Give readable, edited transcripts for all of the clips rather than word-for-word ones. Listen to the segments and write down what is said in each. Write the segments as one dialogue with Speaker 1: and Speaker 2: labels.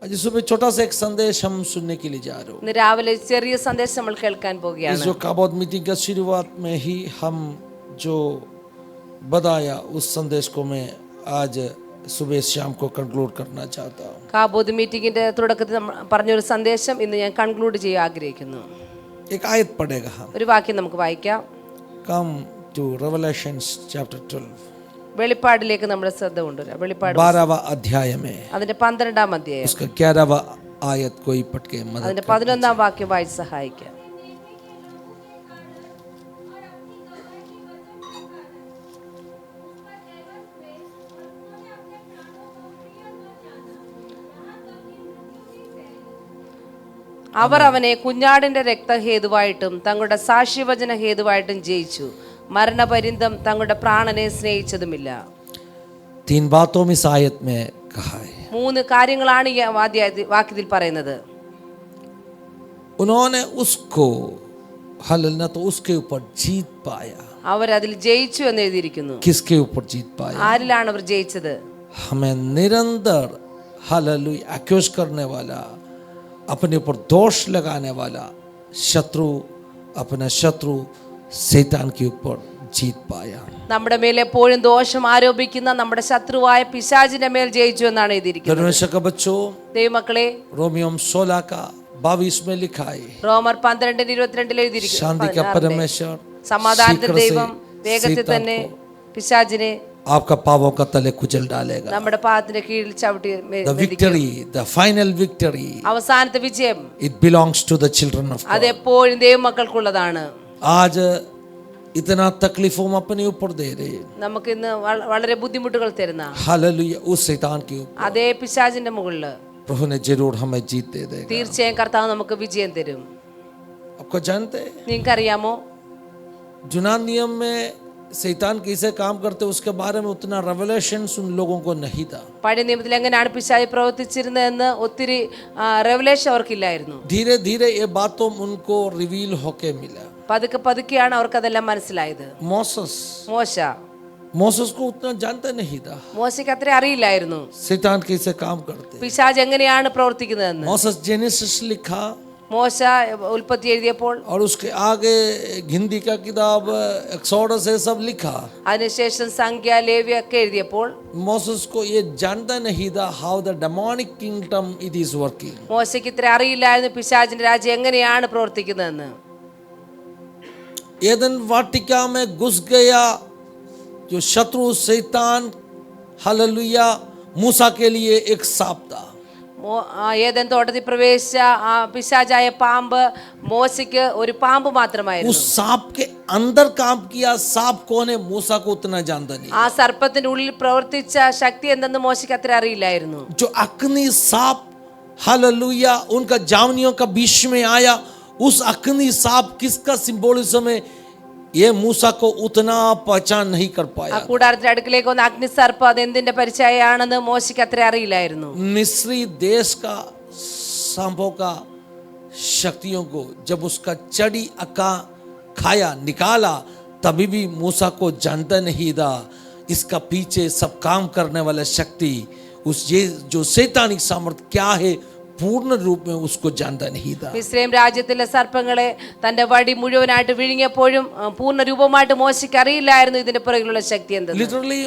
Speaker 1: आज सुबह छोटा सा एक संदेश हम सुनने के लिए जा रहे हो.
Speaker 2: ഇന്ന് രാവിലെ ചെറിയ സന്ദേശം നമ്മൾ കേൾക്കാൻ
Speaker 1: इस
Speaker 2: പോവുകയാണ്.
Speaker 1: जो काबोद मीटिंग का शुरुआत में ही हम जो बताया उस संदेश को मैं आज सुबह शाम को कंक्लूड करना चाहता हूँ.
Speaker 2: കാബോദ് മീറ്റിംഗിന്റെ തുടക്കത്തിൽ നമ്മൾ പറഞ്ഞൊരു സന്ദേശം ഇന്ന് ഞാൻ കൺക്ലൂഡ് ചെയ്യാൻ ആഗ്രഹിക്കുന്നു.
Speaker 1: एक आयत पढ़ेगा हम.
Speaker 2: ഒരു വാക്യം നമുക്ക് വായിക്കാം.
Speaker 1: Come to Revelations chapter 12.
Speaker 2: വെളിപ്പാടിലേക്ക് നമ്മുടെ ശ്രദ്ധ കൊണ്ടുവരാം. വെളിപ്പാട്
Speaker 1: 12वां अध्याय में
Speaker 2: അതിന്റെ 12-ാം അധ്യായം
Speaker 1: उसका 11वां आयत कोई पढ़ के मदद
Speaker 2: അതിന്റെ
Speaker 1: कर.
Speaker 2: 11-ാം വാക്യം വായിച്ച് സഹായിക്കാം. അവർ അവനെ കുഞ്ഞാടിന്റെ രക്തഹേതുവായിട്ടും തങ്ങളുടെ സാക്ഷ്യവചന ഹേതുവായിട്ടും ജയിച്ചു, മരണപര്യന്തം തങ്ങളുടെ പ്രാണനെ സ്നേഹിച്ചതുമില്ല.
Speaker 1: 3 बातों में इस आयत में कहा है.
Speaker 2: 3 കാര്യങ്ങളാണ് ഈ വാക്യത്തിൽ പറയുന്നത്.
Speaker 1: उन्होंने उसको हालेलुया तो उसके ऊपर जीत पाया.
Speaker 2: അവരതിൽ ജയിച്ചു എന്ന് എഴുതിയിരിക്കുന്നു.
Speaker 1: किसके ऊपर जीत पाया?
Speaker 2: ആരിലാണ് അവർ ജയിച്ചത്?
Speaker 1: हमें निरंतर हालेलुया अक्यूज करने वाला, अपने ऊपर दोष लगाने वाला शत्रु, अपना शत्रु शैतान के ऊपर जीत पाया.
Speaker 2: നമ്മുടെ മേൽ എപ്പോഴും ദോഷം ആരോപിക്കുന്ന നമ്മുടെ ശത്രുവായ പിശാചിന്റെ മേൽ ജയിച്ചു എന്നാണ് എഴുതിയിരിക്കുന്നത്.
Speaker 1: परमेश्वर का बच्चों,
Speaker 2: ദൈവമക്കളെ,
Speaker 1: रोमियो 16 का 22 में लिखा है,
Speaker 2: റോമർ 12:22 എഴുതിയിരിക്കുന്നു.
Speaker 1: शांति का परमेश्वर
Speaker 2: സമാധാനത്തിന്റെ ദൈവം വേഗത്തിൽ തന്നെ പിശാചിനെ
Speaker 1: आपका पापों का तले कुचल डालेगा.
Speaker 2: നമ്മുടെ പാദത്തിന്റെ കീഴിൽ ചവിട്ടി
Speaker 1: The victory, the final victory,
Speaker 2: അവസാനത്തെ വിജയം
Speaker 1: it belongs to the children of God.
Speaker 2: അത് എപ്പോഴും ദൈവമക്കൾക്കുള്ളതാണ്.
Speaker 1: आज इतना तकलीफों हम अपने ऊपर दे रहे हैं.
Speaker 2: നമുക്ക് ഇന്ന് വളരെ ബുദ്ധിമുട്ടുകൾ തരുന്ന
Speaker 1: हालेलुया उस शैतान के ऊपर
Speaker 2: അതേ പിശാചിന്റെ മുകളില്
Speaker 1: प्रभु ने जरूर हमें जीत दे देगा.
Speaker 2: തീർച്ചയായും കർത്താവ് നമുക്ക് വിജയം തരും.
Speaker 1: आपको जानते हैं
Speaker 2: നിങ്ങൾക്കറിയാമോ,
Speaker 1: यूनान नियम में शैतान कैसे काम करते उसके बारे में उतना रेवलेशन उन लोगों को नहीं था.
Speaker 2: പഴയ നിയമത്തിൽ എങ്ങനെയാണ് പിശാച് പ്രവർത്തിച്ചിരുന്നതെന്ന് ഒത്തിരി റെവലേഷൻ അവർക്കില്ലായിരുന്നു.
Speaker 1: धीरे धीरे ये बातों उनको रिवील होके मिला.
Speaker 2: പതുക്കെ പതുക്കെയാണ് അവർക്കതെല്ലാം മനസ്സിലായത്.
Speaker 1: मोसेस को उतना जानता नहीं था.
Speaker 2: മോശയ്ക്ക് അത്ര അറിയില്ലായിരുന്നു
Speaker 1: शैतान कैसे काम करते.
Speaker 2: പിശാച് എങ്ങനെയാണ് പ്രവർത്തിക്കുന്നതെന്ന്.
Speaker 1: मोसेस जेनेसिस लिखा
Speaker 2: മോശ ഉൽപ്പത്തി എഴുതിയപ്പോൾ,
Speaker 1: और उसके आगे हिंदी का किताब एक्सोडस है सब लिखा.
Speaker 2: അതിനുശേഷം സംഖ്യ, ലേവ്യ ഒക്കെ എഴുതിയപ്പോൾ
Speaker 1: मोसेस को ये जानता नहीं था how the demonic kingdom it is working.
Speaker 2: മോശയ്ക്ക് ഇത്ര അറിയില്ലായിരുന്നു പിശാചിന്റെ രാജ്യം എങ്ങനെയാണ് പ്രവർത്തിക്കുന്നതെന്ന്.
Speaker 1: एदन वाटिका में घुस गया जो शत्रु शैतान, हालेलुया, मूसा के लिए एक सांप था.
Speaker 2: ഏദൻ തോട്ടത്തിൽ പ്രവേശിച്ച ആ പിശാചായ പാമ്പ് മോശയ്ക്ക് ഒരു പാമ്പ് മാത്രമായിരുന്നു.
Speaker 1: उस सांप के अंदर काम किया सांप कौन है मूसा को उतना जानता नहीं.
Speaker 2: ആ സർപ്പത്തിന്റെ ഉള്ളിൽ പ്രവർത്തിച്ച ശക്തി എന്തെന്ന് മോശയ്ക്ക് അത്ര അറിയില്ലായിരുന്നു.
Speaker 1: जो अग्नि सांप, हालेलुया, उनका जावनियों का बीच में आया, उस अग्नि सांप किसका सिंबोलिज्म है ये मूसा को उतना पहचान नहीं कर
Speaker 2: ആ
Speaker 1: पाया.
Speaker 2: കൂടാരത്തിന്റെ അടുക്കിലേക്ക് വന്ന അഗ്നിസർപ്പം അത് എന്തിന്റെ പരിചയമാണെന്ന് മോശയ്ക്ക് അത്ര അറിയില്ലായിരുന്നു.
Speaker 1: मिस्री देश का सांपों का शक्तियों को जब उसका चढ़ी अका खाया निकाला तभी भी मूसा को जानता नहीं था इसका पीछे सब काम करने वाला शक्ति उस ये जो शैतानिक सामर्थ्य क्या है पूर्ण रूप में उसको जानता नहीं था.
Speaker 2: മിസ്രയീം രാജ്യത്തിലെ സർപ്പങ്ങളെ തന്റെ വടി മുഴുവനായിട്ട് വിഴുങ്ങിയപ്പോഴും പൂർണ്ണ രൂപമായിട്ട് മോശയ്ക്ക് അറിയില്ലായിരുന്നു ഇതിന്റെ പുറകിലുള്ള ശക്തി എന്തെന്ന്.
Speaker 1: लिटरली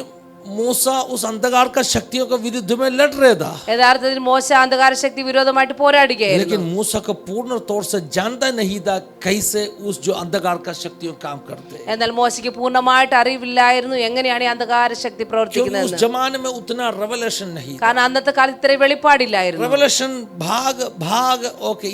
Speaker 1: मूसा उस अंधकार का शक्तियों के विरुद्ध में लड़ रहा था.
Speaker 2: യഥാർത്ഥത്തിൽ മോശ അന്ധകാര ശക്തി വിരോധമായിട്ട് പോരാടുകയായിരുന്നു.
Speaker 1: लेकिन मूसा को पूर्ण तौर से जानता नहीं था कैसे उस जो अंधकार का शक्तियों काम करते हैं.
Speaker 2: എന്നാൽ മോശയ്ക്ക് പൂർണ്ണമായിട്ട് അറിവില്ലായിരുന്നു എങ്ങനെയാണ് ഈ അന്ധകാര ശക്തി
Speaker 1: क्योंकि उस
Speaker 2: പ്രവർത്തിക്കുന്നത്.
Speaker 1: जमाने में उतना रेवलेशन नहीं था.
Speaker 2: കാരണം अന്നത്തെ കാലത്ത് ഇത്ര വെളിപ്പാടില്ലായിരുന്നു.
Speaker 1: रेवलेशन भाग भाग ओके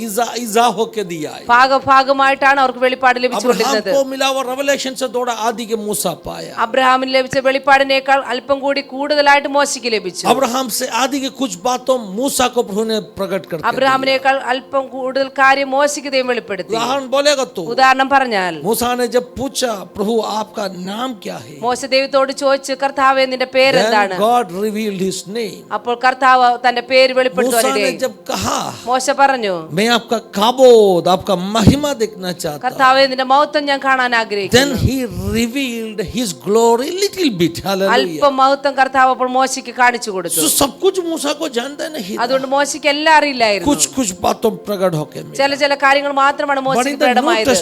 Speaker 1: इजा होके दिया है.
Speaker 2: ഭാഗമായിട്ടാണ് അവർക്ക് വെളിപ്പാട്
Speaker 1: अब्राहम
Speaker 2: ലഭിച്ചുകൊണ്ടിരുന്നത്.
Speaker 1: को मिला वो रेवलेशन से थोड़ा आदि के मूसा पाया.
Speaker 2: അബ്രഹാമിന് ലഭിച്ച വെളിപ്പാടിനേക്കാൾ അല്പം കൂടി കൂടുതലായിട്ട് മോശയ്ക്ക് ലഭിച്ചു.
Speaker 1: अब्राहम से आदि के कुछ बातों मूसा को प्रभु ने प्रकट कर दिया.
Speaker 2: അബ്രഹാമിനേക്കാൾ അല്പം കൂടുതൽ കാര്യം മോശയ്ക്ക് ദൈവം വെളിപ്പെടുത്തി.
Speaker 1: उदाहरण बोलेगा तो
Speaker 2: ഉദാഹരണം പറഞ്ഞാൽ,
Speaker 1: मूसा ने जब पूछा प्रभु आपका नाम क्या है,
Speaker 2: മോശ ദൈവത്തോട് ചോദിച്ചു, കർത്താവേ നിന്റെ പേരെന്താണ്?
Speaker 1: then God revealed his name.
Speaker 2: അപ്പോൾ കർത്താവ് തന്റെ പേര്
Speaker 1: मूसा
Speaker 2: വെളിപ്പെടുത്തുവാനിടയായി.
Speaker 1: ने जब कहा
Speaker 2: മോശ പറഞ്ഞു,
Speaker 1: मैं आपका काबोद आपका महिमा देखना चाहता हूं,
Speaker 2: കർത്താവേ നിന്റെ മഹത്വം ഞാൻ കാണാൻ
Speaker 1: then
Speaker 2: ആഗ്രഹിക്കുന്നു.
Speaker 1: he revealed his glory little bit. Hallelujah.
Speaker 2: അല്പം ദൈവമഹത്വം കർത്താവ് അപ്പോൾ മോശയ്ക്ക് കാണിച്ചു കൊടുത്തു.
Speaker 1: So सब कुछ मूसा को जानता नहीं था.
Speaker 2: അതുകൊണ്ട് മോശയ്ക്ക് എല്ലാം അറിയില്ലായിരുന്നു.
Speaker 1: कुछ कुछ बातों प्रकट होके
Speaker 2: ചില കാര്യങ്ങൾ മാത്രമാണ് മോശയ്ക്ക് പ്രകടമായത്.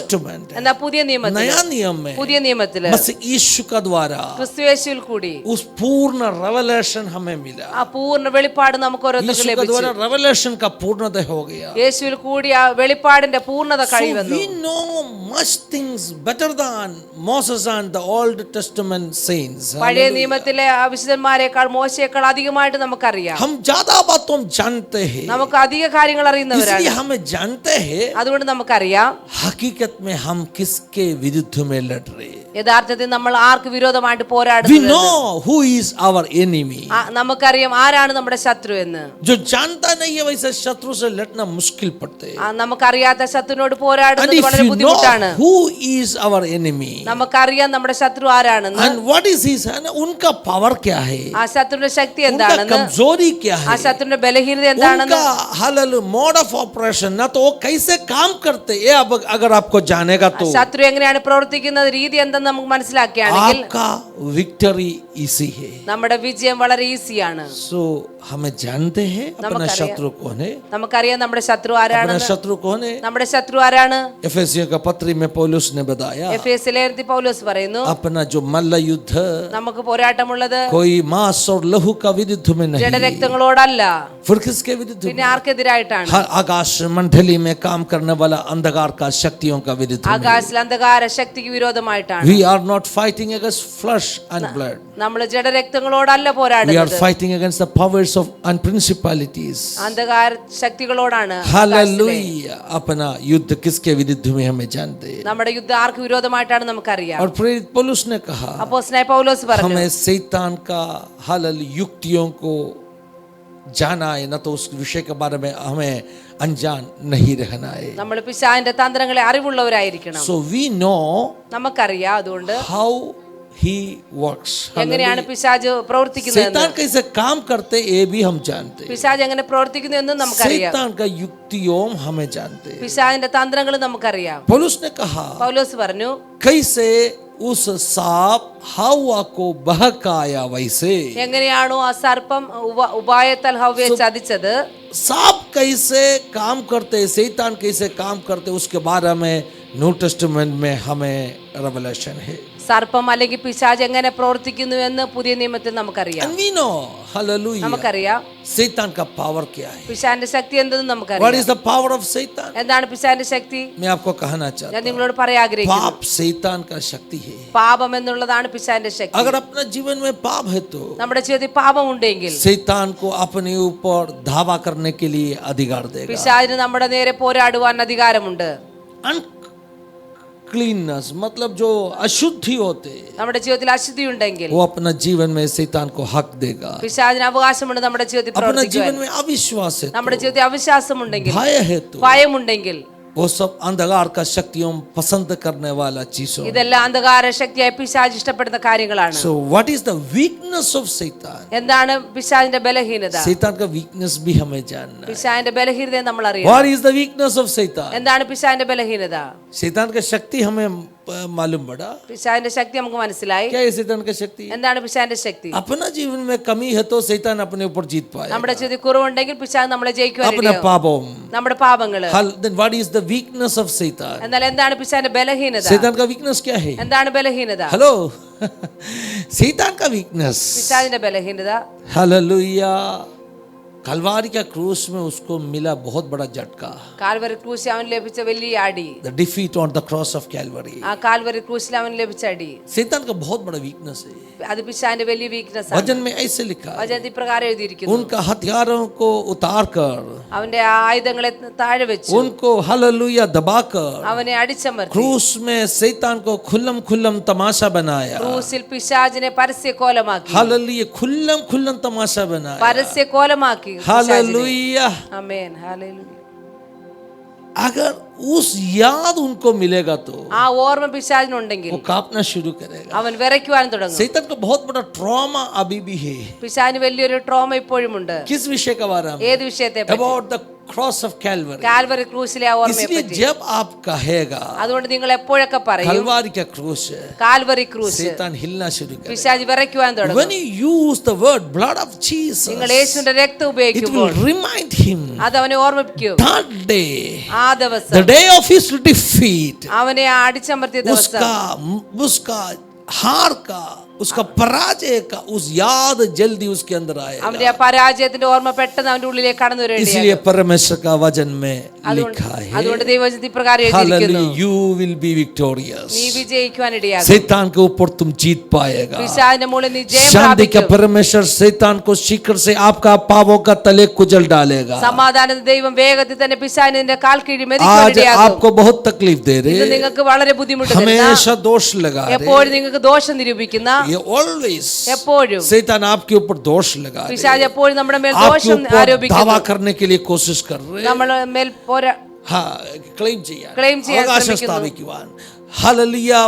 Speaker 2: എന്നാൽ പുതിയ നിയമത്തിൽ,
Speaker 1: नया नियम में
Speaker 2: പുതിയ നിയമത്തില്
Speaker 1: मसीह यीशु का द्वारा
Speaker 2: ക്രിസ്തുയേശുവിൽ കൂടി
Speaker 1: उस पूर्ण रेवलेशन हमें मिला.
Speaker 2: ആ പൂർണ്ണ വെളിപ്പാട് നമുക്ക് ഓരോരുത്തർക്ക്
Speaker 1: यीशु के
Speaker 2: ലഭിച്ചു.
Speaker 1: द्वारा रेवलेशन का पूर्णता हो गया.
Speaker 2: യേശുവിൽ കൂടി ആ വെളിപ്പാടിന്റെ പൂർണ്ണത
Speaker 1: So
Speaker 2: കഴിവന്നു.
Speaker 1: we know much things better than Moses and the Old Testament saints.
Speaker 2: പഴയ നിയമത്തിലെ ആ വിശുദ്ധന്മാരെക്കാൾ മോശയേക്കാൾ അധികമായിട്ട് നമുക്കറിയാം.
Speaker 1: हम ज्यादा बातों जानते हैं,
Speaker 2: നമുക്ക് അധിക കാര്യങ്ങൾ അറിയുന്നവരാണ്.
Speaker 1: इसलिए हमें जानते हैं
Speaker 2: അതുകൊണ്ട് നമുക്കറിയാം
Speaker 1: हकीकत में हम किसके विरुद्ध में लड़ रहे हैं.
Speaker 2: യഥാർത്ഥത്തിൽ നമ്മൾ ആർക്ക് വിരോധമായിട്ട്
Speaker 1: We
Speaker 2: പോരാടുന്നത്.
Speaker 1: know who is our enemy.
Speaker 2: നമുക്കറിയാം ആരാണ് നമ്മുടെ ശത്രു എന്ന്.
Speaker 1: जो जानता नहीं है वैसे शत्रु से लड़ना मुश्किल पड़ते हैं.
Speaker 2: നമുക്കറിയാത്ത ശത്രുവിനോട്
Speaker 1: And
Speaker 2: പോരാടുന്നത്
Speaker 1: if
Speaker 2: വളരെ
Speaker 1: you
Speaker 2: ബുദ്ധിമുട്ടാണ്.
Speaker 1: know who is our enemy
Speaker 2: നമുക്കറിയാം നമ്മുടെ ശത്രു ആരാണെന്ന്.
Speaker 1: and what is his, उनका पावर क्या है,
Speaker 2: ആ ശത്രുവിന്റെ ശക്തി
Speaker 1: उनका
Speaker 2: എന്താണെന്ന്,
Speaker 1: कमजोरी क्या
Speaker 2: ആ
Speaker 1: है,
Speaker 2: ശത്രുവിന്റെ ബലഹീനത എന്താണെന്ന്,
Speaker 1: उनका हालेलुया मोड ऑफ ऑपरेशन ना तो वो कैसे काम करते हैं, ये अब अगर आपको जानेगा तो
Speaker 2: ശത്രു എങ്ങനെയാണ് പ്രവർത്തിക്കുന്നത്, രീതി എന്തെന്ന് നമുക്ക് മനസ്സിലാക്കുകയാണെങ്കിൽ
Speaker 1: आपका विक्टरी इसी है.
Speaker 2: നമ്മുടെ വിജയം വളരെ ഈസിയാണ്.
Speaker 1: सो हमें जानते हैं अपना शत्रु कौन है.
Speaker 2: നമുക്കറിയാം നമ്മുടെ ശത്രു
Speaker 1: अपना
Speaker 2: ആരാണെന്ന്.
Speaker 1: शत्रु कौन है.
Speaker 2: നമ്മുടെ ശത്രു ആരാണ്?
Speaker 1: एफेसियों का पत्री में पौलुस ने बताया
Speaker 2: എഫേസ്യ ലേഖനത്തിൽ പൗലോസ് പറയുന്നു,
Speaker 1: अपना जो मल्ल युद्ध
Speaker 2: നമുക്ക് പോരാട്ടമുള്ളത്
Speaker 1: कोई मांस और लहू का विरुद्ध में नहीं,
Speaker 2: ജഡരക്തങ്ങളോടല്ല,
Speaker 1: फिर किसके विरुद्ध
Speaker 2: പിന്നെ
Speaker 1: में,
Speaker 2: ആർക്കെതിരായിട്ടാണ്?
Speaker 1: आकाश मंडली में काम करने वाला अंधकार का शक्तियों का विरुद्ध में.
Speaker 2: ആകാശ അന്ധകാര ശക്തിക്ക് വിരോധമായിട്ടാണ്.
Speaker 1: We are not fighting against flesh and blood.
Speaker 2: നമ്മൾ ജഡരക്തങ്ങളോടല്ല
Speaker 1: We are
Speaker 2: പോരാടുന്നത്,
Speaker 1: fighting against the powers of and principalities.
Speaker 2: അന്ധകാര ശക്തികളോടാണ്.
Speaker 1: हालेलुया. अपना युद्ध किसके विरुद्ध में हमें जानते हैं.
Speaker 2: നമ്മുടെ യുദ്ധം ആർക്ക് വിരോധമായിട്ടാണ് നമുക്കറിയാം.
Speaker 1: और प्रेरित पौलुस ने कहा
Speaker 2: അപ്പോസ്തലനായ പൗലോസ് പറഞ്ഞു,
Speaker 1: हमें शैतान का हालेलुया युक्तियों को जाना है, ना तो उस विषय के बारे में हमें अनजान नहीं रहना है.
Speaker 2: നമ്മൾ പിശാചിന്റെ തന്ത്രങ്ങളെ അറിവുള്ളവരായിരിക്കണം.
Speaker 1: So we know
Speaker 2: നമുക്കറിയാം അതുകൊണ്ട്
Speaker 1: how he works.
Speaker 2: എങ്ങനെയാണ് പിശാച് പ്രവർത്തിക്കുന്നത്,
Speaker 1: शैतान कैसे काम करते ये भी हम जानते हैं.
Speaker 2: പിശാച് എങ്ങനെ പ്രവർത്തിക്കുന്നു എന്ന് നമുക്കറിയാം.
Speaker 1: शैतान का युक्तियों हमें जानते हैं.
Speaker 2: പിശാചിന്റെ തന്ത്രങ്ങൾ നമുക്കറിയാം.
Speaker 1: पौलुस ने कहा
Speaker 2: പൗലോസ് പറഞ്ഞു,
Speaker 1: कैसे उस सांप हव्वा को बहकाया वैसे
Speaker 2: എങ്ങനെയാണോ ആ സർപ്പം ഉപായത്താൽ ഹവ്വയെ ചതിച്ചത്,
Speaker 1: सांप कैसे काम करते, शैतान कैसे काम करते, उसके बारे में न्यू टेस्टामेंट में हमें रेवलेशन है.
Speaker 2: സർപ്പം അല്ലെങ്കിൽ പിശാച് എങ്ങനെ പ്രവർത്തിക്കുന്നു എന്ന് പുതിയ നിയമത്തിൽ നമുക്കറിയാം.
Speaker 1: And we know, hallelujah,
Speaker 2: നമുക്കറിയാം
Speaker 1: शैतान का पावर क्या है.
Speaker 2: പിശാചിന്റെ ശക്തി എന്തെന്ന്
Speaker 1: What
Speaker 2: നമുക്കറിയാം.
Speaker 1: is the power of Satan?
Speaker 2: എന്താണ് പിശാചിന്റെ ശക്തി?
Speaker 1: मैं आपको कहना
Speaker 2: ഞാൻ
Speaker 1: चाहता हूँ
Speaker 2: നിങ്ങളോട് പറയാൻ ആഗ്രഹിക്കുന്നു,
Speaker 1: पाप शैतान का शक्ति है.
Speaker 2: പാപം എന്നുള്ളതാണ് പിശാചിന്റെ ശക്തി.
Speaker 1: अगर अपना जीवन में पाप है तो
Speaker 2: നമ്മുടെ ജീവിതത്തിൽ പാപം ഉണ്ടെങ്കിൽ
Speaker 1: शैतान को अपने ऊपर धावा करने के लिए अधिकार देगा.
Speaker 2: പിശാചിന് നമ്മുടെ നേരെ പോരാടുവാൻ അധികാരമുണ്ട്.
Speaker 1: अनक्लीननेस मतलब जो अशुद्धि होते
Speaker 2: നമ്മുടെ ജീവിതത്തിൽ അശുദ്ധി ഉണ്ടെങ്കിൽ
Speaker 1: वो अपना जीवन में शैतान को हक देगा.
Speaker 2: പിശാചിന് അവകാശമുണ്ട് നമ്മുടെ ജീവിതത്തിൽ
Speaker 1: अपना
Speaker 2: പ്രവർത്തിക്കുവാൻ.
Speaker 1: जीवन में अविश्वास है
Speaker 2: നമ്മുടെ
Speaker 1: तो,
Speaker 2: ജീവിതത്തിൽ അവിശ്വാസം ഉണ്ടെങ്കിൽ,
Speaker 1: भय है तो,
Speaker 2: ഭയമുണ്ടെങ്കിൽ,
Speaker 1: वो सब अंधकार का शक्तियों पसंद करने वाला चीजों.
Speaker 2: ഇതെല്ലാം അന്ധകാര ശക്തിയായി പിശാച് ഇഷ്ടപ്പെടുന്ന കാര്യങ്ങളാണ്.
Speaker 1: So what is the weakness of Satan?
Speaker 2: എന്താണ് പിശാചിന്റെ ബലഹീനത?
Speaker 1: शैतान का weakness भी हमें जानना है.
Speaker 2: പിശാചിന്റെ ബലഹീനതയെ നമ്മൾ അറിയണം.
Speaker 1: What is the weakness of Satan?
Speaker 2: എന്താണ് പിശാചിന്റെ ബലഹീനത?
Speaker 1: शैतान का शक्ति हमें मालूम पड़ा.
Speaker 2: പിശാചിന്റെ शक्ति നമുക്ക് മനസ്സിലായി.
Speaker 1: क्या है शैतान का शक्ति?
Speaker 2: എന്താണ് പിശാചിന്റെ ശക്തി?
Speaker 1: अपना जीवन में कमी है तो शैतान अपने ऊपर जीत पाए.
Speaker 2: നമ്മുടെ ജീവിതത്തിൽ കുറവുണ്ടെങ്കിൽ പിശാച് നമ്മളെ ജയിക്കുവാൻ
Speaker 1: अपना
Speaker 2: ഇടയാവും.
Speaker 1: पापों.
Speaker 2: നമ്മുടെ പാപങ്ങള്.
Speaker 1: Then what is the weakness of Satan?
Speaker 2: എന്നാൽ എന്താണ് പിശാചിന്റെ ബലഹീനത?
Speaker 1: शैतान का weakness क्या है?
Speaker 2: എന്താണ് ബലഹീനത?
Speaker 1: हेलो शैतान का weakness.
Speaker 2: പിശാചിന്റെ ബലഹീനത
Speaker 1: हालेलुया. कलवारी का क्रूस में उसको मिला बहुत बड़ा झटका.
Speaker 2: കാൽവരി ക്രൂശിൽ അവന് ലഭിച്ച വലിയ അടി,
Speaker 1: The defeat on the cross of Calvary.
Speaker 2: ആ കാൽവരി ക്രൂശിൽ അവന് ലഭിച്ച അടി,
Speaker 1: शैतान का बहुत बड़ा weakness है.
Speaker 2: അത് പിശാചിന്റെ വലിയ വീക്ക്നെസ് ആണ്.
Speaker 1: वचन में ऐसे लिखा है,
Speaker 2: വചനത്തിൽ പ്രകാരം എഴുതിയിരിക്കുന്നു,
Speaker 1: उनका हथियारों को उतार कर
Speaker 2: അവന്റെ ആയുധങ്ങളെ താഴെ വെച്ചു,
Speaker 1: उनको हालेलुया दबाकर
Speaker 2: അവനെ അടിച്ചമർത്തി,
Speaker 1: क्रूस में शैतान को खुल्लम खुल्लम तमाशा बनाया.
Speaker 2: ക്രൂശിൽ പിശാചിനെ പരസ്യ കോലമാക്കി,
Speaker 1: हालेलुया खुल्लम खुल्लम तमाशा बनाया.
Speaker 2: പരസ്യ കോലമാക്കി.
Speaker 1: हालेलुया.
Speaker 2: ആമേൻ, ഹല്ലേലൂയ.
Speaker 1: अगर उस याद उनको मिलेगा तो
Speaker 2: ആ ഓർമ്മ പിശാചിനുണ്ടെങ്കിൽ
Speaker 1: वो कांपना शुरू करेगा।
Speaker 2: അവൻ വിറയ്ക്കുവാൻ തുടങ്ങും.
Speaker 1: शैतान को बहुत बड़ा ट्रॉमा अभी भी है।
Speaker 2: പിശാചിന് വലിയൊരു ട്രോമ ഇപ്പോഴുമുണ്ട്.
Speaker 1: किस विषय का बारे में?
Speaker 2: ഏത് വിഷയത്തെ പറ്റി?
Speaker 1: About the cross of Calvary.
Speaker 2: Calvary ക്രൂസിലെ ആ ഓർമ്മയെ
Speaker 1: इसलिए
Speaker 2: പറ്റി.
Speaker 1: जब आप कहेगा
Speaker 2: അതുകൊണ്ട് നിങ്ങൾ എപ്പോഴൊക്കെ പറയും
Speaker 1: कलवारी का क्रूस,
Speaker 2: കാൽവറി ക്രൂസ്,
Speaker 1: शैतान हिलना शुरू करेगा।
Speaker 2: പിശാച് വിറയ്ക്കുവാൻ
Speaker 1: When
Speaker 2: തുടങ്ങും.
Speaker 1: you use the word blood of Jesus,
Speaker 2: നിങ്ങൾ യേശുവിന്റെ രക്തം
Speaker 1: it
Speaker 2: ഉപയോഗിക്കുമ്പോൾ
Speaker 1: will remind him
Speaker 2: അത് അവനെ ഓർമ്മിപ്പിക്കും.
Speaker 1: that day,
Speaker 2: ആ ദിവസം,
Speaker 1: the day of his defeat,
Speaker 2: അവനെ അടിച്ചമർത്തിയ ദിവസം,
Speaker 1: उसका हार का, उसका पराजय का उस याद जल्दी उसके अंदर आएगा।
Speaker 2: അവന്റെ ആ പരാജയത്തിന്റെ ഓർമ്മ പെട്ടെന്ന് അവന്റെ ഉള്ളിലേക്ക് കടന്നു
Speaker 1: इसलिए
Speaker 2: വരേണ്ടിയാണ്.
Speaker 1: परमेश्वर का वचन में लिखा है,
Speaker 2: അതുകൊണ്ട് ദൈവവചനത്തിൽ ഇപ്രകാരം എഴുതിയിരിക്കുന്നു,
Speaker 1: hallelujah, you will be victorious।
Speaker 2: നീ വിജയിക്കുവാൻ ഇടയാകും.
Speaker 1: शैतान के ऊपर तुम जीत पाएगा।
Speaker 2: പിശാചിന്റെ മുകളിൽ നീ ജയം
Speaker 1: शांति का
Speaker 2: പ്രാപിക്കും.
Speaker 1: परमेश्वर शैतान को शिखर से आपका पापों का तले कुचल डालेगा।
Speaker 2: സമാധാന ദൈവം വേഗത്തിൽ തന്നെ പിശാചിന്റെ കാൽ കീഴി മെതിക്കുവാൻ
Speaker 1: आज
Speaker 2: ഇടയാകും.
Speaker 1: आपको बहुत तकलीफ दे
Speaker 2: ഇത്
Speaker 1: रहे,
Speaker 2: നിങ്ങൾക്ക് വളരെ ബുദ്ധിമുട്ട് തരുന്ന,
Speaker 1: हमेशा दोष लगा रहे,
Speaker 2: എപ്പോഴും നിങ്ങൾക്ക് ദോഷം നിരൂപിക്കുന്ന,
Speaker 1: ये ऑलवेज
Speaker 2: എപ്പോഴും
Speaker 1: शैतान आपके ऊपर दोष लगा रहे,
Speaker 2: പിശാച് എപ്പോഴും നമ്മുടെ മേൽ
Speaker 1: आपके
Speaker 2: ദോഷം
Speaker 1: ऊपर
Speaker 2: ആരോപിക്കുന്നു,
Speaker 1: दावा करने के लिए कोशिश कर रहे,
Speaker 2: നമ്മുടെ മേൽ
Speaker 1: हाँ क्लेम
Speaker 2: Claim ചെയ്യാൻ
Speaker 1: अवकाश
Speaker 2: ശ്രമിക്കുന്നു.
Speaker 1: സ്ഥാപിക്കുവാൻ। हालेलुया,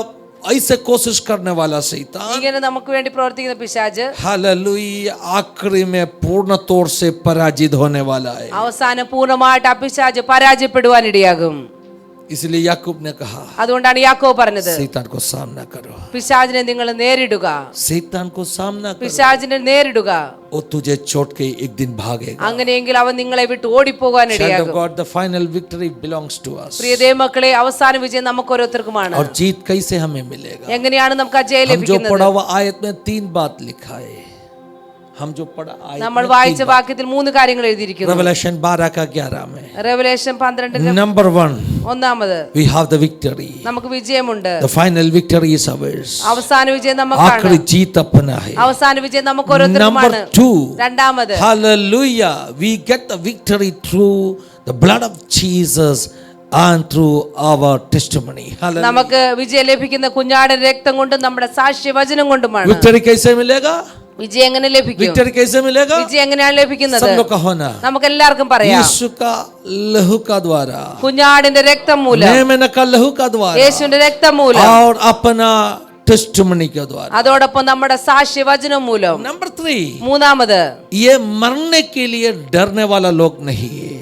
Speaker 1: ऐसे कोशिश करने वाला शैतान,
Speaker 2: ഇങ്ങനെ നമുക്ക് വേണ്ടി പ്രവർത്തിക്കുന്ന പിശാച്
Speaker 1: हालेलुया, आखिरी में पूर्ण तौर से पराजित होने वाला है।
Speaker 2: അവസാനം പൂർണ്ണമായിട്ട് ആ പിശാച് പരാജയപ്പെടുവാൻ ഇടയാകും.
Speaker 1: इसलिए याकूब ने कहा,
Speaker 2: അതുകൊണ്ടാണ് യാക്കോബ് പറഞ്ഞത്,
Speaker 1: शैतान को सामना करो,
Speaker 2: പിശാചിനെ നിങ്ങൾ നേരിടുക,
Speaker 1: शैतान को सामना करो,
Speaker 2: പിശാചിനെ നേരിടുക,
Speaker 1: वो तुझे छोड़ के एक दिन भागेगा।
Speaker 2: അങ്ങനെയെങ്കിൽ അവൻ നിങ്ങളെ വിട്ട് ഓടിപ്പോകാൻ
Speaker 1: Child of
Speaker 2: ഇടയാകും.
Speaker 1: God, the final victory belongs to us।
Speaker 2: പ്രിയ ദൈവമക്കളെ, അവസാന വിജയം നമുക്ക് ഓരോരുത്തർക്കുമാണ്.
Speaker 1: और जीत कैसे हमें मिलेगा?
Speaker 2: എങ്ങനെയാണ് നമുക്ക് ആ ജയം
Speaker 1: हम जो
Speaker 2: ലഭിക്കുന്നത്?
Speaker 1: पढ़ा हुआ आयत में 3 बात लिखा है। हम जो पढ़ा आयत
Speaker 2: നമ്മൾ
Speaker 1: में
Speaker 2: വായിച്ച വാക്യത്തിൽ 3 കാര്യങ്ങൾ എഴുതിയിരിക്കുന്നു.
Speaker 1: Revelation 12 का 11 में,
Speaker 2: റെവലേഷൻ 12
Speaker 1: number 1,
Speaker 2: ഒന്നാമത്
Speaker 1: we have the victory।
Speaker 2: നമുക്ക് വിജയമുണ്ട്.
Speaker 1: The final victory is ours।
Speaker 2: അവസാന വിജയം നമുക്കാണ്.
Speaker 1: आखिरी जीत अपना है।
Speaker 2: അവസാന വിജയം നമുക്ക് ഓരോരുത്തർക്കുമാണ്.
Speaker 1: Number 2,
Speaker 2: രണ്ടാമത്,
Speaker 1: hallelujah, we get the victory through the blood of Jesus and through our testimony। Hallelujah।
Speaker 2: നമുക്ക് വിജയം ലഭിക്കുന്ന കുഞ്ഞാടിന്റെ രക്തം കൊണ്ടും നമ്മുടെ സാക്ഷ്യ വചനം കൊണ്ടുമാണ്.
Speaker 1: विक्ट्री कैसे मिलेगा?
Speaker 2: വിജയം എങ്ങനെ ലഭിക്കും?
Speaker 1: विक्ट्री कैसे मिलेगा?
Speaker 2: വിജയം എങ്ങനെയാണ് ലഭിക്കുന്നത്?
Speaker 1: सब लोग का होना,
Speaker 2: നമുക്ക് എല്ലാവർക്കും പറയാം,
Speaker 1: यीशु का लहू का द्वारा,
Speaker 2: കുഞ്ഞാടിന്റെ രക്തം മൂലം,
Speaker 1: मेमना का लहू का द्वारा,
Speaker 2: യേശുവിന്റെ രക്തം മൂലം,
Speaker 1: और अपना टेस्टिमनी के द्वारा।
Speaker 2: അതോടൊപ്പം നമ്മുടെ സാക്ഷ്യ വചനം മൂലം.
Speaker 1: नंबर 3,
Speaker 2: മൂന്നാമത്,
Speaker 1: ये मरने के लिए डरने वाला लोग नहीं है।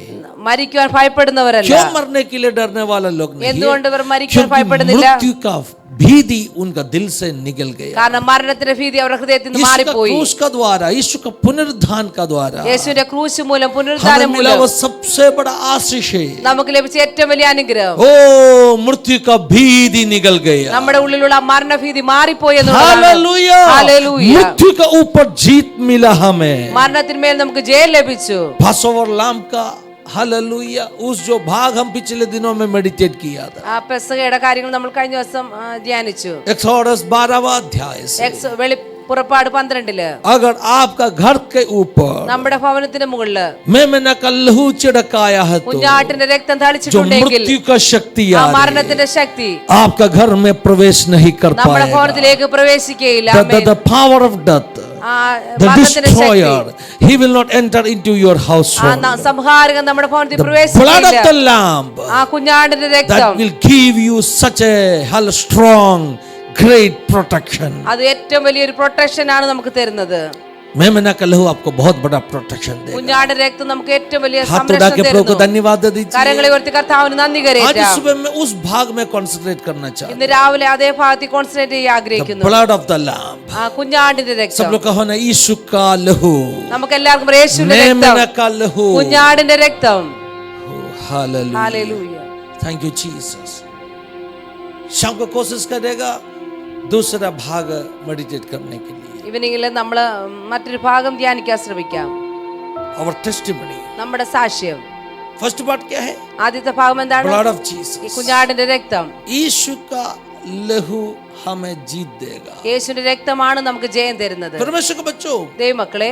Speaker 2: മരിക്കുവാൻ ഭയപ്പെടുന്നവരല്ല.
Speaker 1: क्यों मरने के लिए डरने वाला लोग नहीं है?
Speaker 2: എന്തുകൊണ്ട് ഇവർ മരിക്കുവാൻ
Speaker 1: क्योंकि
Speaker 2: ഭയപ്പെടുന്നില്ല?
Speaker 1: मृत्यु का भीति उनका दिल से निकल गया।
Speaker 2: കാരണം മരണത്തിന്റെ ഭീതി അവരുടെ ഹൃദയത്തിൽ നിന്ന്
Speaker 1: यीशु का
Speaker 2: മാറിപ്പോയി.
Speaker 1: क्रूस का द्वारा, यीशु का पुनरुत्थान का द्वारा
Speaker 2: യേശുവിന്റെ ക്രൂശ് മൂലം,
Speaker 1: हमें
Speaker 2: പുനരുദ്ധാനം
Speaker 1: मिला
Speaker 2: മൂലം
Speaker 1: वो सबसे बड़ा आशीष है।
Speaker 2: നമുക്ക് ലഭിച്ച ഏറ്റവും വലിയ അനുഗ്രഹം,
Speaker 1: ओ मृत्यु का भीति निकल गया।
Speaker 2: നമ്മുടെ उള്ളിലുള്ള മരണഭീതി മാറിപ്പോയി എന്നുള്ളതാണ്.
Speaker 1: Hallelujah,
Speaker 2: hallelujah.
Speaker 1: मृत्यु का ऊपर जीत मिला हमें।
Speaker 2: മരണത്തിന്മേൽ നമുക്ക് ജയം ലഭിച്ചു.
Speaker 1: पासोवर लाम का, हालेलुया, उस जो भाग हम पिछले दिनों में मेडिटेट किया था,
Speaker 2: ആ പെസഹയുടെ കാര്യങ്ങൾ നമ്മൾ കഴിഞ്ഞ ദിവസം ധ്യാനിച്ചു.
Speaker 1: एक्सोडस 12वां अध्याय से,
Speaker 2: പുറപ്പാട് 12
Speaker 1: अगर आपका घर के ऊपर
Speaker 2: നമ്മുടെ ഭവനത്തിന് മുകളിൽ
Speaker 1: मेमना का लहू छिड़काया है तो
Speaker 2: കുഞ്ഞാട്ടിന്റെ രക്തം
Speaker 1: जो
Speaker 2: തളിച്ചിട്ടുണ്ടെങ്കിൽ
Speaker 1: मृत्यु का शक्ति
Speaker 2: ആ
Speaker 1: आ रही
Speaker 2: മരണത്തിന്റെ ശക്തി
Speaker 1: है, आपका घर में प्रवेश नहीं कर
Speaker 2: നമ്മുടെ
Speaker 1: पाएगा।
Speaker 2: ഭവനത്തിലേക്ക് പ്രവേശിക്കുകയില്ല.
Speaker 1: The power of death,
Speaker 2: ആ
Speaker 1: the
Speaker 2: മരണത്തിന്റെ ശക്തി,
Speaker 1: destroyer, he will not enter into your
Speaker 2: ആ
Speaker 1: household.
Speaker 2: സംഹാരകൻ നമ്മുടെ ഭവനത്തിൽ
Speaker 1: The blood of
Speaker 2: പ്രവേശിക്കില്ല.
Speaker 1: the lamb
Speaker 2: ആ കുഞ്ഞാടിന്റെ
Speaker 1: that
Speaker 2: രക്തം
Speaker 1: will give you such a strong, great protection.
Speaker 2: അത് ഏറ്റവും വലിയൊരു പ്രൊട്ടക്ഷൻ ആണ് നമുക്ക് തരുന്നത്.
Speaker 1: मेमना का लहू आपको बहुत बड़ा प्रोटेक्शन देगा।
Speaker 2: കുഞ്ഞാടിന്റെ രക്തം നമുക്ക് ഏറ്റവും വലിയ
Speaker 1: हाथ उठा
Speaker 2: സംരക്ഷണം
Speaker 1: के प्रभु को
Speaker 2: തരുന്നു.
Speaker 1: धन्यवाद दे दीजिए।
Speaker 2: കരങ്ങളെ ഉയർത്തി കർത്താവിന് നന്ദി
Speaker 1: आज
Speaker 2: കരയറ്റാം.
Speaker 1: सुबह में उस भाग में कंसंट्रेट करना चाहता
Speaker 2: ഇന്ന് രാവിലെ അതേ ഭാഗത്തിൽ കോൺസെൻട്രേറ്റ് ചെയ്യാൻ
Speaker 1: हूं।
Speaker 2: ആഗ്രഹിക്കുന്നു.
Speaker 1: ब्लड ऑफ द लैम्ब,
Speaker 2: ആ കുഞ്ഞാടിന്റെ
Speaker 1: सब
Speaker 2: രക്തം,
Speaker 1: लोग कहो ना, यीशु का लहू,
Speaker 2: നമുക്ക് എല്ലാവർക്കും യേശുവിന്റെ രക്തം,
Speaker 1: मेमना का लहू,
Speaker 2: കുഞ്ഞാടിന്റെ രക്തം.
Speaker 1: Hallelujah,
Speaker 2: hallelujah.
Speaker 1: Thank you Jesus. शाम को कोशिश करेगा दूसरा भाग मेडिटेट करने के लिए,
Speaker 2: ഈവനിങ്ങിൽ നമ്മൾ മറ്റൊരു ഭാഗം ധ്യാനിക്കാൻ ശ്രമിക്കാം.
Speaker 1: our testimony।
Speaker 2: നമ്മുടെ സാക്ഷ്യം.
Speaker 1: फर्स्ट पार्ट क्या है?
Speaker 2: ആദ്യത്തെ ഭാഗം എന്താണ്?
Speaker 1: ब्लड ऑफ
Speaker 2: ഈ
Speaker 1: जीसस।
Speaker 2: കുഞ്ഞാടിന്റെ രക്തം.
Speaker 1: यीशु का लहू हमें जीत देगा।
Speaker 2: യേശുവിന്റെ രക്തമാണ് നമുക്ക് ജയം തരുന്നത്.
Speaker 1: परमेश्वर के बच्चों,
Speaker 2: ദൈവമക്കളെ,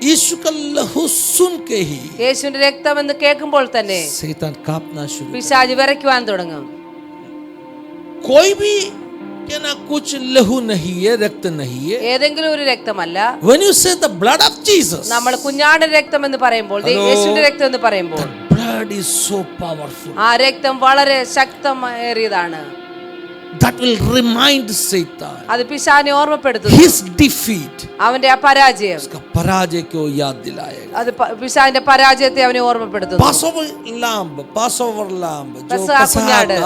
Speaker 1: यीशु का लहू सुन के ही
Speaker 2: യേശുവിന്റെ രക്തം എന്ന് കേൾക്കുമ്പോൾ തന്നെ
Speaker 1: शैतान कांपना शुरू।
Speaker 2: പിശാച് വിറയ്ക്കുവാൻ തുടങ്ങും.
Speaker 1: कोई भी क्या ना कुछ लहू नहीं है, रक्त नहीं है।
Speaker 2: ഏതെങ്കിലും ഒരു രക്തമല്ല.
Speaker 1: When you say the blood of Jesus,
Speaker 2: നമ്മൾ കുഞ്ഞാടിന്റെ രക്തം എന്ന് പറയുമ്പോൾ, യേശുവിന്റെ രക്തം എന്ന് പറയുമ്പോൾ,
Speaker 1: the blood blood is so powerful.
Speaker 2: ആ രക്തം വളരെ ശക്തമേറിയതാണ്.
Speaker 1: That will remind Satan
Speaker 2: അത് പിശാചിനെ ഓർമ്മപ്പെടുത്തുന്നു.
Speaker 1: his defeat.
Speaker 2: അവന്റെ ആ പരാജയം.
Speaker 1: उसका पराजय को याद दिलाएगा.
Speaker 2: അത് പിശാചിന്റെ പരാജയത്തെ അവനെ ഓർമ്മപ്പെടുത്തുന്നു.
Speaker 1: Passover lamb जो
Speaker 2: पेसह कुഞ്ഞാട്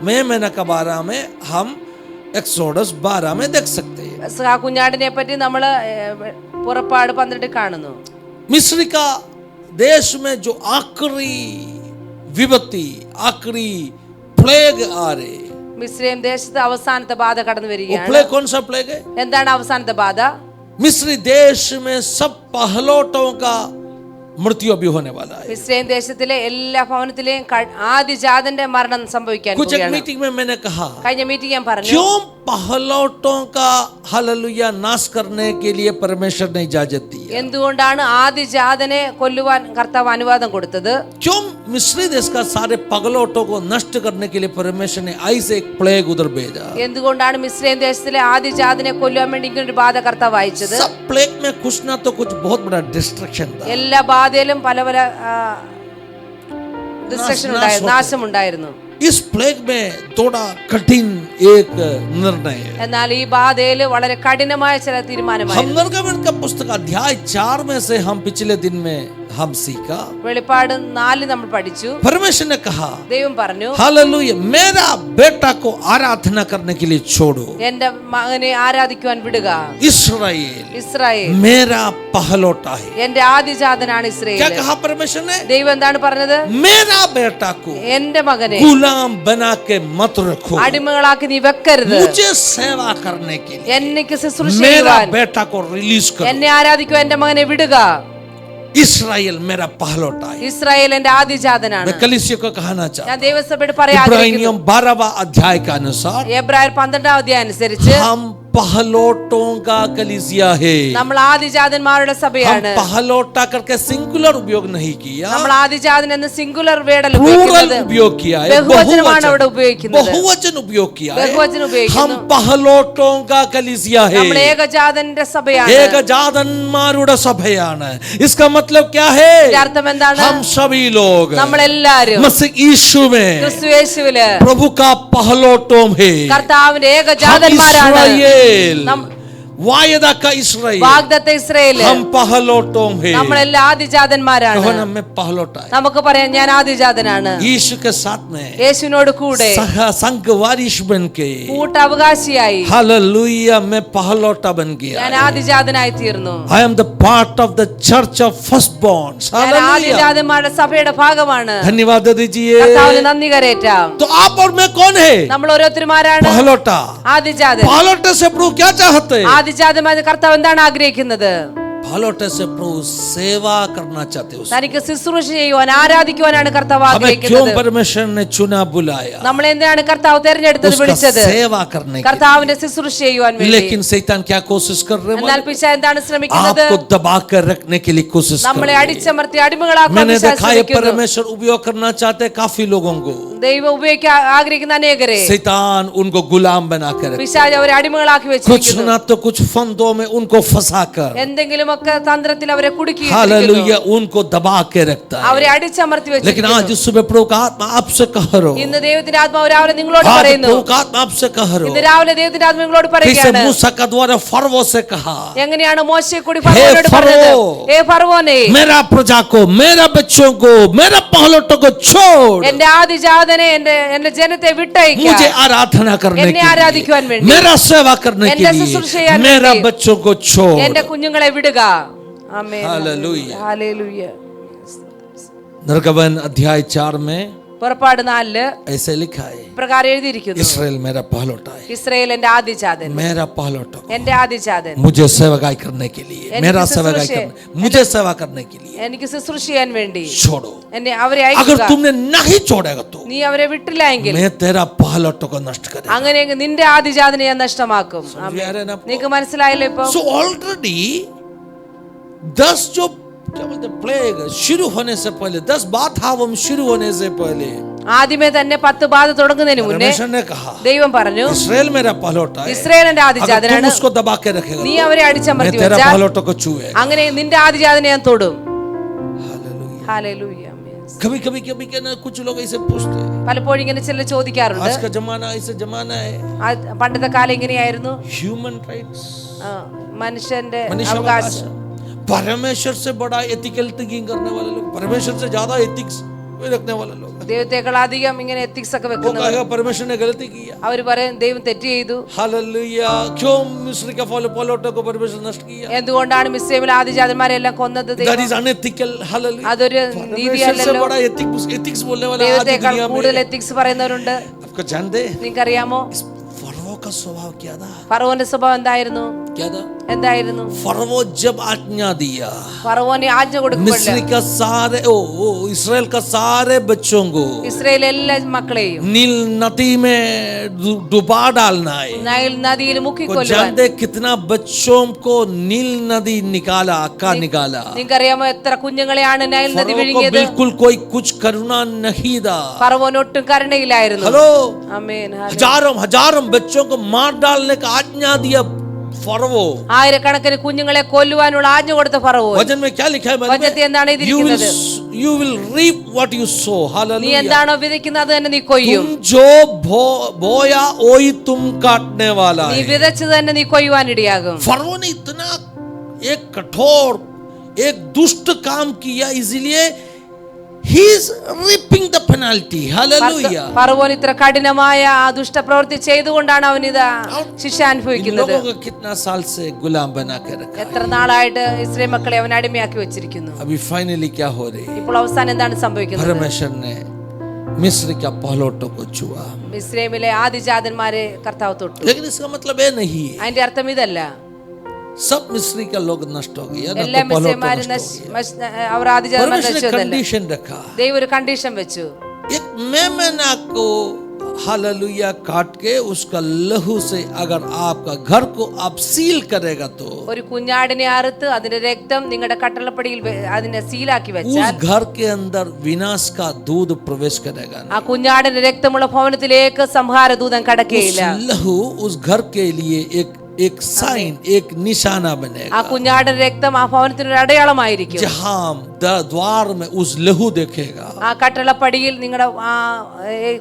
Speaker 1: महीने का 12 में हम एक्सोडस 12 में देख सकते हैं.
Speaker 2: പെസഹ കുഞ്ഞാടിനെ പറ്റി നമ്മൾ പുറപ്പാട് 12 കാണുന്നു.
Speaker 1: मिस्र का देश में जो आखिरी विपत्ति आखिरी प्लेग आ रहे,
Speaker 2: മിസ്രൈം ദേശത്ത് അവസാനത്തെ ബാധ കടന്നു വരികയാണ്.
Speaker 1: प्लेग कौन सा प्लेग है?
Speaker 2: എന്താണ് അവസാനത്തെ ബാധ?
Speaker 1: मिस्री देश में सब पहलौठों का मृत्यु अभी होने वाला है.
Speaker 2: മിസ്രൈം ദേശത്തിലെ എല്ലാ ഭവനത്തിലെയും ആദിജാതന്റെ മരണം സംഭവിക്കാൻ
Speaker 1: कुछ एक
Speaker 2: പോവുകയാണ്.
Speaker 1: मीटिंग में मैंने कहा,
Speaker 2: കഴിഞ്ഞ മീറ്റിംഗ് ഞാൻ പറഞ്ഞു,
Speaker 1: क्यों पहलौठों का हालेलुया नाश करने के लिए परमेश्वर ने इजाजत दी?
Speaker 2: എന്തുകൊണ്ടാണ് ആദിജാതനെ കൊല്ലുവാൻ കർത്താവ് അനുവാദം കൊടുത്തത്?
Speaker 1: क्यों मिस्री देश का सारे पगलौठों को नष्ट करने के लिए परमेश्वर ने ऐसे एक प्लेग उधर भेजा?
Speaker 2: എന്തുകൊണ്ടാണ് മിസ്രൈം ദേശത്തിലെ ആദിജാതനെ കൊല്ലുവാൻ വേണ്ടി ഇങ്ങനെ ഒരു ബാധ കർത്താവ് അയച്ചത്?
Speaker 1: सब प्लेग में कुछ ना तो कुछ बहुत बड़ा डिस्ट्रक्शन था.
Speaker 2: എല്ലാ ബാധയിലും പല പല ഡിസ്ട്രക്ഷൻ ഉണ്ടായിരുന്നു, നാശമുണ്ടായിരുന്നു.
Speaker 1: इस प्लेग में थोड़ा कठिन एक निर्णय है.
Speaker 2: എന്നാൽ ഈ ബാധയിൽ വളരെ കഠിനമായ ചില
Speaker 1: हम
Speaker 2: തീരുമാനമായിരുന്നു.
Speaker 1: निर्गमन का पुस्तक अध्याय 4 में से हम पिछले दिन में हम सीखा,
Speaker 2: വെളിപ്പാട് 4 നമ്മൾ പഠിച്ചു.
Speaker 1: परमेश्वर ने कहा
Speaker 2: ദൈവം പറഞ്ഞു,
Speaker 1: हालेलुया मेरा बेटा को आराधना करने के लिए छोड़ो.
Speaker 2: എന്റെ മകനെ ആരാധിക്കുവാൻ വിടുക.
Speaker 1: इस्राएल
Speaker 2: ഇസ്രായേൽ
Speaker 1: मेरा पहलौठा है.
Speaker 2: എന്റെ ആദിജാതനാണ്
Speaker 1: क्या
Speaker 2: ഇസ്രായേൽ.
Speaker 1: कहा परमेश्वर ने?
Speaker 2: ദൈവം എന്താണ് പറഞ്ഞത്?
Speaker 1: मेरा बेटा को
Speaker 2: എന്റെ മകനെ
Speaker 1: गुलाम बना के मत रखो,
Speaker 2: അടിമകളാക്കി നീ വെക്കരുത്.
Speaker 1: मुझे सेवा करने के लिए
Speaker 2: എനിക്ക് ശുശ്രൂഷ
Speaker 1: मेरा
Speaker 2: ചെയ്യുവാൻ,
Speaker 1: बेटा को रिलीज करो.
Speaker 2: എന്നെ ആരാധിക്കുവാൻ എന്റെ മകനെ വിടുക.
Speaker 1: इस्राएल मेरा पहलौठा है.
Speaker 2: ഇസ്രായേൽ എന്റെ ആദിജാതനാണ്.
Speaker 1: मैं कलीसिया को कहना चाहता
Speaker 2: ഞാൻ
Speaker 1: हूं,
Speaker 2: ദൈവസഭയോട് പറയാൻ ആഗ്രഹിക്കുന്നു,
Speaker 1: इब्रानियों 12वां अध्याय का अनुसार
Speaker 2: എബ്രായർ 12 അധ്യായം അനുസരിച്ച്
Speaker 1: हम पहलौठों का कलीसिया है.
Speaker 2: നമ്മൾ ആദിജാതന്മാരുടെ
Speaker 1: हम
Speaker 2: സഭയാണ്.
Speaker 1: पहलौठा करके सिंगुलर उपयोग नहीं किया,
Speaker 2: നമ്മൾ ആദിജാതൻ എന്ന് സിംഗുലർ വേർഡല്ല
Speaker 1: प्लूरल
Speaker 2: ഉപയോഗിക്കുന്നത്,
Speaker 1: उपयोग किया है.
Speaker 2: ബഹുവചനമാണ് അവിടെ ഉപയോഗിക്കുന്നത്.
Speaker 1: बहुवचन उपयोग किया है.
Speaker 2: ബഹുവചനം
Speaker 1: हम
Speaker 2: ഉപയോഗിക്കുന്നു.
Speaker 1: പഹലോട്ടോं का कलीसिया है.
Speaker 2: നമ്മൾ ഏകജാതന്റെ സഭയാണ്.
Speaker 1: ഏകജാതന്മാരുടെ സഭയാണ്. इसका मतलब क्या है?
Speaker 2: ഇതിന്റെ അർത്ഥം എന്താണ്?
Speaker 1: हम सभी लोग
Speaker 2: നമ്മളെല്ലാരും
Speaker 1: मसीह यीशु में
Speaker 2: ക്രിസ്തു യേശുവില്
Speaker 1: प्रभु का पहलोटों है.
Speaker 2: കർത്താവിന്റെ
Speaker 1: हम
Speaker 2: ഏകജാതന്മാരാണ്.
Speaker 1: इस्राएल,
Speaker 2: നം-
Speaker 1: वायदा का इस्राएल,
Speaker 2: വാഗ്ദത്ത ഇസ്രായേല്
Speaker 1: हम पहलोटों है.
Speaker 2: നമ്മളെല്ലാം ആദിജാതന്മാരാണ്.
Speaker 1: कहो ना, मैं पहलोटा है.
Speaker 2: നമുക്ക് പറയാം ഞാൻ ആദിജാതനാണ്.
Speaker 1: यीशु के साथ में
Speaker 2: യേശുവിനോട് കൂടെ
Speaker 1: संघ वारिश बन के
Speaker 2: കൂട്ടവകാശിയായി
Speaker 1: हालेलुया मैं पहलोटा बन गया.
Speaker 2: ഞാൻ ആദിജാതനായി തീർന്നു.
Speaker 1: I am the part of the church of firstborns.
Speaker 2: ഞാൻ
Speaker 1: Hallelujah.
Speaker 2: ആദിജാതന്മാരുടെ സഭയുടെ ഭാഗമാണ്.
Speaker 1: धन्यवाद दीजिए.
Speaker 2: കർത്താവിന് നന്ദി കരേറ്റാം.
Speaker 1: तो आप और मैं कौन है?
Speaker 2: നമ്മൾ ഓരോരുത്തരുമാരാണ്
Speaker 1: पहलोटा.
Speaker 2: ആദിജാതൻ.
Speaker 1: पहलोटे से प्रभु क्या चाहते हैं?
Speaker 2: ആദിജാതന്മാരുടെ കർത്താവ് എന്താണ് ആഗ്രഹിക്കുന്നത്?
Speaker 1: पहलोटे से प्रभु सेवा करना चाहते हो.
Speaker 2: തനിക്ക് ശുശ്രൂഷ ചെയ്യുവാൻ, ആരാധിക്കുവാനാണ് കർത്താവ്
Speaker 1: हमें क्यों
Speaker 2: ആഗ്രഹിക്കുന്നത്?
Speaker 1: परमेश्वर ने चुना बुलाया?
Speaker 2: നമ്മൾ എന്തിനാണ് കർത്താവ് തെരഞ്ഞെടുത്തത്,
Speaker 1: उसका
Speaker 2: വിളിച്ചത്?
Speaker 1: सेवा करने के
Speaker 2: കർത്താവിന്റെ ശുശ്രൂഷ ചെയ്യുവാൻ
Speaker 1: लिए.
Speaker 2: വേണ്ടി.
Speaker 1: लेकिन शैतान क्या कोशिश कर रहे
Speaker 2: എന്നാൽ
Speaker 1: हैं?
Speaker 2: പിശാച് എന്താണ് ശ്രമിക്കുന്നത്?
Speaker 1: आपको दबा कर रखने के लिए कोशिश कर
Speaker 2: നമ്മളെ
Speaker 1: रहे हैं.
Speaker 2: അടിച്ചമർത്തി അടിമകളാക്കാൻ
Speaker 1: मैंने
Speaker 2: പിശാച്
Speaker 1: देखा है
Speaker 2: ശ്രമിക്കുന്നു.
Speaker 1: परमेश्वर उपयोग करना चाहते हैं काफी लोगों को.
Speaker 2: ദൈവം ഉപയോഗിക്കാൻ ആഗ്രഹിക്കുന്ന അനേകരെ
Speaker 1: शैतान उनको गुलाम बना कर रखे.
Speaker 2: പിശാച് അവരെ അടിമകളാക്കി
Speaker 1: कुछ
Speaker 2: വെച്ചിരിക്കുന്നു.
Speaker 1: ना तो कुछ फंदों में उनको फंसा कर
Speaker 2: എന്തെങ്കിലുമൊക്കെ തന്ത്രത്തിൽ അവരെ കുടുക്കി
Speaker 1: हालेलुया उनको दबा के रखता है.
Speaker 2: അവരെ അടിച്ചമർത്തി
Speaker 1: लेकिन
Speaker 2: വെച്ചിരിക്കുന്നു.
Speaker 1: आज इस सुबह प्रभु का आत्मा आपसे कह रहा
Speaker 2: ഇന്ന് ദൈവത്തിന്റെ ആത്മാവ് രാവിലെ നിങ്ങളോട്
Speaker 1: आज
Speaker 2: പറയുന്നു.
Speaker 1: प्रभु का आत्मा आपसे कह
Speaker 2: ഇന്ന്
Speaker 1: रहा
Speaker 2: രാവിലെ ദൈവത്തിന്റെ ആത്മാവ് നിങ്ങളോട്
Speaker 1: कैसे
Speaker 2: പറയുകയാണ്.
Speaker 1: मूसा का द्वारा फरवो से कहा
Speaker 2: എങ്ങനെയാണ് മോശയെ കൂടി ഫറവോനോട്
Speaker 1: ഫറവോ,
Speaker 2: പറഞ്ഞത്? ഏ ഫറവോനെ,
Speaker 1: मेरा प्रजा को मेरा बच्चों को मेरा पहलोटों को छोड़
Speaker 2: എന്റെ ആദിജാതനെ എന്റെ ജനത്തെ
Speaker 1: मुझे
Speaker 2: വിട്ടയക്കുക.
Speaker 1: आराधना करने
Speaker 2: എന്നെ
Speaker 1: के
Speaker 2: ആരാധിക്കുവാൻ
Speaker 1: लिए
Speaker 2: വേണ്ടി,
Speaker 1: मेरा सेवा करने के
Speaker 2: എന്റെ ശുശ്രൂഷ ചെയ്യാൻ
Speaker 1: लिए मेरा
Speaker 2: വേണ്ടി,
Speaker 1: बच्चों को छोड़.
Speaker 2: എന്റെ കുഞ്ഞുങ്ങളെ വിടുക. ആമേൻ.
Speaker 1: हालेलुया.
Speaker 2: ഹല്ലേലൂയ.
Speaker 1: निर्गमन अध्याय 4 में
Speaker 2: പുറപ്പാട് 4
Speaker 1: ऐसे लिखा है,
Speaker 2: പ്രകാരം എഴുതിയിരിക്കുന്നു,
Speaker 1: इस्राएल मेरा पहलोटा है.
Speaker 2: ഇസ്രായേൽ എന്റെ ആദിജാതൻ,
Speaker 1: मेरा पहलोटा को
Speaker 2: എന്റെ ആദിജാതൻ,
Speaker 1: मुझे सेवकाई करने के लिए,
Speaker 2: यानी
Speaker 1: मेरा
Speaker 2: किसी
Speaker 1: सेवकाई
Speaker 2: से-
Speaker 1: करने, मुझे सेवा करने के लिए
Speaker 2: എനിക്ക് ശുശ്രൂഷ ചെയ്യാൻ വേണ്ടി
Speaker 1: छोड़ो.
Speaker 2: എന്നെ അവരെ
Speaker 1: अगर
Speaker 2: അയക്കുക.
Speaker 1: तुमने नहीं छोड़ेगा तो
Speaker 2: നീ അവരെ വിട്ടില്ല എങ്കിൽ
Speaker 1: मैं तेरा पहलोटा को नष्ट करेगा.
Speaker 2: അങ്ങനെയെങ്കിൽ നിന്റെ ആദിജാതനെ ഞാൻ നഷ്ടമാക്കും. ആമേൻ.
Speaker 1: समझ रहे हैं ना?
Speaker 2: നിനക്ക് മനസ്സിലായില്ലേ ഇപ്പൊ?
Speaker 1: So already 10 जो क्या बोलते प्लेग शुरू होने से पहले 10 बात हावम शुरू होने से पहले
Speaker 2: ആദ്യമേ തന്നെ 10 ബാധ തുടങ്ങുന്നതിന് മുന്നേ
Speaker 1: परमेश्वर ने कहा
Speaker 2: ദൈവം പറഞ്ഞു,
Speaker 1: इस्राएल मेरा पहलोटा है.
Speaker 2: ഇസ്രായേൽ എന്റെ
Speaker 1: अगर तुम
Speaker 2: ആദിജാതനാണ്.
Speaker 1: उसको दबा के रखेगा
Speaker 2: നീ
Speaker 1: तो
Speaker 2: അവരെ
Speaker 1: मैं
Speaker 2: അടിച്ചമർത്തി
Speaker 1: तेरा
Speaker 2: വെച്ചാൽ
Speaker 1: पहलोटा को छुएगा.
Speaker 2: അങ്ങനെ നിന്റെ ആദിജാതനെ ഞാൻ തൊടും.
Speaker 1: हालेलुया.
Speaker 2: ഹല്ലേലൂയ. ആമേൻ.
Speaker 1: कभी कभी कभी कहना कुछ लोग ऐसे पूछते हैं,
Speaker 2: പലപ്പോഴും ഇങ്ങനെ ചിലർ ചോദിക്കാറുണ്ട്.
Speaker 1: आज का जमाना ऐसे जमाना है,
Speaker 2: പണ്ടത്തെ കാലം ഇങ്ങനെയായിരുന്നു.
Speaker 1: ह्यूमन राइट्स,
Speaker 2: മനുഷ്യന്റെ
Speaker 1: मनुष्यावकाश,
Speaker 2: അവകാശം.
Speaker 1: परमेश्वर से बड़ा एथिकल थिंकिंग करने वाले लोग, परमेश्वर से ज्यादा एथिक्स रखने वाले लोग,
Speaker 2: ദൈവത്തെക്കാൾ അധികം ഇങ്ങനെ എത്തിക്സ് ഒക്കെ
Speaker 1: वो
Speaker 2: വെക്കുന്നവർ
Speaker 1: कहेगा परमेश्वर ने गलती किया,
Speaker 2: അവര് പറയും ദൈവം തെറ്റ് ചെയ്തു.
Speaker 1: हालेलुया, क्यों मिस्र का पॉलोटो को परमेश्वर नष्ट किया,
Speaker 2: എന്തുകൊണ്ടാണ് മിസ്രൈമിൽ ആദിജാതന്മാരെ എല്ലാം കൊന്നത്
Speaker 1: that
Speaker 2: ദൈവം?
Speaker 1: is unethical, हालेलुया,
Speaker 2: അതൊരു
Speaker 1: परमेश्वर से
Speaker 2: നീതിയല്ലല്ലോ.
Speaker 1: बड़ा एथिक्स बोलने वाला आज
Speaker 2: ദൈവത്തെക്കാൾ
Speaker 1: दुनिया
Speaker 2: കൂടുതൽ
Speaker 1: में
Speaker 2: എത്തിക്സ് പറയുന്നവരുണ്ട്.
Speaker 1: आपको जानते हैं
Speaker 2: നിങ്ങൾക്കറിയാമോ
Speaker 1: इस फरो का स्वभाव क्या था,
Speaker 2: ഫറവോന്റെ സ്വഭാവം എന്തായിരുന്നു?
Speaker 1: क्या था?
Speaker 2: എന്തായിരുന്നു?
Speaker 1: फरो जब आज्ञा दिया,
Speaker 2: ഫറവോന് ആജ്ഞ കൊടുക്കുമ്പോൾ
Speaker 1: मिस्र का सारे इस्राएल का सारे बच्चों को
Speaker 2: ഇസ്രായേൽ എല്ലാ മക്കളെയും
Speaker 1: नील नदी में डुबा डालना है,
Speaker 2: നൈൽ നദിയിൽ
Speaker 1: को
Speaker 2: മുക്കിക്കൊല്ലുവാൻ.
Speaker 1: जानते कितना बच्चों को नील नदी निकाला, का निकाला,
Speaker 2: നിങ്ങൾക്കറിയാമോ എത്ര കുഞ്ഞുങ്ങളെയാണ് നൈൽ നദി
Speaker 1: फरो को
Speaker 2: വിഴുങ്ങിയത്?
Speaker 1: बिल्कुल कोई कुछ करुणा नहीं था,
Speaker 2: ഫറവോന് ഒട്ടും കരുണയില്ലായിരുന്നു.
Speaker 1: हेलो,
Speaker 2: ആമേൻ.
Speaker 1: हजारों बच्चों को मार डालने का आज्ञा दिया फरो,
Speaker 2: ആയിരക്കണക്കിന് കുഞ്ഞുങ്ങളെ കൊല്ലുവാനുള്ള ആജ്ഞ കൊടുത്ത ഫറവോൻ.
Speaker 1: वचन में क्या लिखा है,
Speaker 2: വചനത്തിൽ എന്താണ് എഴുതിയിരിക്കുന്നത്?
Speaker 1: you will reap what you sow,
Speaker 2: നീ
Speaker 1: hallelujah,
Speaker 2: എന്താണോ വിതയ്ക്കുന്നത് അത് തന്നെ നീ കൊയ്യും.
Speaker 1: तुम जो बोया वही तुम काटने वाला
Speaker 2: നീ
Speaker 1: है।
Speaker 2: വിതച്ചത് തന്നെ നീ കൊയ്യുവാനിടയാകും.
Speaker 1: फरो ने इतना एक कठोर एक दुष्ट काम किया, इसलिए he is reaping the penalty, hallelujah,
Speaker 2: ഫറവോൻ ഇത്ര കഠിനമായ ആ ദുഷ്ടപ്രവൃത്തി ചെയ്തുകൊണ്ടാണ് അവൻ ഇത് ശിക്ഷ
Speaker 1: इन
Speaker 2: അനുഭവിക്കുന്നത്.
Speaker 1: लोगों को कितना साल से गुलाम बना के रखा,
Speaker 2: എത്ര നാളായിട്ട് ഇസ്രായേൽ മക്കളെ അവൻ അടിമയാക്കി വെച്ചിരിക്കുന്നു.
Speaker 1: अभी फाइनली क्या हो रही है,
Speaker 2: ഇപ്പോൾ അവസാനം എന്താണ് സംഭവിക്കുന്നത്?
Speaker 1: परमेश्वर ने मिस्र का पहलोटों को छुआ,
Speaker 2: മിസ്രൈമിലെ ആദിജാതന്മാരെ കർത്താവ് തൊട്ടു.
Speaker 1: लेकिन इसका मतलब ये नहीं है
Speaker 2: അതിന്റെ അർത്ഥം ഇതല്ല
Speaker 1: सब मिस्री का लोग नष्ट हो गया, ना
Speaker 2: എല്ലാ
Speaker 1: तो पहलोटो
Speaker 2: മിസ്രൈമാരും
Speaker 1: नष्ट हो गया।
Speaker 2: അവർ ആദിജാതന്മാർ
Speaker 1: परमेश्वर ने
Speaker 2: നശിച്ചതല്ല.
Speaker 1: कंडीशन रखा,
Speaker 2: ദൈവം ഒരു കണ്ടീഷൻ വെച്ചു.
Speaker 1: एक मेमना को हालेलुया काट के उसका लहू से अगर आपका घर को आप सील करेगा तो
Speaker 2: ഒരു കുഞ്ഞാടിനെ അറുത്ത് അതിന്റെ രക്തം നിങ്ങളുടെ കട്ടളപ്പടിയിൽ അതിനെ സീലാക്കി
Speaker 1: उस
Speaker 2: വെച്ചാൽ
Speaker 1: घर के अंदर विनाश का दूध प्रवेश करेगा
Speaker 2: ആ കുഞ്ഞാടിന്റെ രക്തമുള്ള ഭവനത്തിലേക്ക് സംഹാരദൂതൻ
Speaker 1: उस
Speaker 2: കടക്കുകയില്ല.
Speaker 1: लहू उस घर के लिए एक साइन, एक निशाना
Speaker 2: ആ
Speaker 1: बनेगा,
Speaker 2: കുഞ്ഞാടിന്റെ രക്തം ആ ഭവനത്തിനൊരു അടയാളമായിരിക്കും.
Speaker 1: जहां द्वार में उस लहू देखेगा,
Speaker 2: ആ കട്ടളപ്പടിയിൽ നിങ്ങളുടെ ആ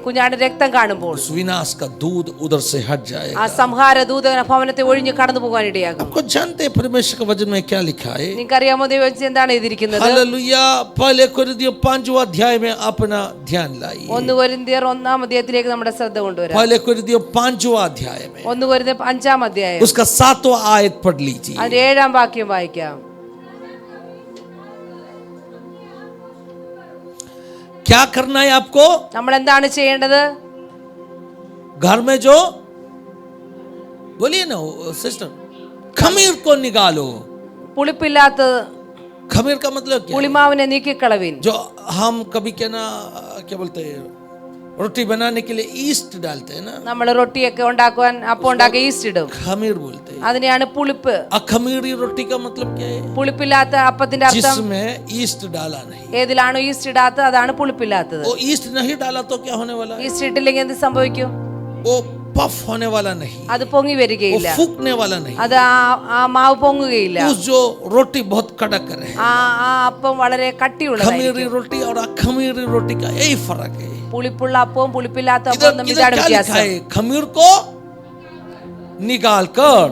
Speaker 2: കുഞ്ഞാടിന്റെ രക്തം കാണുമ്പോൾ
Speaker 1: उस विनाश का दूध उधर से हट
Speaker 2: ആ
Speaker 1: जाएगा।
Speaker 2: സംഹാരദൂതൻ ആ ഭവനത്തെ ഒഴിഞ്ഞു കടന്നു പോകാൻ ഇടയാകും.
Speaker 1: आपको जानते हैं परमेश्वर के वचन में क्या लिखा है,
Speaker 2: നിങ്ങൾക്കറിയാമോ ദൈവം എന്താണ് എഴുതിയിരിക്കുന്നത്?
Speaker 1: हालेलुया, पहले कोरिन्थियों 5वां अध्याय में अपना ध्यान लाइए,
Speaker 2: 1 കൊരിന്ത്യർ 1-ാം അധ്യായത്തിലേക്ക് നമ്മുടെ ശ്രദ്ധ കൊണ്ടുവരാം.
Speaker 1: पहले कोरिन्थियों 5वां अध्याय में
Speaker 2: 1 കൊരിന്ത്യർ 5-ാം അധ്യായം
Speaker 1: उसका 7वां आयत पढ़ लीजिए,
Speaker 2: അതിന്റെ 7-ാം വാക്യം വായിക്കാം.
Speaker 1: क्या करना है आपको,
Speaker 2: നമ്മൾ എന്താണ് ചെയ്യേണ്ടത്?
Speaker 1: घर में जो बोलिए ना सिस्टर, खमीर को निकालो,
Speaker 2: പുളിപ്പില്ലാത്ത
Speaker 1: खमीर का मतलब क्या है?
Speaker 2: പുളിമാവിനെ നീക്കിക്കളവിൻ.
Speaker 1: जो हम कभी क्या ना क्या बोलते हैं, रोटी बनाने के लिए ईस्ट डालते हैं ना,
Speaker 2: നമ്മൾ റൊട്ടിയൊക്കെ ഉണ്ടാക്കുവാൻ അപ്പം ഉണ്ടാക്കി ഈസ്റ്റ് ഇടും.
Speaker 1: खमीर बोलते हैं।
Speaker 2: അതിനെയാണ് പുളിപ്പ്.
Speaker 1: अखमीरी रोटी का मतलब क्या है,
Speaker 2: പുളിപ്പില്ലാത്ത അപ്പത്തിന്റെ അർത്ഥം
Speaker 1: जिसमें ईस्ट डाला नहीं,
Speaker 2: ഏതിലാണോ ഈസ്റ്റ് ഇടാത്തത് അതാണ് പുളിപ്പില്ലാത്തത്.
Speaker 1: वो ईस्ट नहीं डाला तो क्या होने वाला है,
Speaker 2: ഈസ്റ്റ് ഇട്ടില്ലെങ്കിൽ എന്ത് സംഭവിക്കും?
Speaker 1: वो पफ होने वाला नहीं,
Speaker 2: അത് പൊങ്ങി
Speaker 1: वो
Speaker 2: വരികയില്ല.
Speaker 1: फूकने वाला नहीं,
Speaker 2: അത് ആ മാവ് പൊങ്ങുകയില്ല.
Speaker 1: उस जो रोटी बहुत कड़क रहे,
Speaker 2: ആ അപ്പം വളരെ കട്ടിയുള്ളതായിരിക്കും.
Speaker 1: खमीरी रोटी और अखमीरी रोटी का यही फर्क है।
Speaker 2: പുളിപ്പുള്ള അപ്പവും പുളിപ്പില്ലാത്ത
Speaker 1: इधर
Speaker 2: അപ്പവും തമ്മിൽ
Speaker 1: इधर
Speaker 2: ഇതാണ്
Speaker 1: क्या लिखा
Speaker 2: വ്യത്യാസം.
Speaker 1: है, खमीर को निकाल कर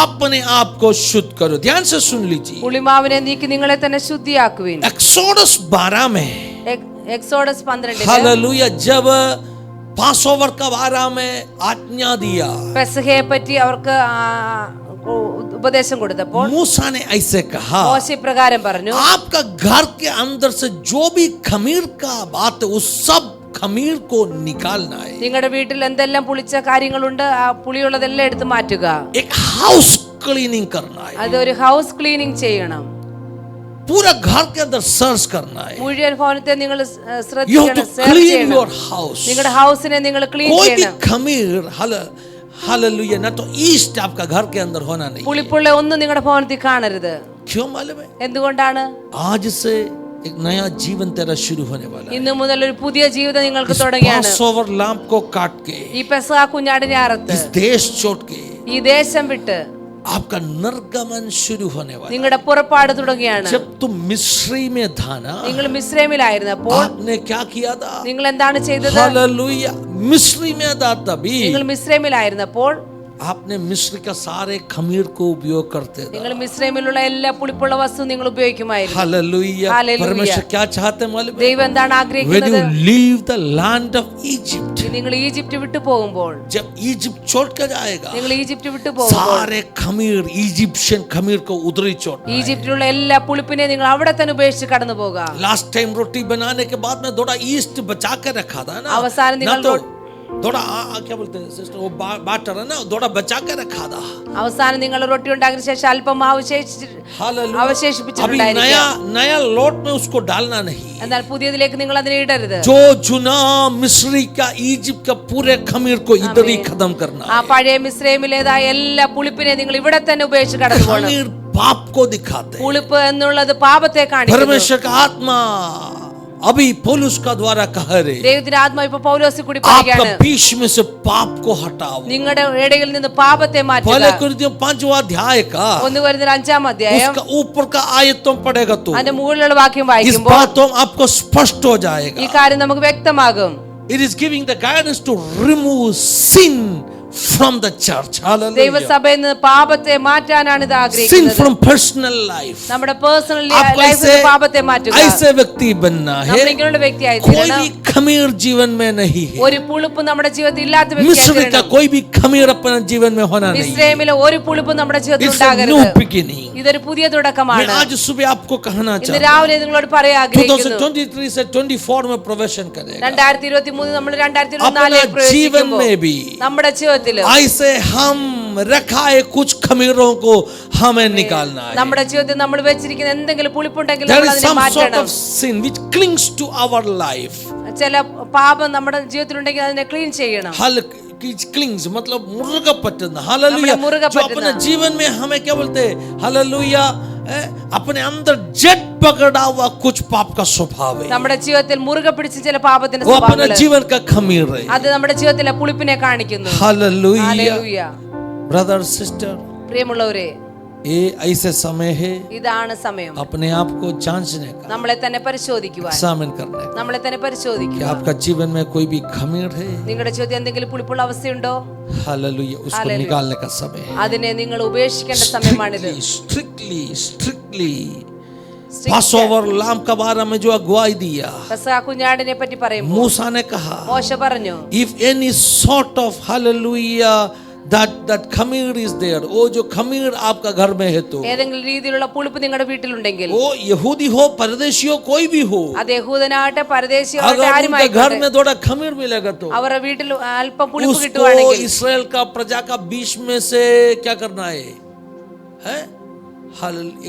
Speaker 1: अपने आप को शुद्ध करो, ध्यान से सुन लीजिए,
Speaker 2: പുളിമാവിനെ നീക്കി നിങ്ങളെ തന്നെ ശുദ്ധിയാക്കുവിൻ.
Speaker 1: एक्सोडस 12 में,
Speaker 2: എക്സോഡസ് 12
Speaker 1: हालेलुया, जब पासओवर का 12 में आज्ञा दिया,
Speaker 2: പെസഹയെ പറ്റി അവർക്ക് ഉപദേശം കൊടുത്തപ്പോൾ
Speaker 1: मूसा ने ऐसे कहा,
Speaker 2: മോശ പ്രകാരം പറഞ്ഞു,
Speaker 1: आपका घर के अंदर से जो भी खमीर का बात है उस सब खमीर को निकालना है,
Speaker 2: നിങ്ങളുടെ വീട്ടിൽ എന്തെല്ലാം പുളിച്ച കാര്യങ്ങളുണ്ട് ആ പുളിയുള്ളതെല്ലാം എടുത്ത് മാറ്റുക.
Speaker 1: एक हाउस क्लीनिंग करना है,
Speaker 2: അതൊരു ഹൗസ് ക്ലീനിങ് ചെയ്യണം.
Speaker 1: पूरा घर के अंदर सर्च करना है,
Speaker 2: മുഴുവൻ ഭവനത്തെ നിങ്ങൾ
Speaker 1: you have
Speaker 2: ശ്രദ്ധിക്കണം,
Speaker 1: to
Speaker 2: സെർച്ച്
Speaker 1: clean
Speaker 2: ചെയ്യണം.
Speaker 1: your house,
Speaker 2: നിങ്ങളുടെ ഹൗസിനെ നിങ്ങൾ ക്ലീൻ
Speaker 1: कोई भी
Speaker 2: ചെയ്യണം.
Speaker 1: खमीर हालेलुया ना तो ईस्ट आपका घर के अंदर होना नहीं,
Speaker 2: പുളിപ്പുള്ള ഒന്നും നിങ്ങളുടെ ഭവനത്തിൽ കാണരുത്.
Speaker 1: क्यों मालूम है,
Speaker 2: എന്തുകൊണ്ടാണ്?
Speaker 1: आज से एक नया जीवन तेरा शुरू होने वाला है,
Speaker 2: ഇന്നു മുതൽ ഒരു പുതിയ ജീവിതം നിങ്ങൾക്ക്
Speaker 1: इस
Speaker 2: തുടങ്ങിയാണ്.
Speaker 1: पासओवर लैम्प को काट के,
Speaker 2: ഈ പെസഹ കുഞ്ഞാടിനെ അറുത്ത്
Speaker 1: इस देश छोड़ के,
Speaker 2: ഈ ദേശം വിട്ട്
Speaker 1: आपका निर्गमन शुरू होने वाला।
Speaker 2: നിങ്ങളുടെ പുറപ്പാട് തുടങ്ങിയാണ്.
Speaker 1: जब तुम मिस्री में था ना,
Speaker 2: നിങ്ങൾ മിസ്രൈമിലായിരുന്നപ്പോൾ
Speaker 1: आपने क्या किया था?
Speaker 2: നിങ്ങൾ എന്താണ് ചെയ്തത്?
Speaker 1: हालेलुया। मिस्री में था तभी
Speaker 2: നിങ്ങൾ മിസ്രൈമിലായിരുന്നപ്പോൾ
Speaker 1: आपने मिस्र का सारे खमीर को उपयोग करते थे।
Speaker 2: നിങ്ങൾ മിസ്രൈമിലുള്ള എല്ലാ പുളിപ്പുള്ള വസ്തു നിങ്ങൾ ഉപയോഗിക്കുമായിരുന്നു.
Speaker 1: हालेलुया।
Speaker 2: हालेलुया।
Speaker 1: परमेश्वर क्या चाहते हैं मालूम है?
Speaker 2: ദൈവം എന്താണ്
Speaker 1: When
Speaker 2: ആഗ്രഹിക്കുന്നത്?
Speaker 1: you leave the land of Egypt,
Speaker 2: നിങ്ങൾ ഈജിപ്റ്റ് വിട്ടു പോകുമ്പോൾ,
Speaker 1: जब इजिप्ट छोड़ कर जाएगा,
Speaker 2: നിങ്ങൾ ഈജിപ്റ്റ് വിട്ടു പോകുമ്പോൾ
Speaker 1: सारे खमीर इजिप्शियन खमीर को उधर ही छोड़ना है।
Speaker 2: ഈജിപ്തിലുള്ള എല്ലാ പുളിപ്പിനെ നിങ്ങൾ അവിടെ തന്നെ ഉപേക്ഷിച്ച് കടന്നു പോകാം.
Speaker 1: लास्ट टाइम रोटी बनाने के बाद में थोड़ा ईस्ट बचा के रखा था ना,
Speaker 2: അവസാനം
Speaker 1: ना
Speaker 2: നിങ്ങൾ
Speaker 1: तो थोड़ा क्या बोलते हैं सिस्टर, वो बाटर है ना, थोड़ा बचा के रखा था।
Speaker 2: അവസാനം നിങ്ങൾ റൊട്ടി ഉണ്ടാക്കിയ ശേഷം അല്പം മാവ്
Speaker 1: हालेलुया। अभी
Speaker 2: അവശേഷിപ്പിച്ചിട്ടുണ്ടായിരിക്കും.
Speaker 1: नया लोट में उसको डालना नहीं।
Speaker 2: എന്നാൽ പുതിയതിലേക്ക് നിങ്ങൾ അതിനെ ഇടരുത്.
Speaker 1: जो चुना मिस्री का इजिप्ट का पूरे खमीर को इधर ही खत्म करना
Speaker 2: ആ പഴയ മിസ്രൈമിലേതായ എല്ലാ പുളിപ്പിനെ നിങ്ങൾ ഇവിടെ തന്നെ ഉപേക്ഷിച്ച് കടന്നു പോകണം.
Speaker 1: खमीर पाप को दिखाते हैं।
Speaker 2: പുളിപ്പ് എന്നുള്ളത് പാപത്തെ കാണിക്കുന്നു.
Speaker 1: परमेश्वर का आत्मा अभी पौलुस का द्वारा कह रहे,
Speaker 2: ദൈവത്തിന്റെ ആത്മാവ് ഇപ്പോ പൗലോസിൽ കൂടി
Speaker 1: आपका
Speaker 2: പറയുകയാണ്,
Speaker 1: बीच में से पाप को हटाओ।
Speaker 2: നിങ്ങളുടെ ഇടയിൽ നിന്ന് പാപത്തെ മാറ്റുക.
Speaker 1: पहले कुरिन्थियों 5वां अध्याय का
Speaker 2: 1 കൊരിന്ത്യർ 5-ാം അധ്യായം
Speaker 1: उसका ऊपर का आयतों पढ़ेगा तो
Speaker 2: അതിന്റെ മുകളിലുള്ള വാക്യം
Speaker 1: इस
Speaker 2: വായിക്കുമ്പോൾ
Speaker 1: बातों आपको स्पष्ट हो
Speaker 2: ഈ
Speaker 1: जाएगा।
Speaker 2: കാര്യം നമുക്ക് വ്യക്തമാകും.
Speaker 1: It is giving the guidance to remove sin from the church. Hallelujah.
Speaker 2: ദൈവസഭയിൽ നിന്ന് പാപത്തെ മാറ്റാനാണ് ഇത്
Speaker 1: Sin
Speaker 2: ആഗ്രഹിക്കുന്നത്.
Speaker 1: from personal life.
Speaker 2: നമ്മുടെ പേഴ്സണൽ
Speaker 1: आपको
Speaker 2: ലൈഫിൽ
Speaker 1: ऐसे
Speaker 2: പാപത്തെ മാറ്റുക.
Speaker 1: ऐसे व्यक्ति बनना है,
Speaker 2: നമ്മൾ ഇങ്ങനെയുള്ള വ്യക്തിയായി
Speaker 1: कोई
Speaker 2: തീരണം.
Speaker 1: भी खमीर जीवन में नहीं है।
Speaker 2: ഒരു പുളിപ്പ് നമ്മുടെ ജീവിതത്തിൽ ഇല്ലാത്ത
Speaker 1: मिस्र का
Speaker 2: വ്യക്തിയായി
Speaker 1: कोई भी खमीर अपने जीवन में होना नहीं है।
Speaker 2: മിസ്രൈമിലെ ഒരു പുളിപ്പ് നമ്മുടെ ജീവിതത്തിൽ
Speaker 1: It's a new
Speaker 2: ഉണ്ടാകരുത്.
Speaker 1: beginning.
Speaker 2: ഇതൊരു പുതിയ
Speaker 1: मैं
Speaker 2: തുടക്കമാണ്.
Speaker 1: आज सुबह आपको कहना
Speaker 2: ഇന്ന്
Speaker 1: चाहता
Speaker 2: രാവിലെ നിങ്ങളോട് പറയാൻ
Speaker 1: हूं,
Speaker 2: ആഗ്രഹിക്കുന്നു,
Speaker 1: 2023 से 24 में प्रवेशन करेगा।
Speaker 2: 2023 നമ്മൾ 2024
Speaker 1: अपने जीवन में भी
Speaker 2: നമ്മുടെ ജീവിതത്തിൽ
Speaker 1: ऐसे हम रखा है कुछ खमीरों को हमें निकालना है।
Speaker 2: നമ്മുടെ ജീവിതത്തിൽ നമ്മൾ വെച്ചിരിക്കുന്ന എന്തെങ്കിലും പുളിപ്പുണ്ടെങ്കിൽ
Speaker 1: There
Speaker 2: നമ്മൾ
Speaker 1: is
Speaker 2: അതിനെ
Speaker 1: some sort
Speaker 2: മാറ്റണം.
Speaker 1: of sin which clings to our life.
Speaker 2: ചില പാപം നമ്മുടെ ജീവിതത്തിലുണ്ടെങ്കിൽ അതിനെ ക്ലീൻ ചെയ്യണം.
Speaker 1: क्लिंग्स मतलब मुर्गा पटना। हालेलुया।
Speaker 2: मुर्गा
Speaker 1: जो अपने जीवन में हमें क्या बोलते हैं, हालेलुया, अपने अंदर जड़ पकड़ा हुआ कुछ पाप का स्वभाव है,
Speaker 2: നമ്മുടെ ജീവിതത്തിൽ മുറുകെ പിടിച്ച ചില പാപത്തിന്റെ
Speaker 1: वो अपने
Speaker 2: സ്വഭാവങ്ങൾ,
Speaker 1: जीवन का खमीर है।
Speaker 2: അത് നമ്മുടെ ജീവിതത്തിലെ പുളിപ്പിനെ കാണിക്കുന്നു.
Speaker 1: हालेलुया।
Speaker 2: ഹല്ലേലൂയ.
Speaker 1: ब्रदर सिस्टर,
Speaker 2: പ്രിയമുള്ളവരെ,
Speaker 1: ये ऐसे समय है
Speaker 2: ഇതാണ് സമയം
Speaker 1: अपने आप को जांचने का,
Speaker 2: നമ്മളെ തന്നെ പരിശോധിക്കുവാൻ,
Speaker 1: एग्जामिन करने का।
Speaker 2: നമ്മളെ തന്നെ
Speaker 1: कि
Speaker 2: പരിശोधिക്കുക.
Speaker 1: आपका जीवन में कोई भी खमीर है,
Speaker 2: നിങ്ങളുടെ ജീവിതത്തിൽ എന്തെങ്കിലും പുളിപ്പുള്ള അവസ്ഥയുണ്ടോ?
Speaker 1: हालेलुया, उसको
Speaker 2: हालेलुया।
Speaker 1: निकालने का समय है।
Speaker 2: അതിനെ നിങ്ങൾ ഉപേക്ഷിക്കേണ്ട സമയമാണിത്.
Speaker 1: स्ट्रिक्टली पासओवर लाम के बारे में जो अगुवाई दिया,
Speaker 2: പെസഹ കുഞ്ഞാടിനെ പറ്റി പറയുമ്പോൾ
Speaker 1: मूसा ने कहा,
Speaker 2: മോശ പറഞ്ഞു,
Speaker 1: if any sort of hallelujah that khamir is there, वो जो खमीर आपका घर में है तो
Speaker 2: ഏതെങ്കിലും രീതിയിലുള്ള പുളിപ്പ് നിങ്ങളുടെ വീട്ടിലുണ്ടെങ്കിൽ,
Speaker 1: वो यहूदी हो परदेशी हो कोई भी हो,
Speaker 2: അത് യഹൂദനാകട്ടെ പരദേശിയാകട്ടെ
Speaker 1: अगर उनके घर
Speaker 2: ആരുമായിക്കോട്ടെ,
Speaker 1: में थोड़ा खमीर मिलेगा तो
Speaker 2: അവരുടെ വീട്ടിൽ അല്പം പുളിപ്പ്
Speaker 1: उसको
Speaker 2: കിട്ടുവാണെങ്കിൽ
Speaker 1: इस्राएल का प्रजा का बीच में से क्या करना है?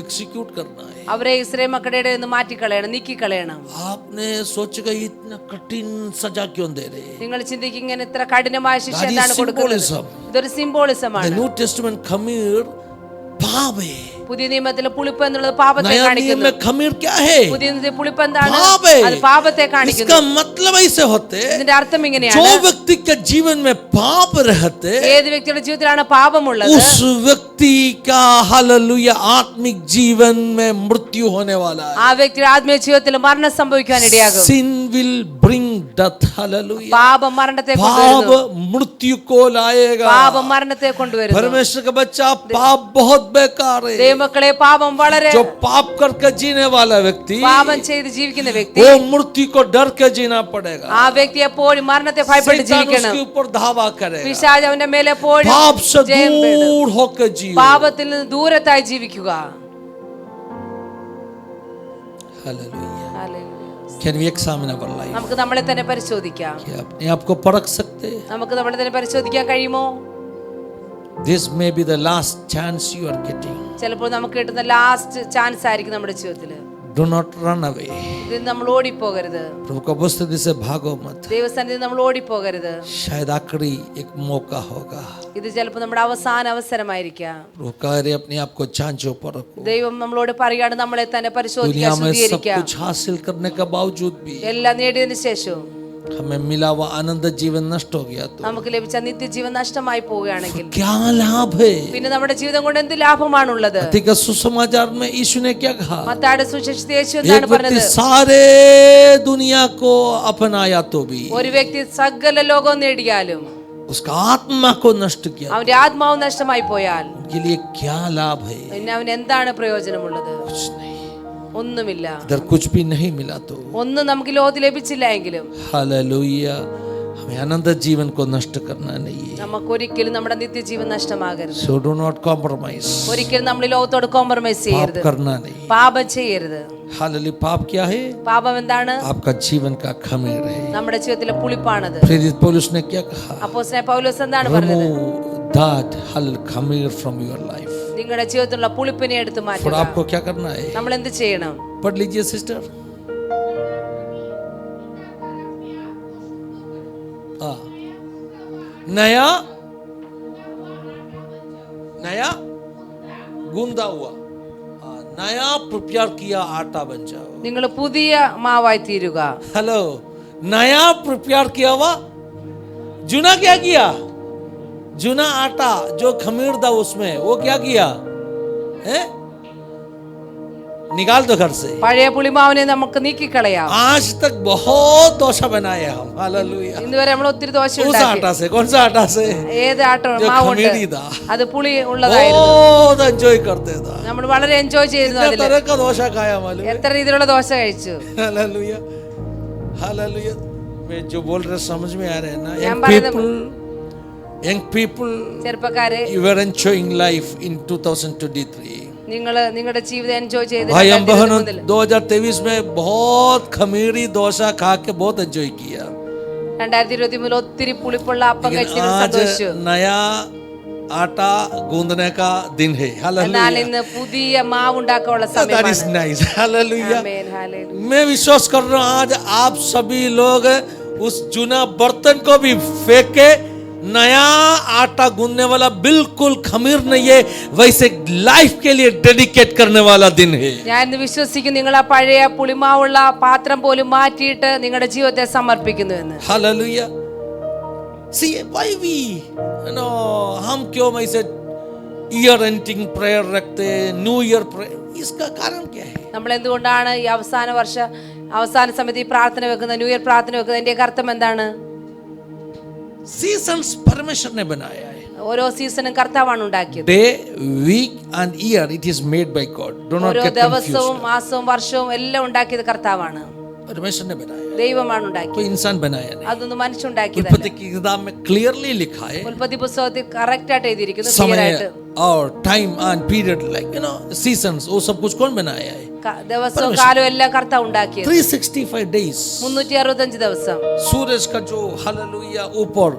Speaker 1: एक्सिक्यूट करना है।
Speaker 2: അവരെ ഇസ്രായേൽ മക്കളുടെ ഇടയിൽ നിന്ന് മാറ്റിക്കളയണം, നീക്കിക്കളയണം.
Speaker 1: आपने सोचेगा इतना कठिन सजा क्यों दे रहे?
Speaker 2: നിങ്ങൾ ചിന്തിക്കും ഇങ്ങനെ ഇത്ര കഠിനമായ ശിക്ഷ
Speaker 1: That is
Speaker 2: എന്താണ് കൊടുക്കുന്നത്?
Speaker 1: symbolism.
Speaker 2: ഇതൊരു സിംബോളിസമാണ്.
Speaker 1: The New Testament खमीर पाप है।
Speaker 2: പുതിയ നിയമത്തിലെ പുളിപ്പ് എന്നുള്ളത് പാപത്തെ
Speaker 1: नया नियम
Speaker 2: കാണിക്കുന്നു.
Speaker 1: में खमीर क्या है?
Speaker 2: പുതിയ നിയമത്തിലെ പുളിപ്പ് എന്താണ്?
Speaker 1: पाप है।
Speaker 2: അത് പാപത്തെ കാണിക്കുന്നു.
Speaker 1: इसका मतलब ऐसे होते,
Speaker 2: ഇതിന്റെ അർത്ഥം
Speaker 1: जो
Speaker 2: ഇങ്ങനെയാണ്,
Speaker 1: व्यक्ति के जीवन में पाप रहते,
Speaker 2: ഏത് വ്യക്തിയുടെ ജീവിതത്തിലാണ് പാപമുള്ളത്,
Speaker 1: उस व्यक्ति का हालेलुया आत्मिक जीवन में मृत्यु होने वाला है।
Speaker 2: ആ വ്യക്തിയുടെ ആത്മീയ ജീവിതത്തിൽ മരണം സംഭവിക്കാൻ ഇടയാകും.
Speaker 1: Sin will bring death. Hallelujah.
Speaker 2: പാപം മരണത്തെ
Speaker 1: पाप
Speaker 2: കൊണ്ടുവരുന്നു.
Speaker 1: मृत्यु को लाएगा।
Speaker 2: പാപം മരണത്തെ കൊണ്ടുവരുന്നു.
Speaker 1: परमेश्वर का बच्चा, पाप बहुत बेकार है।
Speaker 2: ദൈവമക്കളെ, പാപം വളരെ,
Speaker 1: जो पाप करके जीने वाला व्यक्ति,
Speaker 2: പാപം ചെയ്ത് ജീവിക്കുന്ന വ്യക്തി,
Speaker 1: वो मृत्यु को डर के जीना पड़ेगा।
Speaker 2: ആ വ്യക്തി എപ്പോഴും മരണത്തെ ഭയപ്പെട്ട്
Speaker 1: शैतान
Speaker 2: ജീവിക്കണം.
Speaker 1: उसके ऊपर धावा करेगा।
Speaker 2: പിശാച് അവന്റെ മേലെ എപ്പോഴും
Speaker 1: पाप से
Speaker 2: ജയം നേടും.
Speaker 1: दूर होकर जियो।
Speaker 2: പാപത്തിൽ നിന്ന് ദൂരത്തായി ജീവിക്കുക.
Speaker 1: Hallelujah.
Speaker 2: Hallelujah.
Speaker 1: Can we examine our life?
Speaker 2: നമുക്ക് നമ്മളെ തന്നെ പരിശോധിക്കാം.
Speaker 1: क्या अपने आप को परख सकते हैं?
Speaker 2: നമുക്ക് നമ്മളെ തന്നെ പരിശോധിക്കാൻ കഴിയുമോ?
Speaker 1: This may be the last chance you are getting.
Speaker 2: ചിലപ്പോൾ നമുക്ക് കിട്ടുന്ന ലാസ്റ്റ് ചാൻസ് ആയിരിക്കും നമ്മുടെ ജീവിതത്തിൽ.
Speaker 1: Do not run away.
Speaker 2: ഇതിൽ നമ്മൾ ഓടിപ്പോകരുത്.
Speaker 1: प्रभु का उपस्थिति से भागो मत।
Speaker 2: ദൈവസന്നിധിയിൽ നമ്മൾ ഓടിപ്പോകരുത്.
Speaker 1: शायद आखिरी एक मौका होगा।
Speaker 2: ഇത് ചിലപ്പോൾ നമ്മുടെ അവസാന അവസരമായിരിക്കാം.
Speaker 1: प्रभु कह रहे अपने आप को जांचो परखो।
Speaker 2: ദൈവം നമ്മളോട് പറയുകയാണ് നമ്മളെ തന്നെ പരിശോധിക്കാൻ,
Speaker 1: दुनिया में सब
Speaker 2: ശുദ്ധീകരിക്കാം.
Speaker 1: कुछ हासिल करने के बावजूद भी
Speaker 2: എല്ലാം നേടിയതിനു ശേഷവും
Speaker 1: हमें मिला हुआ आनंद जीवन नष्ट हो गया तो
Speaker 2: നമുക്ക് ലഭിച്ച നിത്യജീവൻ നഷ്ടമായി പോവുകയാണെങ്കിൽ
Speaker 1: क्या लाभ है?
Speaker 2: പിന്നെ നമ്മുടെ ജീവിതം കൊണ്ട് എന്ത് ലാഭമാണുള്ളത്?
Speaker 1: मत्ती का सुसमाचार में यीशु ने क्या कहा?
Speaker 2: മത്തായിയുടെ സുവിശേഷത്തിൽ യേശു
Speaker 1: एक
Speaker 2: എന്താണ്
Speaker 1: व्यक्ति
Speaker 2: പറഞ്ഞത്?
Speaker 1: सारे दुनिया को अपनाया तो भी
Speaker 2: ഒരു വ്യക്തി സകല ലോകവും നേടിയാലും
Speaker 1: उसका आत्मा को नष्ट किया,
Speaker 2: അവന്റെ ആത്മാവ് നഷ്ടമായി പോയാൽ
Speaker 1: उनके लिए क्या लाभ है?
Speaker 2: പിന്നെ അവന് എന്താണ് പ്രയോജനമുള്ളത്?
Speaker 1: कुछ नहीं,
Speaker 2: ഒന്നുമില്ല.
Speaker 1: इधर कुछ भी नहीं मिला तो
Speaker 2: ഒന്നും നമുക്ക് ലോകത്തിൽ ലഭിച്ചില്ല എങ്കിലും
Speaker 1: हालेलुया, हमें अनंत जीवन को नष्ट करना नहीं है.
Speaker 2: നമുക്ക് ഒരിക്കലും നമ്മുടെ നിത്യജീവൻ നഷ്ടമാകരുത്.
Speaker 1: So do not compromise.
Speaker 2: ഒരിക്കലും നമ്മൾ ഈ ലോകത്തോട് കോംപ്രമൈസ്
Speaker 1: पाप
Speaker 2: ചെയ്യരുത്,
Speaker 1: करना नहीं.
Speaker 2: പാപം ചെയ്യരുത്.
Speaker 1: हालेलुया, पाप क्या है?
Speaker 2: പാപം എന്താണ്?
Speaker 1: आपका जीवन का खमीर है.
Speaker 2: നമ്മുടെ ജീവിതത്തിലെ പുളിപ്പാണത്.
Speaker 1: प्रेरित पौलुस ने क्या कहा?
Speaker 2: അപ്പോസ്തലനായ പൗലോസ് എന്താണ് പറഞ്ഞത്?
Speaker 1: Remove that खमीर from your life.
Speaker 2: നിങ്ങളുടെ ജീവിതത്തിലുള്ള പുളിപ്പിനെ എടുത്തു
Speaker 1: फिर
Speaker 2: മാറ്റുക.
Speaker 1: आपको क्या करना है?
Speaker 2: നമ്മൾ എന്ത് ചെയ്യണം?
Speaker 1: पढ़ लीजिए सिस्टर. नया नया गूंदा हुआ, नया प्रिपेयर किया आटा बन जाओ.
Speaker 2: നിങ്ങൾ പുതിയ മാവായി തീരുക.
Speaker 1: हेलो, नया प्रिपेयर किया हुआ, जुना क्या किया? जुना आटा जो खमीर था उसमें, वो क्या किया है? निकाल दो घर से.
Speaker 2: പഴയ പുളിമാവിനെ നമുക്ക് നീക്കിക്കളയാം.
Speaker 1: आज तक बहुत डोसा बनाए हम. हालेलुया.
Speaker 2: ഇന്നുവരെ നമ്മൾ ഒത്തിരി ദോശ
Speaker 1: कौन सा
Speaker 2: ഉണ്ടാക്കി.
Speaker 1: आटा से? कौन सा आटा से?
Speaker 2: ഏത് ആട്ട
Speaker 1: जो
Speaker 2: മാവുണ്ട്
Speaker 1: खमीरी था,
Speaker 2: അത് പുളി ഉള്ളതായിരുന്നു.
Speaker 1: बहुत एंजॉय करते था.
Speaker 2: നമ്മൾ വളരെ എൻജോയ് ചെയ്തിരുന്നു
Speaker 1: कितने
Speaker 2: അതിൽ.
Speaker 1: तरह का डोसा खाया मालूम है?
Speaker 2: എത്ര രീതിയിലുള്ള ദോശ കഴിച്ചു.
Speaker 1: Hallelujah, hallelujah. मैं जो बोल रहे समझ में आ रहे हैं ना? Young people,
Speaker 2: ചെറുപ്പക്കാരെ,
Speaker 1: you were enjoying life in 2023.
Speaker 2: നിങ്ങൾ നിങ്ങളുടെ ജീവിതം എൻജോയ് ചെയ്ത്
Speaker 1: भाई हम बहनों 2023 में बहुत खमीरी डोसा खा के बहुत एंजॉय किया.
Speaker 2: 2023 ഒത്തിരി പുളിപ്പുള്ള അപ്പം കഴിച്ച്
Speaker 1: लेकिन आज
Speaker 2: സന്തോഷിച്ചു.
Speaker 1: नया आटा गूंदने का दिन है.
Speaker 2: എന്നാൽ
Speaker 1: हालेलुया.
Speaker 2: ഇന്ന് പുതിയ മാവ് ഉണ്ടാക്കാനുള്ള
Speaker 1: That is
Speaker 2: സമയമാണ്.
Speaker 1: nice. हालेलुया.
Speaker 2: ആമേൻ, ഹല്ലേലൂയ.
Speaker 1: मैं विश्वास कर रहा हूँ आज आप सभी लोग उस चुना बर्तन को भी फेंक के नया आटा गूंदने वाला बिल्कुल खमीर नहीं है, वैसे लाइफ के लिए डेडिकेट करने वाला दिन है.
Speaker 2: ഞാൻ ഇന്ന് വിശ്വസിക്കുന്നു നിങ്ങൾ ആ പഴയ പുളിമാവുള്ള പാത്രം പോലും മാറ്റിയിട്ട് നിങ്ങളുടെ ജീവിതത്തെ സമർപ്പിക്കുന്നു എന്ന്.
Speaker 1: Hallelujah. See why we, you know, हम क्यों ऐसे ईयर एंडिंग प्रेयर रखते हैं, न्यू ईयर प्रेयर? इसका कारण क्या है?
Speaker 2: നമ്മൾ എന്തുകൊണ്ടാണ് ഈ അവസാന സമയത്ത് ഈ പ്രാർത്ഥന വെക്കുന്നത്, ന്യൂ ഇയർ പ്രാർത്ഥന വെക്കുന്നത്? അതിന്റെ അർത്ഥം എന്താണ്?
Speaker 1: सीजन्स परमेश्वर ने बनाया है.
Speaker 2: ഓരോ സീസണും കർത്താവാണ് ഉണ്ടാക്കിയത്.
Speaker 1: Day, week and year it is made by God. Do not
Speaker 2: ഓരോ
Speaker 1: get
Speaker 2: ദിവസവും
Speaker 1: confused.
Speaker 2: മാസവും വർഷവും എല്ലാം ഉണ്ടാക്കിയത് കർത്താവാണ്,
Speaker 1: परमेश्वर ने बनाया,
Speaker 2: ദൈവമാണ് ഉണ്ടാക്കിയത്.
Speaker 1: कोई इंसान बनाया नहीं.
Speaker 2: അതൊന്നും മനുഷ്യണ്ടാക്കിയതല്ല.
Speaker 1: उत्पत्ति की किताब में क्लियरली लिखा है
Speaker 2: ഉൽപ്പത്തി പുസ്തകത്തിൽ കറക്റ്റ് ആയിട്ട് എഴുതിയിരിക്കുന്നു, ക്ലിയർ
Speaker 1: समय
Speaker 2: ആയിട്ട്.
Speaker 1: और time and period, like you know seasons, वो सब कुछ कौन बनाया है?
Speaker 2: ദിവസവും കാലവും എല്ലാം കർത്താവ് ഉണ്ടാക്കിയത്.
Speaker 1: 365 days.
Speaker 2: 365 ദിവസം
Speaker 1: सूरज का जो हालेलुया ऊपर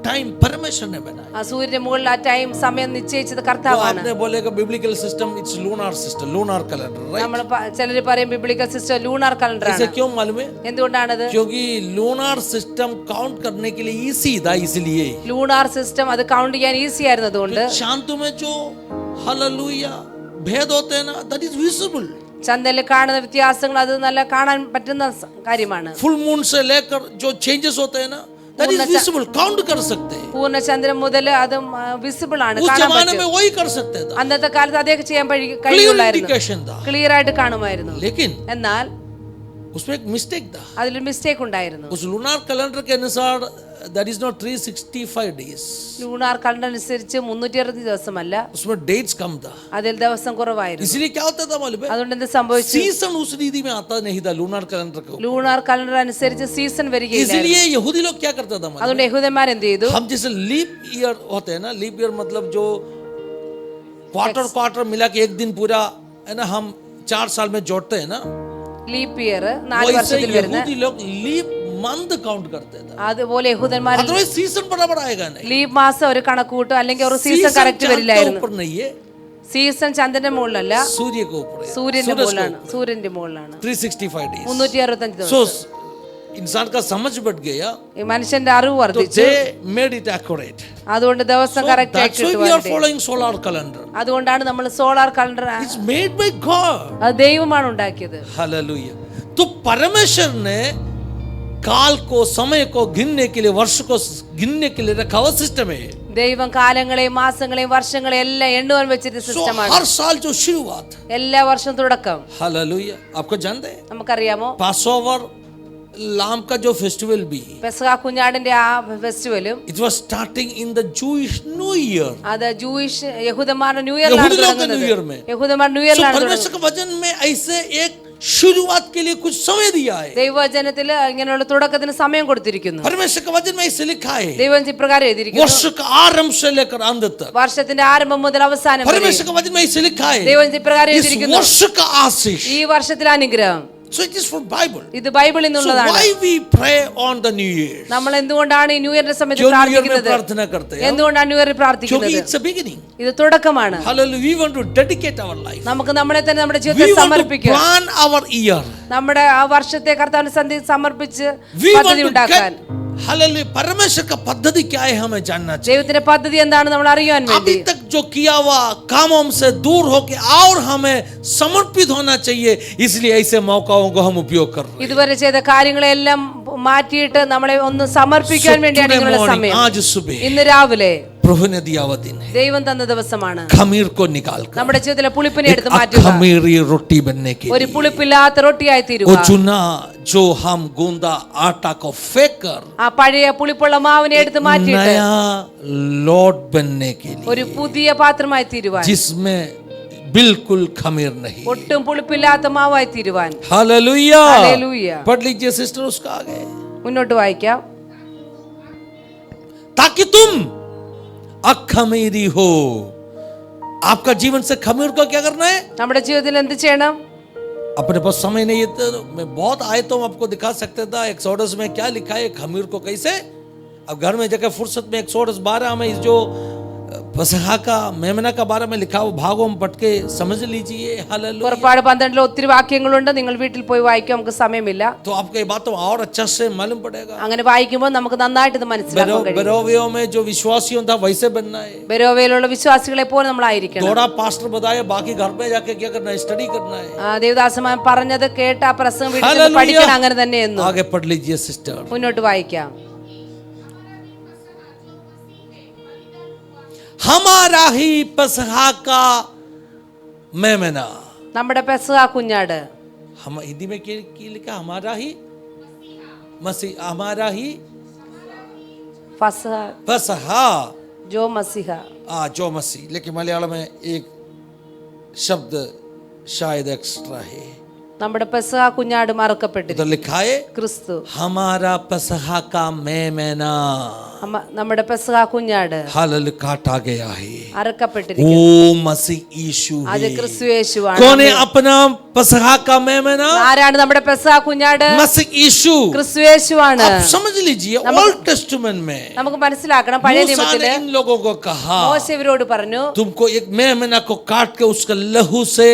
Speaker 1: टाइम परमेश्वर ने बनाया.
Speaker 2: ആ സൂര്യന്റെ മുകളിൽ ആ ടൈം സമയം നിശ്ചയിച്ചത്
Speaker 1: तो
Speaker 2: കർത്താവാണ്.
Speaker 1: आपने बोलेगा biblical system it's lunar system, lunar calendar, right?
Speaker 2: നമ്മൾ ചിലർ പറയും ബിബ്ലിക്കൽ സിസ്റ്റം ലൂണാർ കലണ്ടർ
Speaker 1: इसे
Speaker 2: ആണ്.
Speaker 1: क्यों मालूम है?
Speaker 2: എന്തുകൊണ്ടാണത്?
Speaker 1: क्योंकि लूनार सिस्टम काउंट करने के लिए इजी था, इसलिए
Speaker 2: ലൂണാർ സിസ്റ്റം അത് കൗണ്ട് ചെയ്യാൻ ഈസി ആയിരുന്നതുകൊണ്ട്.
Speaker 1: चांद में जो हालेलुया भेद होते हैं ना, दैट इज विजिबल.
Speaker 2: ചന്ദ്രനിൽ കാണുന്ന വ്യത്യാസങ്ങൾ അത് നല്ല കാണാൻ പറ്റുന്ന കാര്യമാണ്.
Speaker 1: फुल मून से लेकर जो चेंजेस होते हैं ना, दैट इज विजिबल, काउंट कर सकते हैं.
Speaker 2: പൂർണ്ണ ചന്ദ്രൻ മുതൽ അത് വിസിബിൾ ആണ്,
Speaker 1: उस
Speaker 2: കാണാൻ
Speaker 1: जमाने
Speaker 2: പറ്റും.
Speaker 1: में वही कर सकते थे.
Speaker 2: അന്നത്തെ കാലത്ത് അതേ ചെയ്യാൻ
Speaker 1: क्लियर
Speaker 2: കഴിയുള്ളായിരുന്നു,
Speaker 1: इंडिकेशन था.
Speaker 2: ക്ലിയർ ആയിട്ട് കാണുമായിരുന്നു.
Speaker 1: लेकिन
Speaker 2: എന്നാൽ
Speaker 1: उसमें एक मिस्टेक था.
Speaker 2: അതിലൊരു മിസ്റ്റേക്ക് ഉണ്ടായിരുന്നു.
Speaker 1: उस लूनार कैलेंडर के अनुसार that is not 365 days.
Speaker 2: Lunar calendar അനുസരിച്ച് 360 ദിവസമല്ല,
Speaker 1: उसमें डेट्स कम था.
Speaker 2: അതിൽ ദിവസം കുറവായിരുന്നു.
Speaker 1: इसलिए क्या होता था मालूम है?
Speaker 2: അതുകൊണ്ട് എന്ത് സംഭവിച്ചു?
Speaker 1: सीजन उस रीति में आता नहीं था लूनार कैलेंडर को.
Speaker 2: ലൂണാർ കലണ്ടർ അനുസരിച്ച് സീസൺ വരികയില്ല.
Speaker 1: इसलिए यहूदी लोग क्या करता था मालूम है?
Speaker 2: അതുകൊണ്ട് യഹൂദന്മാർ എന്ത് ചെയ്തു?
Speaker 1: हम जैसे लीप ईयर होते हैं ना, लीप ईयर मतलब जो क्वार्टर मिला के एक दिन पूरा है ना, हम 4 साल में जोड़ते हैं ना,
Speaker 2: ലീപ് ഇയർ 4
Speaker 1: वैसे
Speaker 2: വർഷത്തിൽ വരുന്ന,
Speaker 1: यहूदी लोग लीप मंथ काउंट करते थे.
Speaker 2: അതുപോലെ യഹൂദന്മാർ
Speaker 1: अदरवाइज सीजन बराबर आएगा नहीं.
Speaker 2: ലീപ് മാസം ഒരു കണക്ക് കൂട്ടും, അല്ലെങ്കിൽ ഒരു സീസൺ
Speaker 1: सीजन
Speaker 2: കറക്റ്റ്
Speaker 1: चांद के
Speaker 2: വരില്ലായിരുന്നു.
Speaker 1: ऊपर नहीं है,
Speaker 2: സീസൺ ചന്ദ്രന്റെ മുകളിലല്ല,
Speaker 1: सूर्य के ऊपर है.
Speaker 2: സൂര്യന്റെ
Speaker 1: सूरज के
Speaker 2: മുകളിലാണ്.
Speaker 1: ऊपर.
Speaker 2: സൂര്യന്റെ മുകളിലാണ്.
Speaker 1: 365 days.
Speaker 2: 365 ദിവസം.
Speaker 1: So इंसान का समझ बढ़ गया,
Speaker 2: ഈ മനുഷ്യന്റെ അറിവ്
Speaker 1: तो
Speaker 2: വർദ്ധിച്ചു.
Speaker 1: they made it accurate.
Speaker 2: അതുകൊണ്ട് ദിവസം
Speaker 1: So
Speaker 2: കറക്റ്റ് ആയി
Speaker 1: that's why we are
Speaker 2: കിട്ടുവാൻ.
Speaker 1: following solar calendar.
Speaker 2: അതുകൊണ്ടാണ് നമ്മൾ solar calendar,
Speaker 1: It's made by God.
Speaker 2: അത് ദൈവമാണ് ഉണ്ടാക്കിയത്.
Speaker 1: हालेलुया. तो परमेश्वर ने काल को, समय को गिनने के लिए, वर्ष को गिनने के लिए रखा हुआ सिस्टम है।
Speaker 2: ദൈവം കാലങ്ങളെയും മാസങ്ങളെയും വർഷങ്ങളെയും എല്ലാം എണ്ണുവാൻ വെച്ചിട്ട് സിസ്റ്റമാണ്.
Speaker 1: हर साल जो शुरुआत,
Speaker 2: എല്ലാ വർഷവും തുടക്കം.
Speaker 1: हालेलुया। आपको जानते हैं
Speaker 2: നമുക്കറിയാമോ
Speaker 1: पासओवर लाम का जो फेस्टिवल भी,
Speaker 2: പെസഹ കുഞ്ഞാടിന്റെ ആ ഫെസ്റ്റിവലും
Speaker 1: it was starting in the Jewish New Year.
Speaker 2: അത് ജൂയിഷ് യഹൂദന്മാരുടെ ന്യൂ ഇയറിലാണ്
Speaker 1: यहूदी लोग के
Speaker 2: തുടങ്ങുന്നത്.
Speaker 1: न्यू ईयर में।
Speaker 2: യഹൂദന്മാർ ന്യൂ
Speaker 1: So
Speaker 2: ഇയറിലാണ്
Speaker 1: परमेश्वर
Speaker 2: തുടങ്ങുന്നത്.
Speaker 1: के वचन में ऐसे एक शुरुआत के लिए कुछ समय दिया है।
Speaker 2: ദൈവവചനത്തിൽ ഇങ്ങനെയുള്ള തുടക്കത്തിന് സമയം കൊടുത്തിരിക്കുന്നു.
Speaker 1: परमेश्वर के वचन में ऐसे लिखा है,
Speaker 2: ദൈവം ഇപ്രകാരം എഴുതിയിരിക്കുന്നു,
Speaker 1: वर्ष का आरंभ से लेकर अंत तक।
Speaker 2: വർഷത്തിന്റെ ആരംഭം മുതൽ അവസാനം വരെ.
Speaker 1: परमेश्वर के वचन में ऐसे लिखा है,
Speaker 2: ദൈവം ഇപ്രകാരം
Speaker 1: इस
Speaker 2: എഴുതിയിരിക്കുന്നു,
Speaker 1: वर्ष का आशीष।
Speaker 2: ഈ വർഷത്തിലെ അനുഗ്രഹം.
Speaker 1: So it is from Bible.
Speaker 2: ഇത് ബൈബിളിൽ
Speaker 1: So
Speaker 2: നിന്നുള്ളതാണ്.
Speaker 1: why we pray on the New Year?
Speaker 2: നമ്മൾ എന്തുകൊണ്ടാണ് ഈ ന്യൂ ഇയറിന്റെ സമയത്ത്
Speaker 1: क्यों न्यू ईयर में
Speaker 2: പ്രാർത്ഥിക്കുന്നത്?
Speaker 1: प्रार्थना करते हैं?
Speaker 2: എന്തുകൊണ്ടാണ് ന്യൂ ഇയറിൽ
Speaker 1: क्योंकि
Speaker 2: പ്രാർത്ഥിക്കുന്നത്?
Speaker 1: it's a beginning.
Speaker 2: ഇത് തുടക്കമാണ്.
Speaker 1: Hallelujah. We want to dedicate our life.
Speaker 2: നമുക്ക് നമ്മളെ തന്നെ നമ്മുടെ
Speaker 1: We
Speaker 2: ജീവിതത്തെ
Speaker 1: want to
Speaker 2: സമർപ്പിക്കുക.
Speaker 1: plan our year.
Speaker 2: നമ്മുടെ ആ വർഷത്തെ കർത്താവിന് സമർപ്പിച്ച്
Speaker 1: We want
Speaker 2: പദ്ധതി
Speaker 1: to
Speaker 2: ഉണ്ടാക്കാൻ.
Speaker 1: get, हालेलुया, परमेश्वर का पद्धति क्या है हमें जानना चाहिए।
Speaker 2: ദൈവത്തിന്റെ പദ്ധതി എന്താണ് നമ്മൾ അറിയാൻ വേണ്ടി.
Speaker 1: अभी तक जो किया हुआ कामों से दूर होके और हमें समर्पित होना चाहिए, इसलिए ऐसे मौकाओं को हम उपयोग कर रहे हैं।
Speaker 2: ഇതുവരെ ചെയ്ത കാര്യങ്ങളെല്ലാം മാറ്റിയിട്ട് നമ്മളെ ഒന്ന് സമർപ്പിക്കാൻ വേണ്ടിയാണ് ഇങ്ങനെയുള്ള സമയം.
Speaker 1: आज सुबह
Speaker 2: ഇന്ന് രാവിലെ
Speaker 1: प्रभु ने दिया हुआ दिन है,
Speaker 2: ദൈവം തന്ന ദിവസമാണ്.
Speaker 1: खमीर को निकाल कर
Speaker 2: നമ്മുടെ ജീവിതത്തിലെ പുളിപ്പിനെ എടുത്ത്
Speaker 1: एक
Speaker 2: മാറ്റുക.
Speaker 1: खमीरी रोटी बनने के
Speaker 2: ഒരു
Speaker 1: लिए
Speaker 2: പുളിപ്പില്ലാത്ത റൊട്ടിയായി തീരുക.
Speaker 1: वो चुना जो हम गूंदा आटा को फेंक कर
Speaker 2: ആ പഴയ പുളിപ്പുള്ള മാവിനെ എടുത്ത് മാറ്റിയിട്ട്
Speaker 1: नया लोट बनने के
Speaker 2: ഒരു
Speaker 1: लिए,
Speaker 2: പുതിയ പാത്രമായി തീരുവാൻ,
Speaker 1: जिसमें बिल्कुल खमीर नहीं।
Speaker 2: ഒട്ടും പുളിപ്പില്ലാത്ത മാവായി തീരുവാൻ.
Speaker 1: हालेलुया।
Speaker 2: हालेलुया।
Speaker 1: पढ़ लीजिए सिस्टर उसका आगे,
Speaker 2: മുന്നോട്ട് വായിക്കാം.
Speaker 1: ताकि तुम अखमीरी हो। आपका जीवन से खमीर को क्या करना है?
Speaker 2: നമ്മുടെ ജീവിതത്തിൽ എന്ത് ചെയ്യണം?
Speaker 1: अपने पास समय नहीं है तो मैं बहुत आए तो आपको दिखा सकता था एक्सोडस में क्या लिखा है, खमीर को कैसे। अब घर में जाकर फुर्सत में एक्सोडस 12 में इस जो पसहा का मेमना का बारे में लिखा वो भागों में पढ़ के समझ लीजिए। हालेलुया।
Speaker 2: പുറപ്പാട് 12 ഒത്തിരി വാക്യങ്ങളുണ്ട്. നിങ്ങൾ വീട്ടിൽ പോയി വായിക്കാം, നമുക്ക് സമയമില്ല.
Speaker 1: तो आपको ये बात तो और अच्छा से मालूम पड़ेगा।
Speaker 2: അങ്ങനെ വായിക്കുമ്പോൾ നമുക്ക് നന്നായിട്ട് ഇത് മനസ്സിലാക്കാൻ കഴിയും.
Speaker 1: बेरोवियों में जो विश्वासियों था वैसे बनना है।
Speaker 2: ബെരോവയിലുള്ള വിശ്വാസികളെ പോലെ നമ്മളായിരിക്കണം.
Speaker 1: थोड़ा पास्टर बताया, बाकी घर में जाके क्या करना है, स्टडी करना है।
Speaker 2: ദേവദാസന്മാർ പറഞ്ഞത് കേട്ട് ആ പ്രസംഗം വീട്ടിൽ
Speaker 1: हालेलुया।
Speaker 2: പഠിക്കണം. അങ്ങനെ തന്നെയെന്നു
Speaker 1: आगे पढ़ लीजिए सिस्टर।
Speaker 2: മുന്നോട്ട് വായിക്കാം.
Speaker 1: हमारा ही पसहा का मेमना,
Speaker 2: നമ്മുടെ പെസഹ കുഞ്ഞാട്.
Speaker 1: हम हिंदी में क्या लिखा? हमारा ही मसीह, हमारा ही
Speaker 2: ഫസഹ
Speaker 1: पसहा,
Speaker 2: ജോ മസിഹ.
Speaker 1: जो मसीह। लेकिन मलयालम में एक शब्द शायद एक्स्ट्रा है,
Speaker 2: നമ്മുടെ പെസഹ കുഞ്ഞാട് മറക്കപ്പെട്ടിരിക്കുന്നു.
Speaker 1: उधर लिखा है
Speaker 2: ക്രിസ്തു.
Speaker 1: हमारा पसहा का मेमना,
Speaker 2: നമ്മുടെ പെസഹ കുഞ്ഞാട്
Speaker 1: हालेलुया, काटा गया है।
Speaker 2: അറക്കപ്പെട്ടിരിക്കുന്നു.
Speaker 1: वो मसीह यीशु
Speaker 2: അത്
Speaker 1: है।
Speaker 2: ക്രിസ്തു യേശുവാണ്.
Speaker 1: कौन है अपना पसहा का मेमना?
Speaker 2: ആരാണ് നമ്മുടെ പെസഹ കുഞ്ഞാട്?
Speaker 1: मसीह यीशु।
Speaker 2: ക്രിസ്തു യേശുവാണ്.
Speaker 1: आप समझ लीजिए, ओल्ड टेस्टमेंट में
Speaker 2: നമുക്ക് മനസ്സിലാക്കണം, പഴയ
Speaker 1: मूसा ने
Speaker 2: നിയമത്തില്
Speaker 1: इन लोगों को कहा,
Speaker 2: മോശ ഇവരോട് പറഞ്ഞു,
Speaker 1: तुमको एक मेमना को काट के उसका लहू से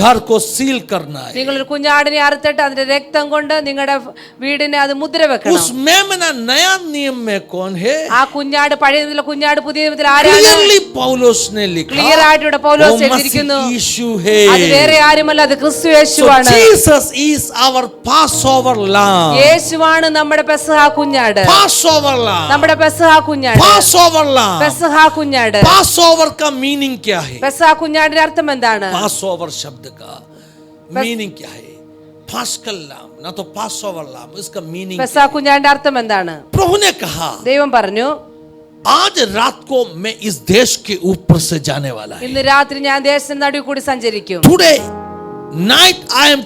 Speaker 1: घर को सील करना है।
Speaker 2: നിങ്ങളൊരു കുഞ്ഞാടിനെ അറുത്തിട്ട് അതിന്റെ രക്തം കൊണ്ട് നിങ്ങളുടെ വീടിനെ അത് മുദ്ര വെക്കണം.
Speaker 1: उस मेमना नया नियम में कौन है?
Speaker 2: ആ കുഞ്ഞാട് പഴയ നിയമത്തിലെ കുഞ്ഞാട് പുതിയ നിയമത്തിൽ ആരാണ്?
Speaker 1: क्लियरली पौलुस ने लिखा,
Speaker 2: ക്ലിയർ ആയിട്ട് ഇവിടെ പൗലോസ്
Speaker 1: वो
Speaker 2: എഴുതിയിരിക്കുന്നു,
Speaker 1: मसीह यीशु है।
Speaker 2: അത് വേറെ ആരുമല്ല, അത് ക്രിസ്തു
Speaker 1: So
Speaker 2: യേശുവാണ്.
Speaker 1: Jesus is our Passover lamb.
Speaker 2: യേശുവാണ് നമ്മുടെ പെസഹ കുഞ്ഞാട്.
Speaker 1: Passover lamb,
Speaker 2: നമ്മുടെ പെസഹ കുഞ്ഞാട്.
Speaker 1: Passover lamb।
Speaker 2: പെസഹ കുഞ്ഞാട്.
Speaker 1: Passover का मीनिंग क्या है?
Speaker 2: പെസഹ കുഞ്ഞാടിന്റെ അർത്ഥം എന്താണ്?
Speaker 1: पासओवर शब्द का मीनिंग क्या है? पास्कल लाम, ना तो पासओवर लाम, इसका मीनिंग।
Speaker 2: പെസഹ കുഞ്ഞാടിന്റെ അർത്ഥം എന്താണ്?
Speaker 1: प्रभु ने कहा,
Speaker 2: ദൈവം പറഞ്ഞു,
Speaker 1: आज रात को मैं इस देश के ऊपर से जाने वाला है।
Speaker 2: ഇന്ന് രാത്രി ഞാൻ ദേശത്തിന്റെ നടുവിൽ കൂടി സഞ്ചരിക്കും.
Speaker 1: Today night I'm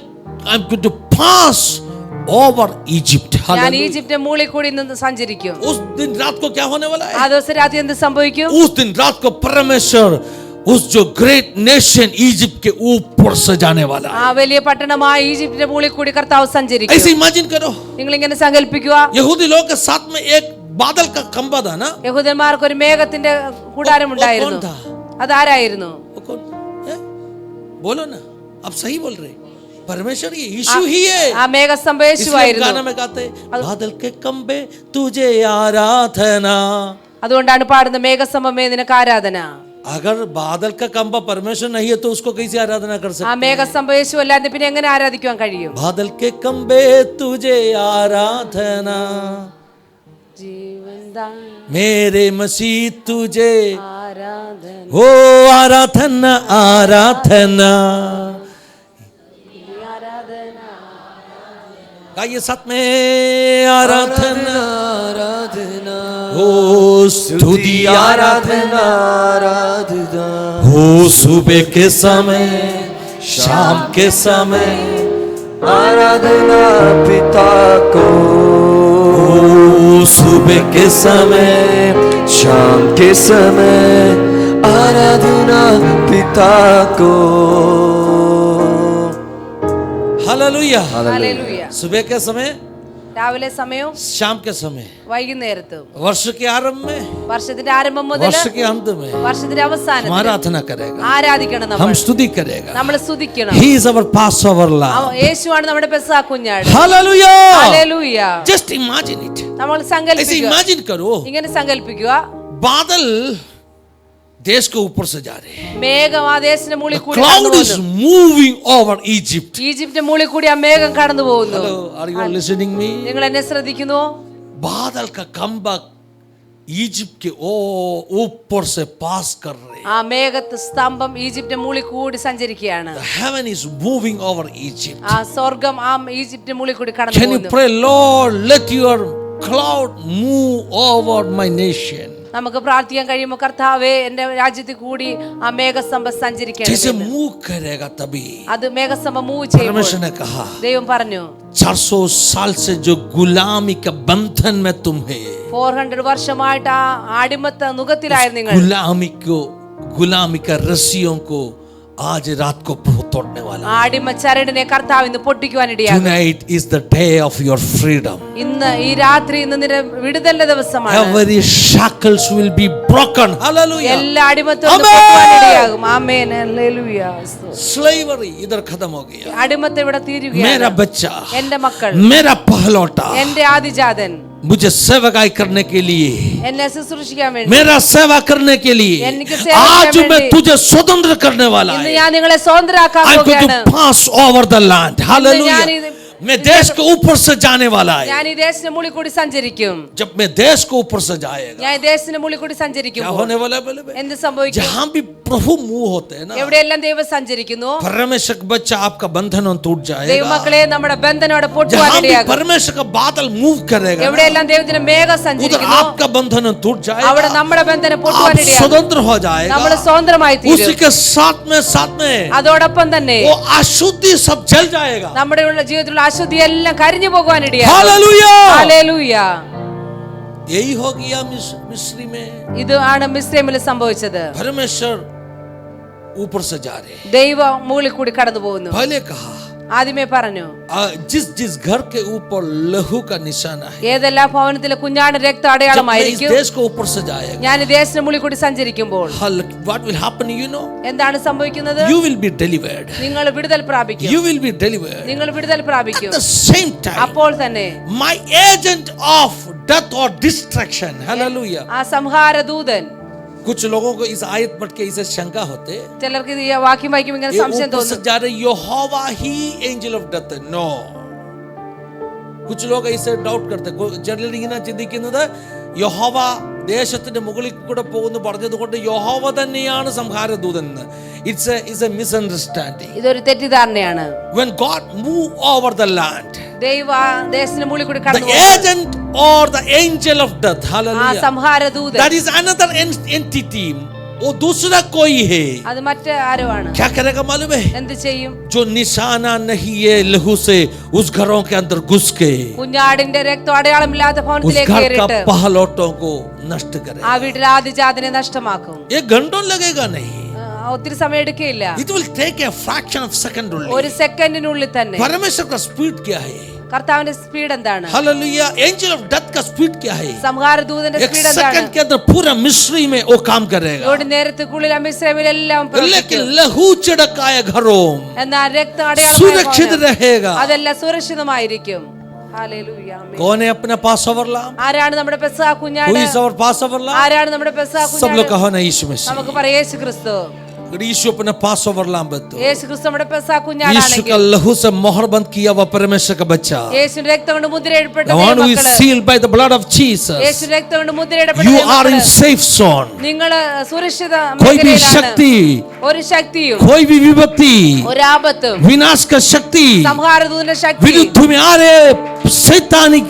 Speaker 1: going to pass over Egypt.
Speaker 2: ഞാൻ
Speaker 1: Hallelujah.
Speaker 2: ഈജിപ്തിന്റെ മുകളിൽ കൂടി ഇന്ന് സഞ്ചരിക്കും.
Speaker 1: उस दिन रात को क्या होने वाला
Speaker 2: ആ
Speaker 1: है?
Speaker 2: ദിവസം രാത്രി എന്ത് സംഭവിക്കും?
Speaker 1: उस दिन रात को परमेश्वर उस जो ग्रेट नेशन इजिप्ट के ऊपर से जाने वाला
Speaker 2: ആ
Speaker 1: है।
Speaker 2: വലിയ പട്ടണമായ ഈജിപ്തിന്റെ മുകളിൽ കൂടി കർത്താവ് സഞ്ചരിക്കും.
Speaker 1: ऐसे इमेजिन करो,
Speaker 2: നിങ്ങൾ ഇങ്ങനെ സങ്കല്പിക്കുക,
Speaker 1: यहूदी लोग के साथ में एक बादल का खंबा था ना।
Speaker 2: യഹൂദന്മാർക്ക് ഒരു മേഘത്തിന്റെ കൂടാരം ഉണ്ടായിരുന്നു.
Speaker 1: वो कौन था?
Speaker 2: അതാരായിരുന്നു?
Speaker 1: वो कौन है? बोलो ना, आप सही बोल रहे। परमेश्वर ये यीशु ही है।
Speaker 2: ആ മേഘസ്തംഭം
Speaker 1: इसलिए
Speaker 2: യേശുവായിരുന്നു.
Speaker 1: गाना में गाते बादल के खंबे तुझे आराधना।
Speaker 2: അതുകൊണ്ടാണ് പാടുന്ന മേഘസ്തംഭമേ നിനക്ക് ആരാധന.
Speaker 1: अगर बादल का कंबा परमेश्वर नहीं है तो उसको कैसे आराधना कर
Speaker 2: ആ
Speaker 1: सकते?
Speaker 2: മേഘസ്തംഭം യേശു അല്ലാതെ പിന്നെ എങ്ങനെ ആരാധിക്കുവാൻ കഴിയും?
Speaker 1: बादल के कंबे तुझे आराधना,
Speaker 2: ജീവൻദാൻ
Speaker 1: मेरे मसीह तुझे
Speaker 2: ആരാധന
Speaker 1: ओ आराधना आराधना। गाइए साथ में आराधना
Speaker 3: आराधना
Speaker 1: ओ स्तुति आराधना
Speaker 3: आराधना
Speaker 1: हो सुबह के समय शाम के समय
Speaker 3: आराधना पिता को
Speaker 1: ओ सुबह के समय
Speaker 3: शाम के समय आराधना पिता को।
Speaker 1: हालेलुया।
Speaker 2: ഹല്ലേലൂയ.
Speaker 1: सुबह के समय
Speaker 2: രാവിലെ സമയവും
Speaker 1: शाम के समय
Speaker 2: വൈകുന്നേരത്തും
Speaker 1: वर्ष के आरंभ में
Speaker 2: വർഷത്തിന്റെ ആരംഭം മുതൽ
Speaker 1: वर्ष के अंत में
Speaker 2: വർഷത്തിന്റെ
Speaker 1: हम
Speaker 2: അവസാനം
Speaker 1: आराधना करेगा,
Speaker 2: ആരാധിക്കണം.
Speaker 1: हम
Speaker 2: നമ്മൾ
Speaker 1: स्तुति करेगा।
Speaker 2: നമ്മൾ സ്തുതിക്കണം.
Speaker 1: He is our Passover lamb.
Speaker 2: യേശുവാണ് നമ്മുടെ പെസഹ കുഞ്ഞാട്.
Speaker 1: Hallelujah.
Speaker 2: Hallelujah.
Speaker 1: Just imagine it.
Speaker 2: നമ്മൾ
Speaker 1: ऐसे
Speaker 2: സങ്കല്പിക്കുക,
Speaker 1: imagine करो,
Speaker 2: ഇങ്ങനെ സങ്കല്പിക്കുക,
Speaker 1: बादल देश के ऊपर से जा रहे हैं,
Speaker 2: മേഘം ആ ദേശത്തിന്റെ മുകളിൽ കൂടി
Speaker 1: cloud
Speaker 2: കടന്നു
Speaker 1: is
Speaker 2: പോകുന്നു.
Speaker 1: moving over Egypt.
Speaker 2: ഈജിപ്തിന്റെ മുകളിൽ കൂടി ആ മേഘം കടന്നു പോകുന്നു.
Speaker 1: Hello, are you listening me?
Speaker 2: നിങ്ങൾ എന്നെ ശ്രദ്ധിക്കുന്നു?
Speaker 1: बादल का खंबा इजिप्ट के ऊपर से पास कर रहे हैं.
Speaker 2: ആ മേഘത്ത് സ്തംഭം ഈജിപ്തിന്റെ മുകളിൽ കൂടി സഞ്ചരിക്കുകയാണ്.
Speaker 1: The heaven is moving over Egypt.
Speaker 2: ആ സ്വർഗം ആ ഈജിപ്തിന്റെ മുകളിൽ കൂടി കടന്നു
Speaker 1: Can you
Speaker 2: പോകുന്നു.
Speaker 1: pray, Lord, let your cloud move over my nation?
Speaker 2: നമുക്ക് പ്രാർത്ഥിക്കാൻ കഴിയുമോ? കർത്താവേ, എന്റെ രാജ്യത്തിൽ കൂടി ആ മേഘസ്തംഭം
Speaker 1: जैसे
Speaker 2: സഞ്ചരിക്കണം.
Speaker 1: मूव करेगा तभी
Speaker 2: അത് മേഘസ്തംഭം മൂവ് ചെയ്യുമ്പോൾ
Speaker 1: परमेश्वर ने कहा,
Speaker 2: ദൈവം പറഞ്ഞു,
Speaker 1: 400 साल से जो गुलामी के बंधन में तुम है,
Speaker 2: 400 വർഷമായിട്ട് ആ അടിമത്ത നുഖത്തിലായിരുന്നു നിങ്ങൾ.
Speaker 1: गुलामी का रस्सियों को आज रात को तोड़ने वाला.
Speaker 2: ആ അടിമ ചരടിനെ കർത്താവ് ഇന്ന് പൊട്ടിക്കുവാനിടയാകും.
Speaker 1: Tonight is the day of your freedom.
Speaker 2: ഇന്ന് ഈ രാത്രി ഇന്ന് നിന്റെ വിടുതലിന്റെ ദിവസമാണ്.
Speaker 1: Every shackles will be broken. Hallelujah.
Speaker 2: എല്ലാ അടിമത്തും
Speaker 1: Amen.
Speaker 2: പൊട്ടുവാനിടയാകും. ആമേൻ. ഹല്ലേലൂയ.
Speaker 1: Slavery इधर खत्म हो गया.
Speaker 2: അടിമത്തം ഇവിടെ തീരുകയാണ്.
Speaker 1: मेरा बच्चा,
Speaker 2: എന്റെ മക്കൾ,
Speaker 1: मेरा पहलौटा
Speaker 2: എന്റെ ആദിജാതൻ
Speaker 1: मुझे सेवकाई करने के लिए,
Speaker 2: എന്നെ ശുശ്രൂഷിക്കാൻ വേണ്ടി,
Speaker 1: मेरा सेवा करने के लिए
Speaker 2: എനിക്ക് സേവ
Speaker 1: आज
Speaker 2: ചെയ്യാൻ
Speaker 1: मैं
Speaker 2: വേണ്ടി
Speaker 1: तुझे स्वतंत्र करने वाला
Speaker 2: ഇന്ന്
Speaker 1: है.
Speaker 2: ഞാൻ നിങ്ങളെ സ്വതന്ത്രരാക്കാൻ
Speaker 1: I'm going
Speaker 2: പോകുകയാണ്.
Speaker 1: to pass over the land. Hallelujah.
Speaker 2: ഞാൻ
Speaker 1: मैं देश के ऊपर से जाने वाला है.
Speaker 2: ഞാൻ ഈ ദേശത്തിന്റെ മുകളിൽ കൂടി സഞ്ചരിക്കും.
Speaker 1: जब मैं देश के ऊपर से जाएगा,
Speaker 2: ഞാൻ ഈ ദേശത്തിന്റെ മുകളിൽ കൂടി
Speaker 1: क्या
Speaker 2: സഞ്ചരിക്കുമ്പോൾ
Speaker 1: होने वाला है? बोले
Speaker 2: എന്ത് സംഭവിക്കും?
Speaker 1: जहां भी प्रभु मुंह होते हैं ना,
Speaker 2: എവിടെയെല്ലാം ദൈവം സഞ്ചരിക്കുന്നു,
Speaker 1: परमेश्वर का बच्चा आपका बंधन टूट जाएगा.
Speaker 2: ദൈവമക്കളെ നമ്മുടെ ബന്ധനോടെ
Speaker 1: जहां भी
Speaker 2: പൊട്ടുവാനിടയാകും.
Speaker 1: परमेश्वर का बादल मूव करेगा,
Speaker 2: എവിടെയെല്ലാം ദൈവത്തിന്റെ മേഘം
Speaker 1: उधर
Speaker 2: സഞ്ചരിക്കുന്നു,
Speaker 1: आपका बंधन टूट
Speaker 2: അവിടെ
Speaker 1: जाएगा.
Speaker 2: നമ്മുടെ ബന്ധനം
Speaker 1: आप
Speaker 2: പൊട്ടുവാനിടയാകും.
Speaker 1: स्वतंत्र हो जाएगा.
Speaker 2: നമ്മൾ സ്വതന്ത്രമായി
Speaker 1: उसी
Speaker 2: തീരും.
Speaker 1: के साथ में
Speaker 2: അതോടൊപ്പം തന്നെ
Speaker 1: वो अशुद्धि सब जल जाएगा.
Speaker 2: നമ്മുടെ ജീവിതത്തിലുള്ള അശുദ്ധി എല്ലാം കരിഞ്ഞു പോകുവാനിടയാകും.
Speaker 1: हालेलुया.
Speaker 2: ഹല്ലേലൂയ.
Speaker 1: यही हो गया मिस्री में.
Speaker 2: ഇത് ആണ് മിസ്രൈമിൽ സംഭവിച്ചത്.
Speaker 1: परमेश्वर ऊपर से जा रहे हैं.
Speaker 2: ദൈവം മുകളിൽ കൂടി കടന്നു പോകുന്നു.
Speaker 1: पहले कहा,
Speaker 2: ആദ്യമേ പറഞ്ഞു,
Speaker 1: जिस घर के ऊपर लहू का निशाना है,
Speaker 2: ഏതെല്ലാം ഭവനത്തിലെ കുഞ്ഞാടിന്റെ രക്ത
Speaker 1: जब मैं इस
Speaker 2: അടയാളമായിരിക്കും,
Speaker 1: देश के ऊपर से जाएगा,
Speaker 2: ഞാൻ ഈ ദേശത്തിന് മുകളിൽ കൂടി സഞ്ചരിക്കുമ്പോൾ
Speaker 1: what will happen, you know?
Speaker 2: എന്താണ് സംഭവിക്കുന്നത്?
Speaker 1: You will be delivered.
Speaker 2: നിങ്ങൾ വിടുതൽ പ്രാപിക്കും.
Speaker 1: You will be delivered.
Speaker 2: നിങ്ങൾ വിടുതൽ പ്രാപിക്കും.
Speaker 1: At the same time,
Speaker 2: അപ്പോൾ തന്നെ
Speaker 1: my agent of death or destruction, hallelujah.
Speaker 2: ആ സംഹാര ദൂതൻ,
Speaker 1: कुछ लोगों को इस आयत पढ़ के इसे शंका होते,
Speaker 2: ചിലർക്ക് ഈ വാക്യം വായിക്കും ഇങ്ങനെ
Speaker 1: ये
Speaker 2: സംശയം
Speaker 1: ऊपर से
Speaker 2: തോന്നും.
Speaker 1: जा रहे यहोवा ही एंजल ऑफ डेथ है. नो, कुछ लोग इसे डाउट करते. जनरली ഇങ്ങനെ ചിന്തിക്കുന്നത് യഹോവ ദേശത്തിന്റെ മുകളിൽ കൂടെ പോകുന്നു പറഞ്ഞതുകൊണ്ട് യഹോവ തന്നെയാണ് സംഹാരദൂതൻ എന്ന്. It's a misunderstanding.
Speaker 2: ഇതൊരു തെറ്റിദ്ധാരണയാണ്.
Speaker 1: When God move over the land,
Speaker 2: ദൈവ ദേശത്തിന് മുകളിൽ കൂടി
Speaker 1: the
Speaker 2: കടന്നു
Speaker 1: agent or the angel of death,
Speaker 2: ആ
Speaker 1: hallelujah,
Speaker 2: സംഹാര ദൂതൻ,
Speaker 1: that is another entity. वो दूसरा कोई है.
Speaker 2: അത് മറ്റേ ആരോ ആണ്.
Speaker 1: क्या करेगा मालूम है?
Speaker 2: എന്ത് ചെയ്യും?
Speaker 1: जो निशाना नहीं है लहू से उस घरों के अंदर घुस के
Speaker 2: കുഞ്ഞാടിന്റെ രക്തം അടയാളമില്ലാത്ത
Speaker 1: उस
Speaker 2: ഭവനത്തിലേക്ക്
Speaker 1: घर का
Speaker 2: കയറിയിട്ട്
Speaker 1: पहलौटों को नष्ट
Speaker 2: ആ
Speaker 1: करेगा.
Speaker 2: വീട്ടിലെ ആദിജാതനെ നഷ്ടമാക്കും.
Speaker 1: ये घंटों लगेगा नहीं.
Speaker 2: ഒത്തിരി സമയം എടുക്കുകയില്ല.
Speaker 1: It will take a fraction of second only.
Speaker 2: ഒരു സെക്കൻഡിനുള്ളിൽ തന്നെ.
Speaker 1: परमेश्वर का स्पीड क्या है?
Speaker 2: കർത്താവിന്റെ സ്പീഡ് എന്താണ്?
Speaker 1: हालेलुया. एंजल ऑफ डेथ का स्पीड क्या है?
Speaker 2: സംഹാര ദൂതന്റെ
Speaker 1: एक
Speaker 2: സ്പീഡ് എന്താണ്?
Speaker 1: सेकंड के अंदर पूरा मिस्री में वो काम करेगा.
Speaker 2: ഒരു നേരത്തുള്ളിൽ മിസ്രൈമിലെല്ലാം
Speaker 1: लेकिन
Speaker 2: പ്രവർത്തിക്കും.
Speaker 1: लहू छिड़काए घरों
Speaker 2: എന്നാൽ രക്തം അടയാളം
Speaker 1: सुरक्षित रहेगा.
Speaker 2: അതെല്ലാം സുരക്ഷിതമായിരിക്കും. ഹല്ലേലൂയ. ആമേൻ.
Speaker 1: कौन है अपना पासओवर लाम?
Speaker 2: ആരാണ് നമ്മുടെ പെസഹ
Speaker 1: Who
Speaker 2: കുഞ്ഞാട്?
Speaker 1: is our Passover lamb?
Speaker 2: ആരാണ് നമ്മുടെ പെസഹ
Speaker 1: सब लोग
Speaker 2: കുഞ്ഞാട്?
Speaker 1: कहो ना यीशु मसीह।
Speaker 2: നമുക്ക് പറയാം യേശു ക്രിസ്തു.
Speaker 1: अगर यीशु अपना पासओवर लाम बतो,
Speaker 2: യേശു ക്രിസ്തു നമ്മുടെ പെസഹ
Speaker 1: यीशु
Speaker 2: കുഞ്ഞാടാണെങ്കിൽ
Speaker 1: का लहू से मोहर बंद किया हुआ परमेश्वर का बच्चा,
Speaker 2: യേശുവിന്റെ രക്തം കൊണ്ട് മുദ്രയിടപ്പെട്ട
Speaker 1: the one who is
Speaker 2: ദൈവമക്കള്,
Speaker 1: sealed by the blood of Jesus,
Speaker 2: യേശുവിന്റെ രക്തം കൊണ്ട് മുദ്രയിടപ്പെട്ട
Speaker 1: you are in
Speaker 2: ദൈവമക്കള്,
Speaker 1: safe zone.
Speaker 2: നിങ്ങൾ സുരക്ഷിത
Speaker 1: कोई भी
Speaker 2: മേഖലയിലാണ്.
Speaker 1: शक्ति,
Speaker 2: ഒരു ശക്തിയും
Speaker 1: कोई भी विपत्ति,
Speaker 2: ഒരു ആപത്തും
Speaker 1: विनाश का शक्ति
Speaker 2: സംഹാരദൂതന്റെ ശക്തി
Speaker 1: विरुद्ध में आ रहे सैतानिक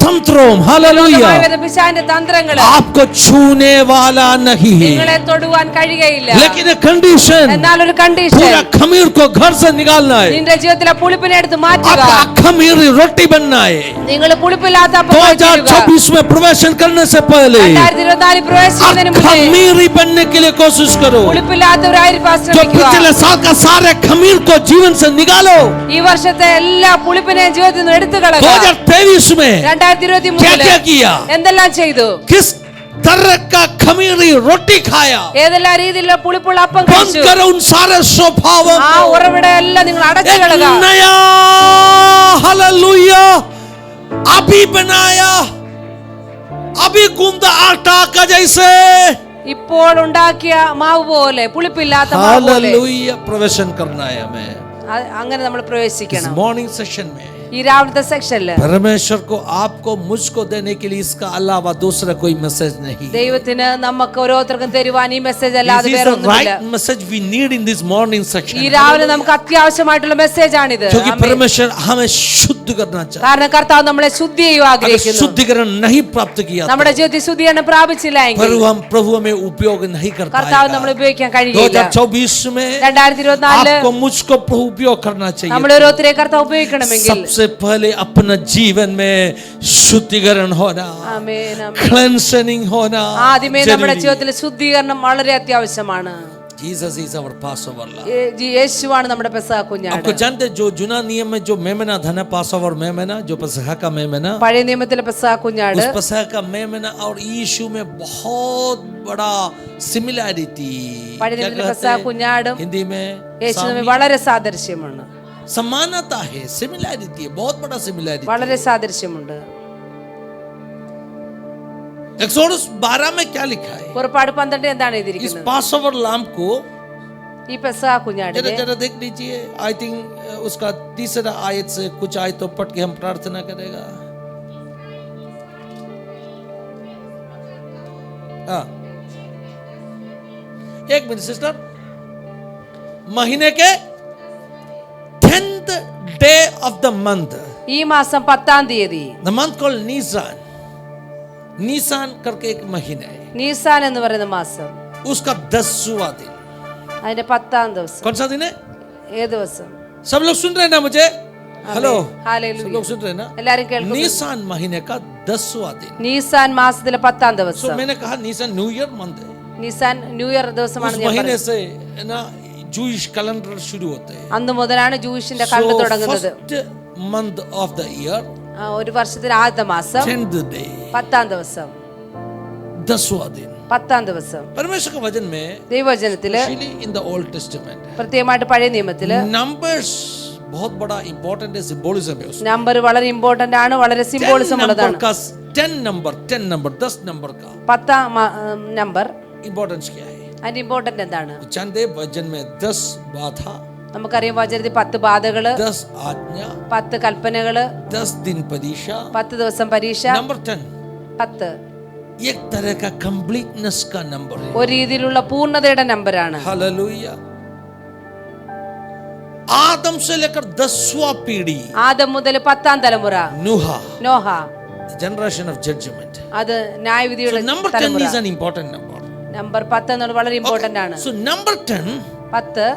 Speaker 1: तंत्रों, हालेलुया,
Speaker 2: പിശാചിന്റെ തന്ത്രങ്ങള്
Speaker 1: आपको छूने वाला नहीं है।
Speaker 2: നിങ്ങളെ തൊടുവാൻ കഴിയുകയില്ല.
Speaker 1: लेकिन एक कंडीशन,
Speaker 2: എന്നാൽ ഒരു കണ്ടീഷൻ,
Speaker 1: पूरा खमीर को घर से निकालना है।
Speaker 2: നിന്റെ ജീവിതത്തിലെ പുളിപ്പിനെ എടുത്ത് മാറ്റുക.
Speaker 1: आपका खमीरी रोटी बनना है।
Speaker 2: നിങ്ങൾ പുളിപ്പില്ലാത്ത അപ്പം കഴിക്കുക.
Speaker 1: 2024 में प्रवेश करने से पहले
Speaker 2: 2024 പ്രവേശിക്കുന്നതിന് മുന്നേ
Speaker 1: खमीरी बनने के लिए कोशिश करो।
Speaker 2: പുളിപ്പില്ലാത്തവരായിരിക്കാൻ
Speaker 1: जो
Speaker 2: ശ്രമിക്കുക.
Speaker 1: पिछले साल का सारे खमीर को जीवन से निकालो।
Speaker 2: ഈ വർഷത്തെ എല്ലാ പുളിപ്പിനെയും ജീവിതത്തിൽ നിന്ന് എടുത്തു കളയുക.
Speaker 1: 2023 में
Speaker 2: 2023
Speaker 1: क्या किया?
Speaker 2: എന്തെല്ലാം ചെയ്തു?
Speaker 1: किस तरह का खमीरी रोटी खाया?
Speaker 2: ഏതെല്ലാം രീതിയിലുള്ള പുളിപ്പുള്ള അപ്പം
Speaker 1: बंद
Speaker 2: കഴിച്ചു?
Speaker 1: करो उन सारे स्वभावों
Speaker 2: ആ
Speaker 1: को।
Speaker 2: ഉറവിടം എല്ലാം നിങ്ങൾ അടച്ചു
Speaker 1: एक
Speaker 2: കളയുക.
Speaker 1: नया हालेलुया अभी बनाया, अभी गूंदा आटा का जैसे,
Speaker 2: ഇപ്പോൾ ഉണ്ടാക്കിയ മാവ് പോലെ, പുളിപ്പില്ലാത്ത മാവ് പോലെ
Speaker 1: हालेलुया प्रवेशन करना है हमें।
Speaker 2: അങ്ങനെ നമ്മൾ
Speaker 1: इस
Speaker 2: പ്രവേശിക്കണം.
Speaker 1: मॉर्निंग सेशन में
Speaker 2: ഈ രാവിലത്തെ സെക്ഷനില്
Speaker 1: परमेश्वर को आपको मुझको देने के लिए इसका अलावा दूसरा कोई मैसेज नहीं।
Speaker 2: ദൈവത്തിന് നമുക്ക് ഓരോരുത്തർക്കും തരുവാൻ ഈ മെസ്സേജ് അല്ലാതെ
Speaker 1: This is
Speaker 2: വേറെ
Speaker 1: the
Speaker 2: ഒന്നുമില്ല.
Speaker 1: right message we need in this morning section.
Speaker 2: ഈ രാവിലെ നമുക്ക് അത്യാവശ്യമായിട്ടുള്ള മെസ്സേജ് ആണിത്.
Speaker 1: क्योंकि
Speaker 2: ആമേൻ.
Speaker 1: परमेश्वर हमें शुद्ध करना चाहता है।
Speaker 2: കാരണം കർത്താവ് നമ്മളെ ശുദ്ധി ചെയ്യുവാൻ
Speaker 1: अगर
Speaker 2: ആഗ്രഹിക്കുന്നു.
Speaker 1: शुद्धिकरण नहीं प्राप्त किया
Speaker 2: നമ്മുടെ ജീവിതത്തിൽ ശുദ്ധീകരണം പ്രാപിച്ചില്ല എങ്കിൽ
Speaker 1: प्रभु हमें उपयोग नहीं कर
Speaker 2: കർത്താവ് നമ്മൾ
Speaker 1: पाएगा।
Speaker 2: ഉപയോഗിക്കാൻ കഴിയില്ല.
Speaker 1: 2024 में
Speaker 2: 2024
Speaker 1: आपको मुझको प्रभु उपयोग करना चाहिए।
Speaker 2: നമ്മൾ ഓരോരുത്തരെ കർത്താവ് ഉപയോഗിക്കണമെങ്കിൽ
Speaker 1: सबसे पहले अपना जीवन में शुद्धिकरण होना,
Speaker 2: ആമേൻ, ആമേൻ.
Speaker 1: क्लेंसिंग होना
Speaker 2: ആദ്യമേ നമ്മുടെ
Speaker 1: जरूरी है।
Speaker 2: ജീവിതത്തിൽ ശുദ്ധീകരണം വളരെ അത്യാവശ്യമാണ്.
Speaker 1: Jesus is our Passover lamb.
Speaker 2: യേശുവാണ് നമ്മുടെ പെസഹ കുഞ്ഞാട്.
Speaker 1: आपको जानते हैं जो जुना नियम में जो मेमना धना पासओवर मेमना, जो पसह का मेमना,
Speaker 2: പഴയ നിയമത്തിലെ പെസഹ കുഞ്ഞാട്,
Speaker 1: उस पसह का मेमना और यीशु में बहुत बड़ा सिमिलैरिटी,
Speaker 2: പഴയ നിയമത്തിലെ പെസഹ കുഞ്ഞാടും
Speaker 1: हिंदी में
Speaker 2: യേശുവിനും വളരെ സാദൃശ്യമാണ്.
Speaker 1: समानता है, सिमिलैरिटी है, बहुत बड़ा सिमिलैरिटी।
Speaker 2: വളരെ സാദൃശ്യമുണ്ട്.
Speaker 1: एक्सोडस 12 में क्या लिखा है?
Speaker 2: പുറപ്പാട് 12 എന്താണ്
Speaker 1: इस
Speaker 2: എഴുതിയിരിക്കുന്നത്?
Speaker 1: पासओवर लाम को
Speaker 2: ഈ പെസഹ കുഞ്ഞാടിനെ
Speaker 1: जरा जरा देख लीजिए। आई थिंक उसका तीसरा आयत से कुछ आयतों पढ़ के हम प्रार्थना करेगा। हाँ, एक मिनट सिस्टर। महीने के 10th day of the month,
Speaker 2: ഈ മാസം 10-ാം തീയതി
Speaker 1: the month called Nisan, Nisan करके एक महीना है,
Speaker 2: നീസാൻ എന്ന് പറയുന്ന മാസം,
Speaker 1: उसका 10वां दिन।
Speaker 2: അതിന്റെ 10-ാം ദിവസം.
Speaker 1: कौन सा दिन है?
Speaker 2: ഏത് ദിവസം?
Speaker 1: सब लोग सुन रहे हैं ना मुझे? Hello,
Speaker 2: hallelujah.
Speaker 1: सब लोग सुन रहे हैं ना?
Speaker 2: എല്ലാരും കേൾക്കുന്നു.
Speaker 1: निसान महीने का 10वां दिन।
Speaker 2: നീസാൻ മാസത്തിലെ 10-ാം
Speaker 1: सो
Speaker 2: ദിവസം.
Speaker 1: मैंने कहा निसान न्यू ईयर मंथ है।
Speaker 2: നീസാൻ ന്യൂ ഇയർ
Speaker 1: उस
Speaker 2: ദിവസമാണ് ഞാൻ
Speaker 1: महीने
Speaker 2: പറഞ്ഞത്.
Speaker 1: से है ना जूइश कैलेंडर शुरू होते हैं।
Speaker 2: അന്ന് മുതലാണ് ജൂയിഷിന്റെ കണ്ട് തുടങ്ങുന്നത്.
Speaker 1: First month of the year,
Speaker 2: ഒരു വർഷത്തിലെ ആദ്യത്തെ മാസം
Speaker 1: 10th day,
Speaker 2: 10-ാം ദിവസം.
Speaker 1: 10वां दिन।
Speaker 2: 10-ാം ദിവസം
Speaker 1: परमेश्वर के वचन में
Speaker 2: ദൈവവചനത്തില്,
Speaker 1: इन द ओल्ड टेस्टामेंट
Speaker 2: പ്രത്യേകമായിട്ട് പഴയ നിയമത്തില്
Speaker 1: नंबर्स बहुत बड़ा इंपॉर्टेंट है, सिंबोलिज्म है उसमें।
Speaker 2: നമ്പർ വളരെ ഇമ്പോർട്ടന്റ് ആണ്, വളരെ
Speaker 1: 10
Speaker 2: സിംബോളിസം
Speaker 1: नंबर
Speaker 2: ഉള്ളതാണ്.
Speaker 1: का 10 नंबर 10 नंबर का
Speaker 2: 10-ാം നമ്പർ
Speaker 1: इंपॉर्टेंस क्या है?
Speaker 2: അതിന്റെ ഇമ്പോർട്ടന്റ് എന്താണ്?
Speaker 1: चंदे वचन में 10 बाधा,
Speaker 2: നമുക്കറിയാം വചനത്തിൽ 10 ബാധകള്,
Speaker 1: 10 आज्ञा,
Speaker 2: 10 കൽപ്പനകള്,
Speaker 1: 10 दिन परीक्षा,
Speaker 2: 10 ദിവസം പരീക്ഷ.
Speaker 1: नंबर 10
Speaker 2: 10
Speaker 1: एक तरह का कंप्लीटनेस का नंबर है।
Speaker 2: ഒരു രീതിയിലുള്ള പൂർണ്ണതയുടെ നമ്പറാണ്.
Speaker 1: हालेलुया। आदम से लेकर 10वां पीढ़ी,
Speaker 2: ആദം മുതൽ 10-ാം തലമുറ,
Speaker 1: नूहा,
Speaker 2: നോഹ,
Speaker 1: जनरेशन ऑफ जजमेंट।
Speaker 2: അത് ന്യായവിധിയുടെ
Speaker 1: नंबर 10
Speaker 2: തലമുറ.
Speaker 1: is an important number.
Speaker 2: Number 10 എന്നത് വളരെ ഇമ്പോർട്ടന്റ് ആണ്.
Speaker 1: So number 10
Speaker 2: 10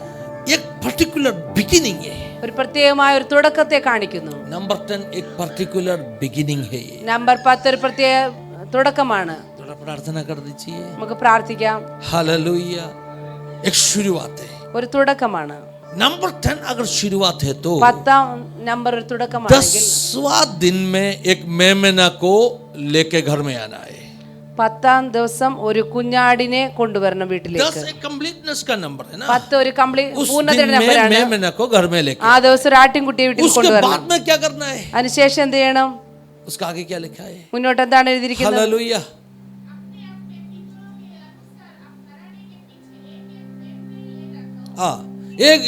Speaker 1: एक पर्टिकुलर बिगिनिंग है।
Speaker 2: ഒരു പ്രത്യേകമായ ഒരു തുടക്കത്തെ കാണിക്കുന്നു.
Speaker 1: नंबर 10 एक पर्टिकुलर बिगिनिंग है।
Speaker 2: നമ്പർ 10 ഒരു പ്രത്യേക തുടക്കമാണ്.
Speaker 1: थोड़ा प्रार्थना कर दीजिए।
Speaker 2: നമുക്ക് പ്രാർത്ഥിക്കാം.
Speaker 1: हालेलुया। एक शुरुआत है।
Speaker 2: ഒരു തുടക്കമാണ്.
Speaker 1: नंबर 10 अगर शुरुआत है तो
Speaker 2: 10-ാം നമ്പർ ഒരു തുടക്കമാണെങ്കിൽ
Speaker 1: 10वां दिन में एक मेमना को लेके घर में आना है।
Speaker 2: 10-ാം ദിവസം ഒരു കുഞ്ഞാടിനെ കൊണ്ടുവരണം വീട്ടിലേക്ക്.
Speaker 1: 10 एक कंप्लीटनेस का नंबर है ना.
Speaker 2: 10 ഒരു
Speaker 1: उस
Speaker 2: പൂർണ്ണതയുടെ
Speaker 1: दिन
Speaker 2: നമ്പറാണ്.
Speaker 1: मेमना को घर में लेके,
Speaker 2: ആ ദിവസം ഒരു ആട്ടിൻകുട്ടിയെ വീട്ടിൽ
Speaker 1: उसके
Speaker 2: കൊണ്ടുവരണം.
Speaker 1: बाद में क्या करना है?
Speaker 2: അതിനുശേഷം എന്ത് ചെയ്യണം?
Speaker 1: उसका आगे क्या लिखा है?
Speaker 2: മുന്നോട്ട് എന്താണ് എഴുതിയിരിക്കുന്നത്?
Speaker 1: हालेलुया. हाँ,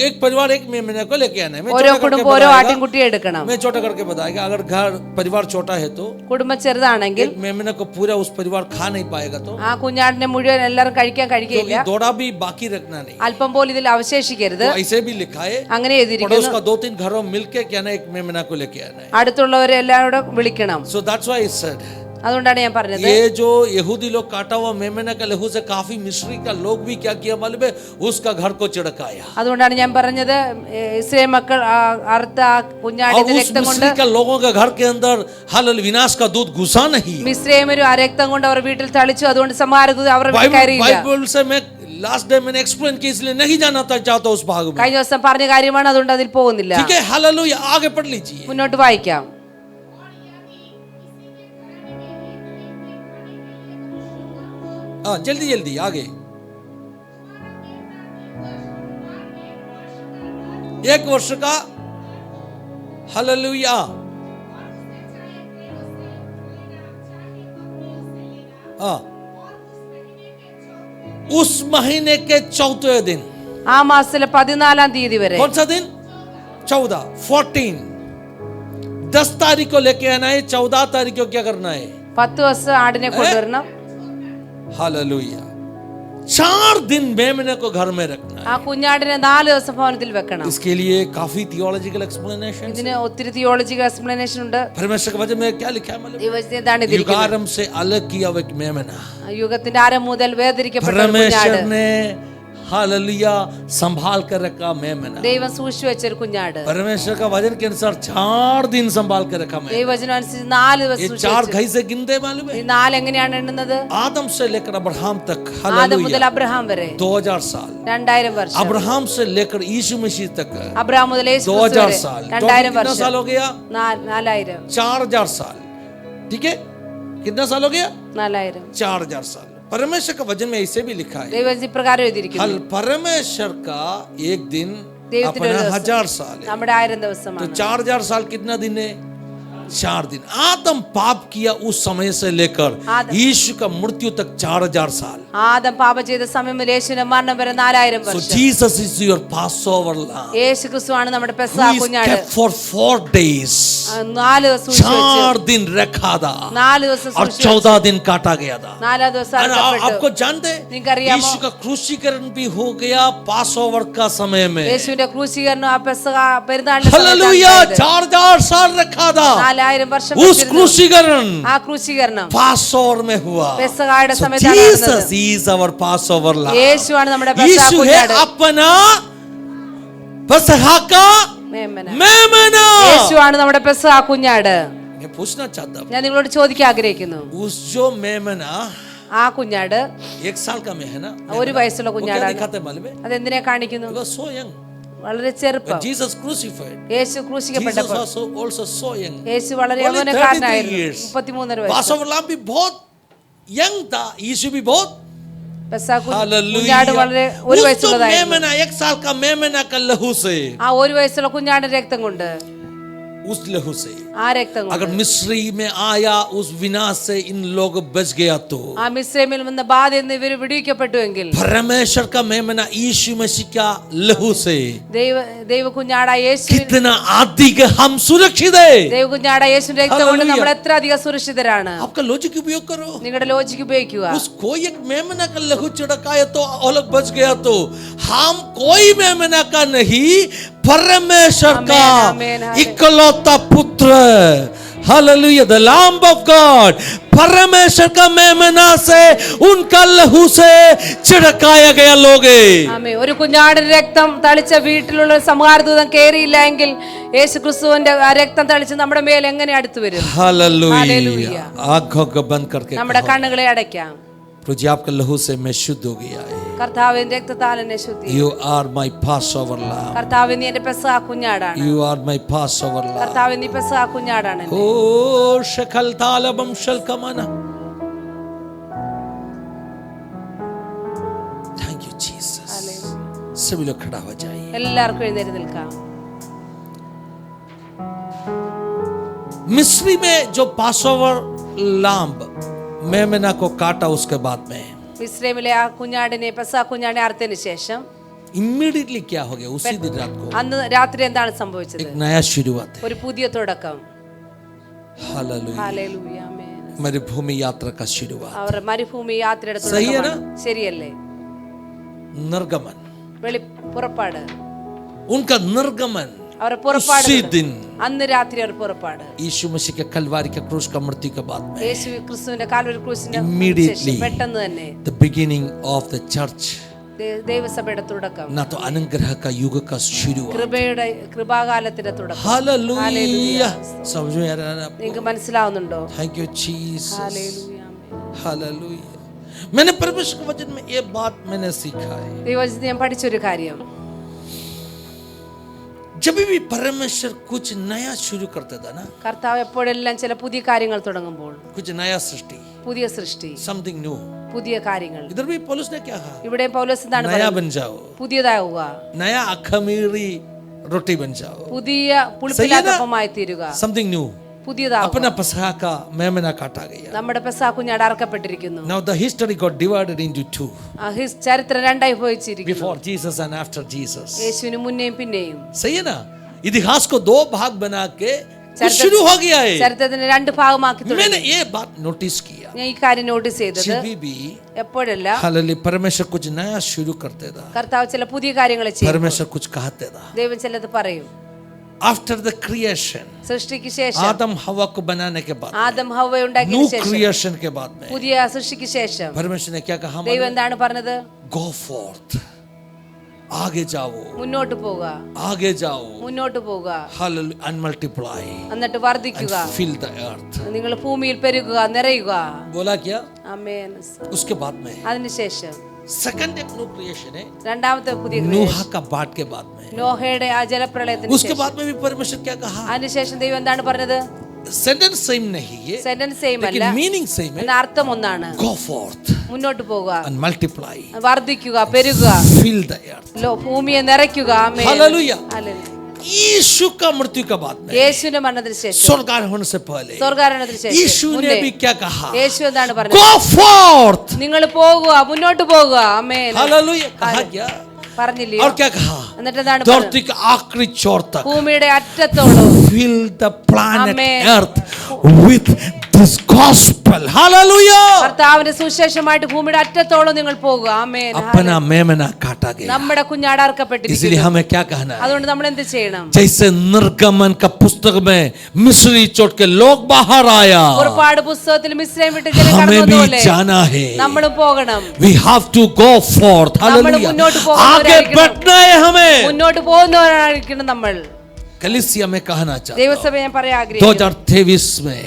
Speaker 1: एक परिवार एक मेमना को लेके आना है. मैं
Speaker 2: ഓരോ
Speaker 1: छोटा करके
Speaker 2: കുടുംബം ഓരോ
Speaker 1: बताएगा.
Speaker 2: ആട്ടിൻകുട്ടിയെ എടുക്കണം.
Speaker 1: मैं छोटा करके बताएगा. अगर घर परिवार छोटा है तो
Speaker 2: കുടുംബം ചെറുതാണെങ്കിൽ
Speaker 1: एक मेमना को पूरा उस परिवार खा नहीं पाएगा, तो
Speaker 2: ആ കുഞ്ഞാടിനെ മുഴുവൻ എല്ലാവരും കഴിക്കാൻ കഴിയില്ല.
Speaker 1: दौड़ा भी बाकी रखना नहीं.
Speaker 2: അല്പം പോലും ഇതിൽ അവശേഷിക്കരുത്.
Speaker 1: तो ऐसे भी लिखा है.
Speaker 2: അങ്ങനെ
Speaker 1: पड़ोस
Speaker 2: എഴുതിയിരിക്കുന്നു.
Speaker 1: का 2-3 घरों मिलके क्या ना एक मेमना को लेके आना है.
Speaker 2: അടുത്തുള്ളവരെ എല്ലാവരും വിളിക്കണം.
Speaker 1: So that's why I said,
Speaker 2: അതുകൊണ്ടാണ് ഞാൻ പറഞ്ഞത്,
Speaker 1: ये जो यहूदी लोग काटा हुआ मेमना का लहू से काफी मिस्री का लोग भी क्या किया मालूम है? उसका घर को चिड़काया.
Speaker 2: അതുകൊണ്ടാണ് ഞാൻ പറഞ്ഞത്, ഇസ്രായേൽ മക്കൾ അറുത്ത ആ
Speaker 1: और
Speaker 2: കുഞ്ഞാടിന്റെ
Speaker 1: उस
Speaker 2: രക്തം കൊണ്ട്
Speaker 1: मिस्री का लोगों के घर के अंदर हालेलुया विनाश का दूत घुसा नहीं.
Speaker 2: മിസ്രയീമരും ആ രക്തം കൊണ്ട് അവർ വീട്ടിൽ തളിച്ചു. അതുകൊണ്ട് സമാരദൂത് അവരുടെ വീട്ടിൽ കയറിയില്ല.
Speaker 1: बाइबल से मैं लास्ट डे मैंने एक्सप्लेन किया, इसलिए नहीं जाना चाहता उस भाग में.
Speaker 2: കഴിഞ്ഞ ദിവസം പറഞ്ഞ കാര്യമാണ്, അതുകൊണ്ട് അതിൽ പോകുന്നില്ല.
Speaker 1: ठीक है, हालेलुया. आगे पढ़ लीजिए.
Speaker 2: മുന്നോട്ട് വായിക്കാം.
Speaker 1: हाँ, जल्दी जल्दी आगे. एक वर्ष का हालेलुया. हाँ, उस महीने के 4वें दिन.
Speaker 2: ആ മാസത്തിലെ 14-ാം തീയതി വരെ.
Speaker 1: कौन सा दिन? 14. 10 तारीख को लेके आना है. 14 तारीख को क्या करना है?
Speaker 2: 10 ദിവസം ആടിനെ കൊണ്ടുവരണം.
Speaker 1: हालेलुया. 4 दिन मेमने को घर में रखना है.
Speaker 2: ആ കുഞ്ഞാടിനെ 4 ദിവസം ഭവനത്തിൽ വെക്കണം.
Speaker 1: इसके लिए काफी थियोलॉजिकल एक्सप्लेनेशन.
Speaker 2: ഇതിന് ഒത്തിരി തിയോളജിക്കൽ എക്സ്പ്ലനേഷൻ ഉണ്ട്.
Speaker 1: परमेश्वर के वचन में क्या लिखा है मालूम?
Speaker 2: ദൈവവചനത്തിൽ എന്താണ് എഴുതിയിരിക്കുന്നത്?
Speaker 1: युगारंभ से अलग किया हुआ एक मेमना.
Speaker 2: യുഗത്തിന്റെ ആരംഭം മുതൽ വേർതിരിക്കപ്പെട്ട ഒരു
Speaker 1: परमेश्वर
Speaker 2: കുഞ്ഞാട്.
Speaker 1: ने हालेलुया संभाल कर रखा मेमना.
Speaker 2: ദൈവം സൂക്ഷിച്ചു വെച്ച ഒരു കുഞ്ഞാട്.
Speaker 1: परमेश्वर का वचन के अनुसार 4 दिन संभाल कर रखा मेमना.
Speaker 2: ദൈവവചനം അനുസരിച്ച് 4 ദിവസം
Speaker 1: ये
Speaker 2: സൂക്ഷിച്ചു
Speaker 1: 4
Speaker 2: വെച്ചു.
Speaker 1: घई से गिनते मालूम है?
Speaker 2: ഈ 4 എങ്ങനെയാണ് എണ്ണുന്നത്?
Speaker 1: आदम से लेकर अब्राहम तक.
Speaker 2: ആദം മുതൽ
Speaker 1: हालेलुया.
Speaker 2: അബ്രഹാം വരെ
Speaker 1: 2000 साल.
Speaker 2: 2000 വർഷം.
Speaker 1: अब्राहम से लेकर यीशु मसीह तक
Speaker 2: അബ്രഹാം മുതൽ യേശു
Speaker 1: 2000
Speaker 2: വരെ
Speaker 1: साल.
Speaker 2: 2000
Speaker 1: कितना
Speaker 2: വർഷം.
Speaker 1: साल हो गया?
Speaker 2: 4000.
Speaker 1: 4000 साल. ठीक है, कितना साल हो गया?
Speaker 2: 4000.
Speaker 1: 4000 साल. परमेश्वर का वचन में ऐसे भी लिखा है,
Speaker 2: ദൈവവചനം ഇപ്രകാരം എഴുതിയിരിക്കുന്നു.
Speaker 1: हल परमेश्वर का एक दिन
Speaker 2: ദൈവത്തിന്റെ ഒരു
Speaker 1: अपना
Speaker 2: ദിവസം
Speaker 1: 1000 साल है.
Speaker 2: നമ്മുടെ 1000
Speaker 1: तो
Speaker 2: ദിവസമാണ്.
Speaker 1: 4000 साल कितना दिन है? 4 दिन. आदम पाप किया उस समय से लेकर यीशु का मृत्यु तक 4000 साल.
Speaker 2: ആദം പാപം ചെയ്ത സമയം മുതൽ യേശുവിന്റെ മരണം വരെ 4000
Speaker 1: So
Speaker 2: വർഷം.
Speaker 1: Jesus is your Passover lamb.
Speaker 2: യേശു ക്രിസ്തുവാണ് നമ്മുടെ
Speaker 1: Who
Speaker 2: പെസഹ
Speaker 1: is
Speaker 2: കുഞ്ഞാട്.
Speaker 1: kept for 4 days.
Speaker 2: 4 ദിവസം സൂക്ഷിച്ചു വെച്ചു.
Speaker 1: 4 दिन रखा था
Speaker 2: 4 ദിവസം
Speaker 1: और
Speaker 2: സൂക്ഷിച്ചു
Speaker 1: 14 दिन काटा गया था.
Speaker 2: 4 ദിവസം
Speaker 1: और
Speaker 2: അറുക്കപ്പെട്ടു.
Speaker 1: आपको जानते हैं
Speaker 2: നിങ്ങൾക്കറിയാമോ?
Speaker 1: यीशु का क्रूसीकरण भी हो गया पासओवर का समय में.
Speaker 2: യേശുവിന്റെ ക്രൂശീകരണം ആ പെസഹ പെരുന്നാളിന്റെ
Speaker 1: हालेलुया.
Speaker 2: സമയത്താണ്.
Speaker 1: 4000 साल रखा था.
Speaker 2: 4000 വർഷം
Speaker 1: उस
Speaker 2: വെച്ചിരുന്നു.
Speaker 1: क्रूसीकरण
Speaker 2: ആ ക്രൂശീകരണം
Speaker 1: पासओवर में हुआ.
Speaker 2: പെസഹയുടെ
Speaker 1: So
Speaker 2: സമയത്താണ്
Speaker 1: Jesus
Speaker 2: നടന്നത്.
Speaker 1: is our Passover lamb.
Speaker 2: യേശുവാണ് നമ്മുടെ പെസഹ
Speaker 1: यीशु है
Speaker 2: കുഞ്ഞാട്.
Speaker 1: अपना पसहा का
Speaker 2: മേമന.
Speaker 1: मेमना.
Speaker 2: യേശുവാണ് നമ്മുടെ പെസഹ കുഞ്ഞാട്.
Speaker 1: मैं पूछना चाहता हूँ,
Speaker 2: ഞാൻ നിങ്ങളോട് ചോദിക്കാൻ ആഗ്രഹിക്കുന്നു,
Speaker 1: उस जो मेमना
Speaker 2: ആ കുഞ്ഞാട്
Speaker 1: 1 साल का में है ना,
Speaker 2: 1 വയസ്സുള്ള
Speaker 1: वो क्या
Speaker 2: കുഞ്ഞാടാണ്.
Speaker 1: दिखाते हैं मालूम है?
Speaker 2: അതെന്തിനെ കാണിക്കുന്നു?
Speaker 1: He was so young.
Speaker 2: വളരെ ചെറുപ്പം.
Speaker 1: When Jesus crucified,
Speaker 2: Yeshu
Speaker 1: Jesus
Speaker 2: ക്രൂശിക്കപ്പെട്ടപ്പോൾ
Speaker 1: was also so young.
Speaker 2: യേശു വളരെ
Speaker 1: Only 33
Speaker 2: യൗവനക്കാരനായിരുന്നു.
Speaker 1: years.
Speaker 2: 33 വയസ്സ്.
Speaker 1: पासओवर lamb भी बहुत यंग था, यीशु भी बहुत.
Speaker 2: പെസഹ കുഞ്ഞാട്
Speaker 1: हालेलुया.
Speaker 2: വളരെ 1
Speaker 1: उस जो
Speaker 2: വയസ്സുള്ളതായിരുന്നു.
Speaker 1: मेमना 1 साल का मेमना का लहू से,
Speaker 2: ആ 1 വയസ്സുള്ള കുഞ്ഞാടിന്റെ രക്തം കൊണ്ട്,
Speaker 1: उस लहू से
Speaker 2: ആ രക്തം
Speaker 1: अगर
Speaker 2: കൊണ്ട്
Speaker 1: मिस्री में आया उस विनाश से इन लोग बच गया तो
Speaker 2: ആ മിസ്രൈമിൽ നിന്ന് ബാധയിൽ നിന്ന് ഇവർ വിടുവിക്കപ്പെട്ടുവെങ്കിൽ
Speaker 1: परमेश्वर का मेमना यीशु मसीह का लहू से
Speaker 2: ദൈവ കുഞ്ഞാടായ യേശുവിൻ
Speaker 1: कितना अधिक हम सुरक्षित है.
Speaker 2: ദൈവ കുഞ്ഞാടായ യേശുവിന്റെ രക്തം കൊണ്ട്
Speaker 1: Hallelujah.
Speaker 2: നമ്മൾ എത്ര അധികം സുരക്ഷിതരാണ്.
Speaker 1: आपका लॉजिक उपयोग करो.
Speaker 2: നിങ്ങളുടെ ലോജിക്ക് ഉപയോഗിക്കുക.
Speaker 1: उस कोई एक मेमना का लहू छिड़काया तो अलग बच गया, तो हम कोई मेमना का नहीं, परमेश्वर
Speaker 2: Amen,
Speaker 1: का
Speaker 2: amen, amen.
Speaker 1: इकलौता पुत्र. Hallelujah. The lamb of God. परमेश्वर का मेमना से उनका लहू से छिड़काया गया लोग.
Speaker 2: ആമേൻ. ഒരു കുഞ്ഞാടിന്റെ രക്തം തളിച്ച വീട്ടിലുള്ള സംഹാരദൂതൻ കേറിയില്ല എങ്കിൽ യേശു ക്രിസ്തുവിന്റെ ആ രക്തം തളിച്ച് നമ്മുടെ മേൽ എങ്ങനെ അടുത്ത് വരും?
Speaker 1: हालेलुया.
Speaker 2: हालेलुया.
Speaker 1: आंखों को बंद करके
Speaker 2: നമ്മുടെ
Speaker 1: कहो,
Speaker 2: കണ്ണുകളെ അടയ്ക്കാം.
Speaker 1: प्रभु जी आपके लहू से मैं शुद्ध हो गया है.
Speaker 2: കർത്താവിന്റെ രക്തത്താൽ എന്നെ ശുദ്ധി.
Speaker 1: You are my Passover lamb.
Speaker 2: കർത്താവ് നീ എന്റെ പെസഹ കുഞ്ഞാടാണ്.
Speaker 1: You are my Passover lamb.
Speaker 2: കർത്താവ് നീ പെസഹ കുഞ്ഞാടാണ്.
Speaker 1: Oh, shakal talabam shalkamana. सभी लोग खड़ा हो जाइए।
Speaker 2: എല്ലാവർക്കും എഴുന്നേറ്റ് നിൽക്കാം.
Speaker 1: मिस्री में जो पासओवर लाम्ब मेमना को काटा उसके बाद में
Speaker 2: മിസ്രൈമിലെ ആ കുഞ്ഞാടിനെ പെസഹ കുഞ്ഞാടിനെ അറുത്തതിന് ശേഷം
Speaker 1: इमीडिएटली क्या हो गया? उसी दिन रात को
Speaker 2: അന്ന് രാത്രി എന്താണ് സംഭവിച്ചത്?
Speaker 1: एक नया शुरुआत है।
Speaker 2: ഒരു പുതിയ തുടക്കം.
Speaker 1: हालेलुया।
Speaker 2: ഹല്ലേലൂയ, ആമേൻ.
Speaker 1: मरुभूमि यात्रा का शुरुआत।
Speaker 2: അവർ മരുഭൂമി യാത്രയുടെ
Speaker 1: സഹി ആണ്?
Speaker 2: തുടക്കമാണ്. ശരിയല്ലേ?
Speaker 1: निर्गमन,
Speaker 2: പുറപ്പാട്.
Speaker 1: उनका निर्गमन
Speaker 2: അവർ പുറപ്പാട്
Speaker 1: उसी दिन
Speaker 2: അന്ന് രാത്രി അവർ പുറപ്പാട്.
Speaker 1: यीशु मसीह के कलवारी के क्रूस का मृत्यु के बाद में
Speaker 2: യേശു ക്രിസ്തുവിന്റെ കാൽവരി ക്രൂശിന്റെ
Speaker 1: Immediately.
Speaker 2: ശേഷം പെട്ടെന്ന് തന്നെ
Speaker 1: the beginning of the church,
Speaker 2: ദൈവസഭയുടെ തുടക്കം,
Speaker 1: ना तो अनुग्रह का युग का शुरुआत।
Speaker 2: കൃപയുടെ കൃപാകാലത്തിന്റെ തുടക്കം.
Speaker 1: हालेलुया। समझ में आ रहा है आपको?
Speaker 2: നിങ്ങൾക്ക് മനസ്സിലാവുന്നുണ്ടോ?
Speaker 1: Thank you Jesus.
Speaker 2: Hallelujah, amen.
Speaker 1: Hallelujah. मैंने परमेश्वर के वचन में ये बात मैंने सीखा है,
Speaker 2: ദൈവവചനത്തിൽ ഞാൻ പഠിച്ചൊരു കാര്യം,
Speaker 1: जब भी परमेश्वर कुछ नया शुरू करता था ना,
Speaker 2: കർത്താവ് എപ്പോഴെല്ലാം ചില പുതിയ കാര്യങ്ങൾ തുടങ്ങുമ്പോൾ,
Speaker 1: कुछ नया सृष्टि,
Speaker 2: പുതിയ സൃഷ്ടി,
Speaker 1: समथिंग न्यू,
Speaker 2: പുതിയ കാര്യങ്ങൾ.
Speaker 1: इधर भी पौलुस ने क्या कहा?
Speaker 2: ഇവിടെ പൗലോസ് എന്താണ്
Speaker 1: नया
Speaker 2: പറയുന്നത്?
Speaker 1: बन जाओ,
Speaker 2: പുതിയതാവുക,
Speaker 1: नया अखमीरी रोटी बन जाओ,
Speaker 2: പുതിയ പുളിപ്പില്ലാത്തപ്പമായി തീരുക,
Speaker 1: समथिंग न्यू।
Speaker 2: പുതിയതാവുക.
Speaker 1: अपना पसहा का मेमना काटा गया।
Speaker 2: നമ്മുടെ പെസഹ കുഞ്ഞാട് അറക്കപ്പെട്ടിരിക്കുന്നു.
Speaker 1: Now the history got divided into two,
Speaker 2: ചരിത്രം രണ്ടായി പോയിച്ചിരിക്കുന്നു.
Speaker 1: before Jesus and after Jesus.
Speaker 2: യേശുവിന് മുന്നേയും പിന്നെയും.
Speaker 1: सही है ना? इतिहास को दो भाग बना के कुछ शुरू हो गया है।
Speaker 2: ചരിത്രത്തിന് രണ്ട് ഭാഗമാക്കി തുടങ്ങി.
Speaker 1: मैंने ये बात नोटिस किया,
Speaker 2: ഞാൻ ഈ കാര്യം നോട്ടീസ് ചെയ്തത്,
Speaker 1: जब भी
Speaker 2: എപ്പോഴെല്ലാം
Speaker 1: हालेलुया परमेश्वर कुछ नया शुरू करते था,
Speaker 2: കർത്താവ് ചില പുതിയ കാര്യങ്ങൾ ചെയ്യും,
Speaker 1: परमेश्वर कुछ कहते था।
Speaker 2: ദൈവം ചിലത് പറയും.
Speaker 1: आफ्टर द क्रिएशन,
Speaker 2: സൃഷ്ടിക്ക് ശേഷം,
Speaker 1: आदम हवा को बनाने के बाद,
Speaker 2: ആദം ഹവ്വ
Speaker 1: न्यू
Speaker 2: ഉണ്ടാക്കിയതിനു ശേഷം,
Speaker 1: क्रिएशन के बाद में
Speaker 2: പുതിയ സൃഷ്ടിക്ക് ശേഷം
Speaker 1: परमेश्वर ने क्या कहा?
Speaker 2: ദൈവം എന്താണ് പറഞ്ഞത്?
Speaker 1: गो फोर्थ, आगे जाओ,
Speaker 2: മുന്നോട്ട് പോവുക,
Speaker 1: आगे जाओ,
Speaker 2: മുന്നോട്ട് പോവുക,
Speaker 1: हालेलुया, and multiply
Speaker 2: എന്നിട്ട്
Speaker 1: and
Speaker 2: വർദ്ധിക്കുക,
Speaker 1: fill the earth।
Speaker 2: നിങ്ങൾ ഭൂമിയിൽ പെരുകുക, നിറയുക.
Speaker 1: बोला क्या?
Speaker 2: ആമേൻ.
Speaker 1: उसके बाद में
Speaker 2: അതിനുശേഷം
Speaker 1: सेकंड एक न्यू क्रिएशन है,
Speaker 2: രണ്ടാമത്തെ പുതിയ
Speaker 1: नूहा का बाढ़ के बाद में।
Speaker 2: നോഹയുടെ ആ ജലപ്രളയത്തിന്
Speaker 1: उसके
Speaker 2: ശേഷം,
Speaker 1: बाद में भी परमेश्वर क्या कहा?
Speaker 2: അതിനുശേഷം ദൈവം എന്താണ് പറഞ്ഞത്?
Speaker 1: सेंटेंस सेम नहीं है,
Speaker 2: സെന്റൻസ് സെയിം അല്ല,
Speaker 1: लेकिन मीनिंग सेम है।
Speaker 2: എന്ന അർത്ഥം ഒന്നാണ്.
Speaker 1: गो फोर्थ
Speaker 2: മുന്നോട്ട് പോവുക,
Speaker 1: and multiply,
Speaker 2: വർദ്ധിക്കുക, പെരുകുക,
Speaker 1: fill the earth।
Speaker 2: ഭൂമിയെ നിറയ്ക്കുക. ആമേൻ.
Speaker 1: हालेलुया।
Speaker 2: ഹല്ലേലൂയ.
Speaker 1: यीशु का मृत्यु के बाद में,
Speaker 2: യേശുവിന്റെ മരണത്തിന് ശേഷം,
Speaker 1: स्वर्गारोहण होने से पहले,
Speaker 2: സ്വർഗ്ഗാരോഹണത്തിന് ശേഷം
Speaker 1: यीशु ने
Speaker 2: മുന്നേ
Speaker 1: भी क्या कहा?
Speaker 2: യേശു എന്താണ് പറഞ്ഞത്?
Speaker 1: गो फोर्थ।
Speaker 2: നിങ്ങൾ പോകുക, മുന്നോട്ട് പോകുക. ആമേൻ.
Speaker 1: हालेलुया। कहा क्या?
Speaker 2: പറഞ്ഞില്ലയോ?
Speaker 1: और क्या कहा?
Speaker 2: എന്നിട്ട് എന്താണ് പറഞ്ഞത്?
Speaker 1: धरती के आखिरी छोर तक
Speaker 2: ഭൂമിയുടെ അറ്റത്തോളം
Speaker 1: fill the planet
Speaker 2: Amen.
Speaker 1: earth with this gospel। Hallelujah.
Speaker 2: കർത്താവിന്റെ സുവിശേഷമായിട്ട് ഭൂമിയുടെ അറ്റത്തോളം നിങ്ങൾ പോകുക. ആമേൻ.
Speaker 1: अपना मेमना काटा गया,
Speaker 2: നമ്മുടെ കുഞ്ഞാട്
Speaker 1: इसलिए
Speaker 2: അറക്കപ്പെട്ടിരിക്കുന്നു.
Speaker 1: हमें क्या कहना है?
Speaker 2: അതുകൊണ്ട് നമ്മൾ എന്ത് ചെയ്യണം?
Speaker 1: जैसे निर्गमन का पुस्तक में मिस्री छोड़ के लोग बाहर आया,
Speaker 2: പുറപ്പാട് പുസ്തകത്തിൽ മിസ്രൈം വിട്ട് ജനം
Speaker 1: हमें
Speaker 2: കടന്നതുപോലെ
Speaker 1: भी जाना है।
Speaker 2: നമ്മളും പോകണം.
Speaker 1: We have to go forth। Hallelujah.
Speaker 2: മുന്നോട്ട്
Speaker 1: आगे
Speaker 2: പോകുന്നവരായിരിക്കണം.
Speaker 1: बढ़ना है हमें।
Speaker 2: മുന്നോട്ട് പോകുന്നവരായിരിക്കണം നമ്മൾ.
Speaker 1: कलीसिया में कहना चाहता हूं,
Speaker 2: ദൈവസഭ ഞാൻ പറയാൻ ആഗ്രഹിക്കുന്നു,
Speaker 1: 2023 में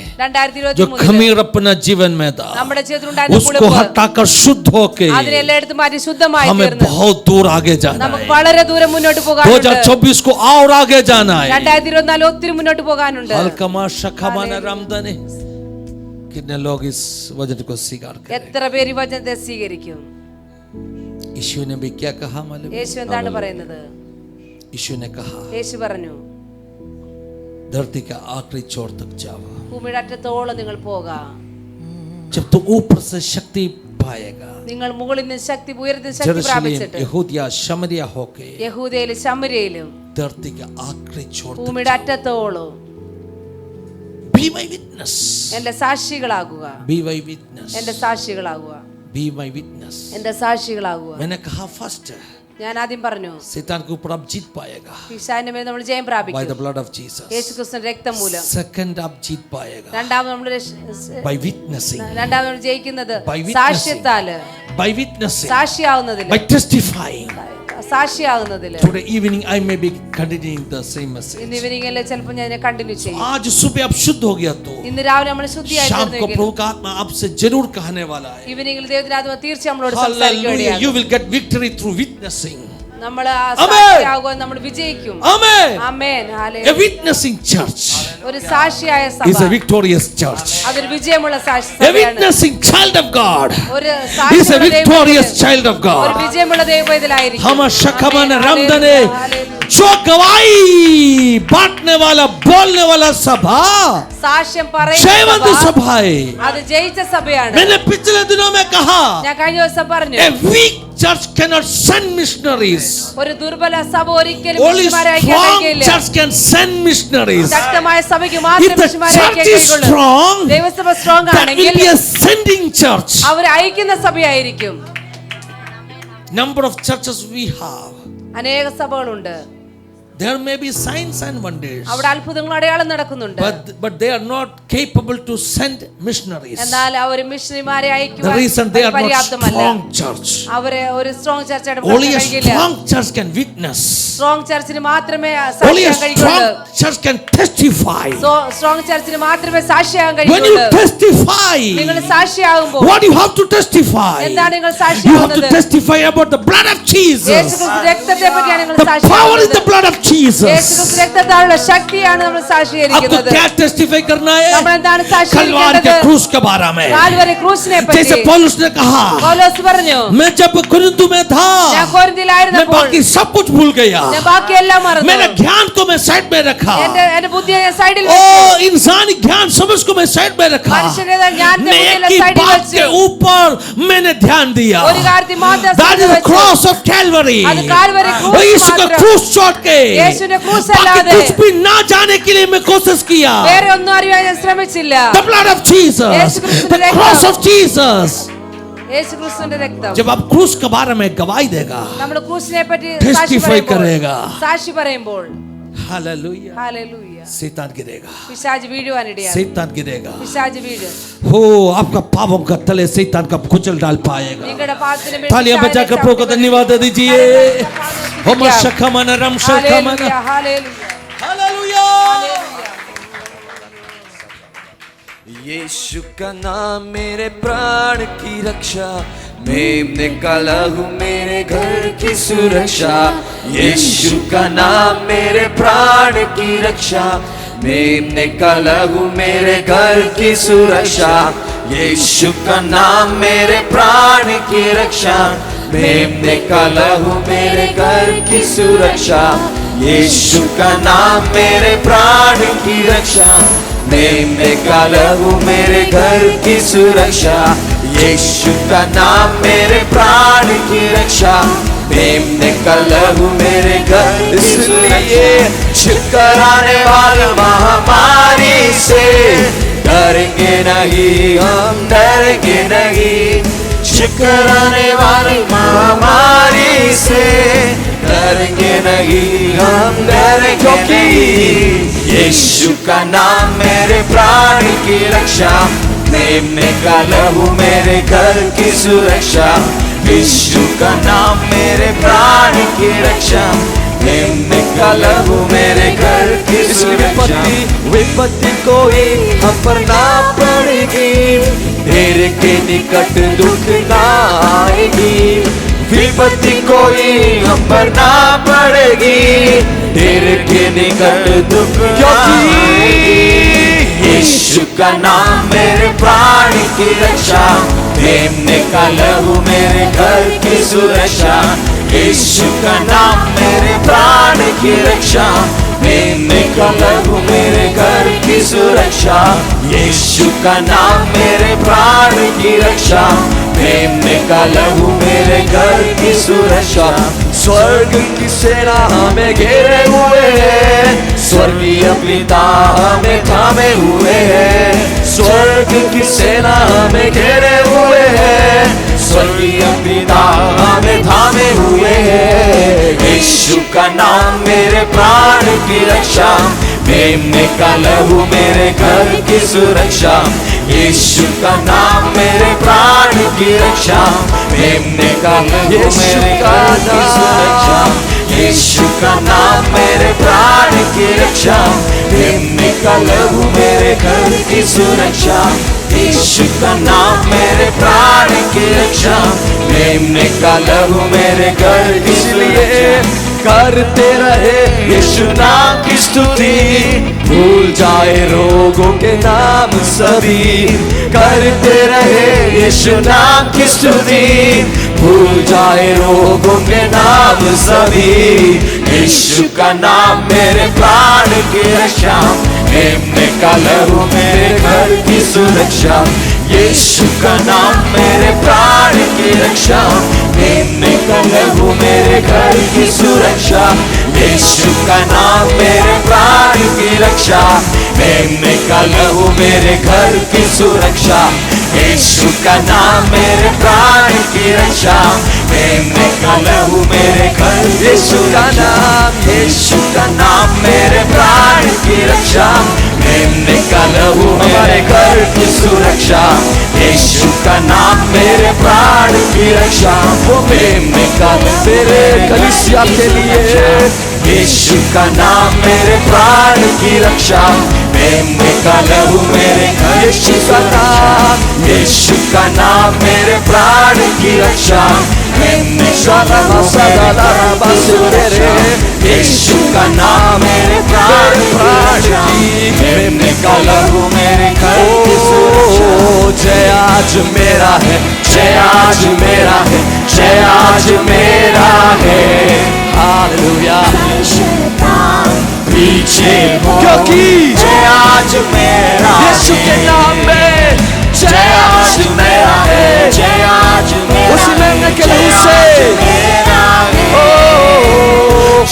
Speaker 1: जो
Speaker 2: 2023
Speaker 1: खमीर अपना जीवन में था,
Speaker 2: നമ്മുടെ ജീവിതത്തിൽ ഉണ്ടായിരുന്ന
Speaker 1: उसको
Speaker 2: പുളിപ്പ്
Speaker 1: हटाकर शुद्ध होके
Speaker 2: അതിനെല്ലാം എടുത്ത് മാറ്റി ശുദ്ധമായി
Speaker 1: हमें
Speaker 2: തീർന്ന്
Speaker 1: बहुत दूर आगे जाना
Speaker 2: നമുക്ക്
Speaker 1: है।
Speaker 2: വളരെ ദൂരം മുന്നോട്ട് പോകാനുണ്ട്.
Speaker 1: 2024 को और आगे जाना है।
Speaker 2: 2024 ഒത്തിരി മുന്നോട്ട് പോകാനുണ്ട്.
Speaker 1: हल्कमा शखमाना रामदाने, कितने लोग इस वचन को स्वीकार करें?
Speaker 2: എത്ര പേര് ഈ വചനത്തെ സ്വീകരിക്കും?
Speaker 1: यीशु ने भी क्या कहा मालूम?
Speaker 2: യേശു എന്താണ് പറയുന്നത്?
Speaker 1: यीशु ने कहा
Speaker 2: യേശു പറഞ്ഞു,
Speaker 1: धरती का आखिरी छोर तक जाओ।
Speaker 2: ഭൂമിയുടെ അറ്റത്തോളം നിങ്ങൾ പോക.
Speaker 1: जब तू ऊपर से शक्ति पाएगा,
Speaker 2: നിങ്ങൾ മുകളിൽ നിന്ന് ശക്തി, ഉയരത്തിൽ ശക്തി
Speaker 1: यरूशलेम,
Speaker 2: പ്രാപിച്ചിട്ട്
Speaker 1: यहूदिया, शमरिया होके
Speaker 2: യഹൂദയിലും ശമര്യയിലും
Speaker 1: धरती का आखिरी छोर तक
Speaker 2: ഭൂമിയുടെ അറ്റത്തോളം
Speaker 1: be my witness,
Speaker 2: എന്റെ സാക്ഷികളാകുക.
Speaker 1: be my witness,
Speaker 2: എന്റെ സാക്ഷികളാകുക.
Speaker 1: be my witness।
Speaker 2: എന്റെ സാക്ഷികളാകുക.
Speaker 1: मैंने कहा फर्स्ट
Speaker 2: ഞാൻ ആദ്യം പറഞ്ഞു,
Speaker 1: शैतान के ऊपर आप जीत पाएगा
Speaker 2: പിശാചിന്റെ മേൽ നമ്മൾ ജയം
Speaker 1: by
Speaker 2: പ്രാപിക്കും
Speaker 1: the blood of Jesus।
Speaker 2: യേശുക്രിസ്തുവിന്റെ രക്തം മൂലം.
Speaker 1: सेकंड आप जीत पाएगा
Speaker 2: രണ്ടാമത് നമ്മൾ
Speaker 1: by witnessing,
Speaker 2: രണ്ടാമത് നമ്മൾ ജയിക്കുന്നത്
Speaker 1: By witnessing.
Speaker 2: സാക്ഷ്യത്താല്,
Speaker 1: by witnessing,
Speaker 2: സാക്ഷിയാവുന്നതിൽ,
Speaker 1: by testifying।
Speaker 2: സാക്ഷിയാകുന്നതിൽ.
Speaker 1: Today evening I may be continuing the same message।
Speaker 2: ഇന്ന് ഈവനിങ്ങിൽ ചിലപ്പോൾ ഞാൻ കണ്ടിന്യൂ ചെയ്യും.
Speaker 1: आज सुबह आप शुद्ध हो गया तो
Speaker 2: ഇന്ന് രാവിലെ നമ്മൾ ശുദ്ധിയായി
Speaker 1: शाम को
Speaker 2: തീർന്നെങ്കിൽ
Speaker 1: प्रभु का आत्मा आपसे जरूर कहने वाला है।
Speaker 2: ഈവനിങ്ങിൽ ദൈവത്തിന്റെ ആത്മാവ് തീർച്ചയായും നമ്മളോട്
Speaker 1: Hallelujah, you
Speaker 2: സംസാരിക്കുകയാണ്.
Speaker 1: will get victory through witnessing।
Speaker 2: നമ്മൾ
Speaker 1: Amen.
Speaker 2: സാക്ഷിയാകുവാൻ നമ്മൾ വിജയിക്കും.
Speaker 1: Amen.
Speaker 2: Amen.
Speaker 1: A
Speaker 2: hallelujah.
Speaker 1: witnessing church
Speaker 2: ഒരു സാക്ഷിയായ
Speaker 1: is
Speaker 2: സഭ
Speaker 1: a victorious church.
Speaker 2: അതൊരു വിജയമുള്ള
Speaker 1: A
Speaker 2: സഭയാണ്.
Speaker 1: witnessing child of God
Speaker 2: ഒരു
Speaker 1: is a
Speaker 2: സാക്ഷിയുള്ള
Speaker 1: victorious
Speaker 2: ദൈവപൈതൽ.
Speaker 1: child of
Speaker 2: ഒരു
Speaker 1: God.
Speaker 2: വിജയമുള്ള ദൈവപൈതലായിരിക്കും.
Speaker 1: हम शखमन
Speaker 2: ആമേൻ.
Speaker 1: रमदने
Speaker 2: ഹല്ലേലൂയ.
Speaker 1: जो गवाही बांटने वाला बोलने वाला सभा
Speaker 2: സാക്ഷ്യം പറയുന്ന
Speaker 1: जयवंत
Speaker 2: സഭ
Speaker 1: सभा है.
Speaker 2: അത് ജയിച്ച സഭയാണ്.
Speaker 1: मैंने पिछले दिनों में कहा
Speaker 2: ഞാൻ കഴിഞ്ഞ ദിവസം പറഞ്ഞു,
Speaker 1: a weak church cannot send missionaries.
Speaker 2: ഒരു ദുർബല സഭ ഒരിക്കലും
Speaker 1: Only
Speaker 2: മിഷനറിമാരെ അയക്കാൻ
Speaker 1: strong
Speaker 2: കഴിയില്ല.
Speaker 1: church can send missionaries.
Speaker 2: ശക്തമായ സഭയ്ക്ക്
Speaker 1: If
Speaker 2: മാത്രമേ
Speaker 1: the
Speaker 2: മിഷനറിമാരെ
Speaker 1: church
Speaker 2: അയക്കാൻ
Speaker 1: is
Speaker 2: കഴിയുള്ളൂ.
Speaker 1: strong,
Speaker 2: ദൈവസഭ സ്ട്രോങ്
Speaker 1: that will
Speaker 2: ആണെങ്കിൽ
Speaker 1: be a sending church.
Speaker 2: അവർ അയക്കുന്ന സഭയായിരിക്കും.
Speaker 1: Number of churches we have,
Speaker 2: അനേക സഭകളുണ്ട്.
Speaker 1: there may be signs and wonders,
Speaker 2: അവിടെ അത്ഭുതങ്ങളും അടയാളം നടക്കുന്നുണ്ട്.
Speaker 1: but they are not capable to send missionaries.
Speaker 2: എന്നാൽ അവർ മിഷനറിമാരെ
Speaker 1: The
Speaker 2: അയക്കുവാൻ
Speaker 1: reason they are not
Speaker 2: പര്യാപ്തമല്ല.
Speaker 1: strong church.
Speaker 2: അവരെ ഒരു സ്ട്രോങ് ചർച്ചായിട്ട്
Speaker 1: Only a
Speaker 2: കഴിയില്ല.
Speaker 1: strong church can witness.
Speaker 2: Strong ചർച്ചിന് മാത്രമേ
Speaker 1: Only a
Speaker 2: സാക്ഷിയാകാൻ കഴിയുള്ളൂ.
Speaker 1: strong church can testify.
Speaker 2: Strong ചർച്ചിന് മാത്രമേ സാക്ഷിയാകാൻ
Speaker 1: When you
Speaker 2: കഴിയുള്ളൂ.
Speaker 1: testify,
Speaker 2: നിങ്ങൾ സാക്ഷിയാകുമ്പോൾ
Speaker 1: what do you have to testify?
Speaker 2: എന്താണ് നിങ്ങൾ
Speaker 1: You have to
Speaker 2: സാക്ഷിയാകുന്നത്?
Speaker 1: testify about the blood of Jesus.
Speaker 2: യേശുക്രിസ്തു രക്തത്തെ പറ്റിയാണ് നിങ്ങൾ
Speaker 1: The power is the
Speaker 2: സാക്ഷിയാകുന്നത്.
Speaker 1: blood of Jesus.
Speaker 2: യേശുക്രിസ്തു രക്തത്താലുള്ള ശക്തിയാണ് നമ്മൾ
Speaker 1: आपको
Speaker 2: സാക്ഷീകരിക്കുന്നത്.
Speaker 1: क्या टेस्टिफाई करना है?
Speaker 2: നമ്മൾ എന്താണ്
Speaker 1: कलवार के
Speaker 2: സാക്ഷിയാക്കേണ്ടത്?
Speaker 1: क्रूस के बारे में.
Speaker 2: കാൽവരി ക്രൂശിനെ പറ്റി
Speaker 1: जैसे पौलुस ने कहा,
Speaker 2: പൗലോസ് പറഞ്ഞു,
Speaker 1: मैं जब कुरिन्थ में था,
Speaker 2: ഞാൻ
Speaker 1: मैं
Speaker 2: കൊരിന്തിലായിരുന്നപ്പോൾ
Speaker 1: बाकी सब कुछ भूल गया.
Speaker 2: ഞാൻ ബാക്കിയെല്ലാം മറന്നു.
Speaker 1: मेरे ज्ञान को मैं साइड में रखा.
Speaker 2: എന്റെ ബുദ്ധിയെ ഞാൻ സൈഡിൽ
Speaker 1: ओ
Speaker 2: വെച്ചു.
Speaker 1: इंसानी ज्ञान समझ को मैं साइड में रखा.
Speaker 2: മനുഷ്യന്റെ ജ്ഞാനത്തെ
Speaker 1: मैं
Speaker 2: മുന്നിൽ
Speaker 1: एक ही
Speaker 2: സൈഡിൽ
Speaker 1: बात
Speaker 2: വെച്ചു.
Speaker 1: के ऊपर मैंने ध्यान दिया.
Speaker 2: ഒരു കാര്യത്തിൽ മാത്രം
Speaker 1: That is
Speaker 2: ശ്രദ്ധ
Speaker 1: the
Speaker 2: വെച്ചു.
Speaker 1: cross of Calvary.
Speaker 2: അത് കാൽവരി
Speaker 1: वो
Speaker 2: ക്രൂശ്
Speaker 1: यीशु का
Speaker 2: മാത്രം.
Speaker 1: क्रूस छोड़ के
Speaker 2: യേശുവിന്റെ ക്രൂശ്
Speaker 1: बाकी
Speaker 2: അല്ലാതെ
Speaker 1: कुछ भी ना जाने के लिए मैं कोशिश किया.
Speaker 2: വേറെ ഒന്നും അറിയാൻ ഞാൻ ശ്രമിച്ചില്ല.
Speaker 1: The blood of Jesus,
Speaker 2: യേശു ക്രിസ്തുവിന്റെ
Speaker 1: the cross of Jesus.
Speaker 2: യേശുക്രിസ്തുവിന്റെ രക്തം.
Speaker 1: जब आप क्रूस के बारे में गवाही देगा,
Speaker 2: നമ്മൾ ക്രൂശിനെ പറ്റി
Speaker 1: Testify करेगा.
Speaker 2: സാക്ഷി പറയുമ്പോൾ
Speaker 1: हालेलुया,
Speaker 2: ഹല്ലേലൂയ,
Speaker 1: शैतान गिरेगा,
Speaker 2: പിശാച് വീഴുവാനിടയാണ്.
Speaker 1: शैतान गिरेगा.
Speaker 2: പിശാച് വീഴും.
Speaker 1: हो आपका पापों का तले शैतान का कुचल डाल पाएगा.
Speaker 2: നിങ്ങളുടെ പാപത്തിന് വേണ്ടി
Speaker 1: तालियां बजा कर प्रभु को धन्यवाद दीजिए. हो मशखमन रम शखमन.
Speaker 2: Hallelujah, hallelujah,
Speaker 1: hallelujah.
Speaker 2: Hallelujah.
Speaker 3: Yeshu का नाम मेरे प्राण की रक्षा, मैं निकाला हूँ मेरे घर की सुरक्षा. यीशु का नाम मेरे प्राण की रक्षा, मैं निकाला हूँ मेरे घर की सुरक्षा. यीशु का नाम मेरे प्राण की रक्षा, मैं निकाला हूँ मेरे घर की सुरक्षा. यीशु का नाम मेरे प्राण की रक्षा, मैं निकाला हूँ मेरे घर की सुरक्षा. यीशु का नाम मेरे प्राण की रक्षा, मैं निकाला हूँ मेरे घर की सुरक्षा. छिकर आने वाली महामारी से डरेंगे नहीं, हम डरेंगे नहीं. छिकर आने वाली महामारी से डरेंगे नहीं, हम डरेंगे नहीं. यीशु का नाम मेरे प्राण की रक्षा, मैं निकाला हूँ मेरे घर की सुरक्षा. यीशु का नाम मेरे प्राण की रक्षा, मैं निकाला हूँ मेरे घर की सुरक्षा. विपत्ति कोई हम पर ना पड़ेगी, ढेर के निकट दुख ना आएगी. विपत्ति कोई हम पर ना पड़ेगी, ढेर के निकट दुख ना आएगी. यीशु का नाम मेरे प्राण की रक्षा, मैं निकाला हूँ मेरे घर की सुरक्षा. यीशु का नाम मेरे प्राण की रक्षा, मैं निकाला हूँ मेरे घर की सुरक्षा. यीशु का नाम मेरे प्राण की रक्षा, मैं निकाला हूँ मेरे घर की सुरक्षा. स्वर्ग की सेना हमें घेरे हुए है, स्वर्गीय पिता हमें थामे हुए है. स्वर्ग की सेना हमें घेरे हुए है, स्वर्गीय पिता हमें थामे हुए है. यीशु का नाम मेरे प्राण की रक्षा, मैं निकाला हूँ मेरे घर की सुरक्षा. यीशु का नाम मेरे प्राण की रक्षा, मैं निकाला हूँ मेरे घर की सुरक्षा. यीशु का नाम मेरे प्राण की रक्षा, मैं निकाला हूँ मेरे घर की सुरक्षा. यीशु का नाम मेरे प्राण की रक्षा, मेमने का लहू मेरे घर की सुरक्षा। करते रहे यीशु नाम की स्तुति, भूल जाए रोगों के नाम सभी। करते रहे यीशु नाम की स्तुति, भूल जाए रोगों के नाम सभी। यीशु का नाम मेरे प्राण की रक्षा, मेमने का लहू मेरे घर की सुरक्षा। यीशु का नाम मेरे प्राण की रक्षा, मेमने का लहू मेरे घर की सुरक्षा। यीशु का नाम मेरे प्राण की रक्षा, मेमने का लहू मेरे घर की सुरक्षा। यीशु का नाम मेरे प्राण की रक्षा, मेमने का लहू मेरे घर। यीशु का नाम, यीशु का नाम मेरे प्राण की रक्षा, मेमने का लहू मेरे घर की सुरक्षा। यीशु का नाम मेरे प्राण की रक्षा, वो मेमने का मेरे कलीसिया के लिए। यीशु का नाम मेरे प्राण की रक्षा, मेमने का लहू मेरे घर। यीशु का नाम, यीशु का नाम मेरे प्राण की रक्षा, मेमने का लहू मेरे घर। यीशु का नाम मेरे प्राण की, मेमने का लहू मेरे घर की सुरक्षा। जय आज मेरा है, जय आज मेरा है, जय आज मेरा है। हालेलुया। पीछे क्योंकि जय आज मेरा, यीशु के नाम में जय आज मेरा है, जय आज मेरा। उसी मेमने के लहू से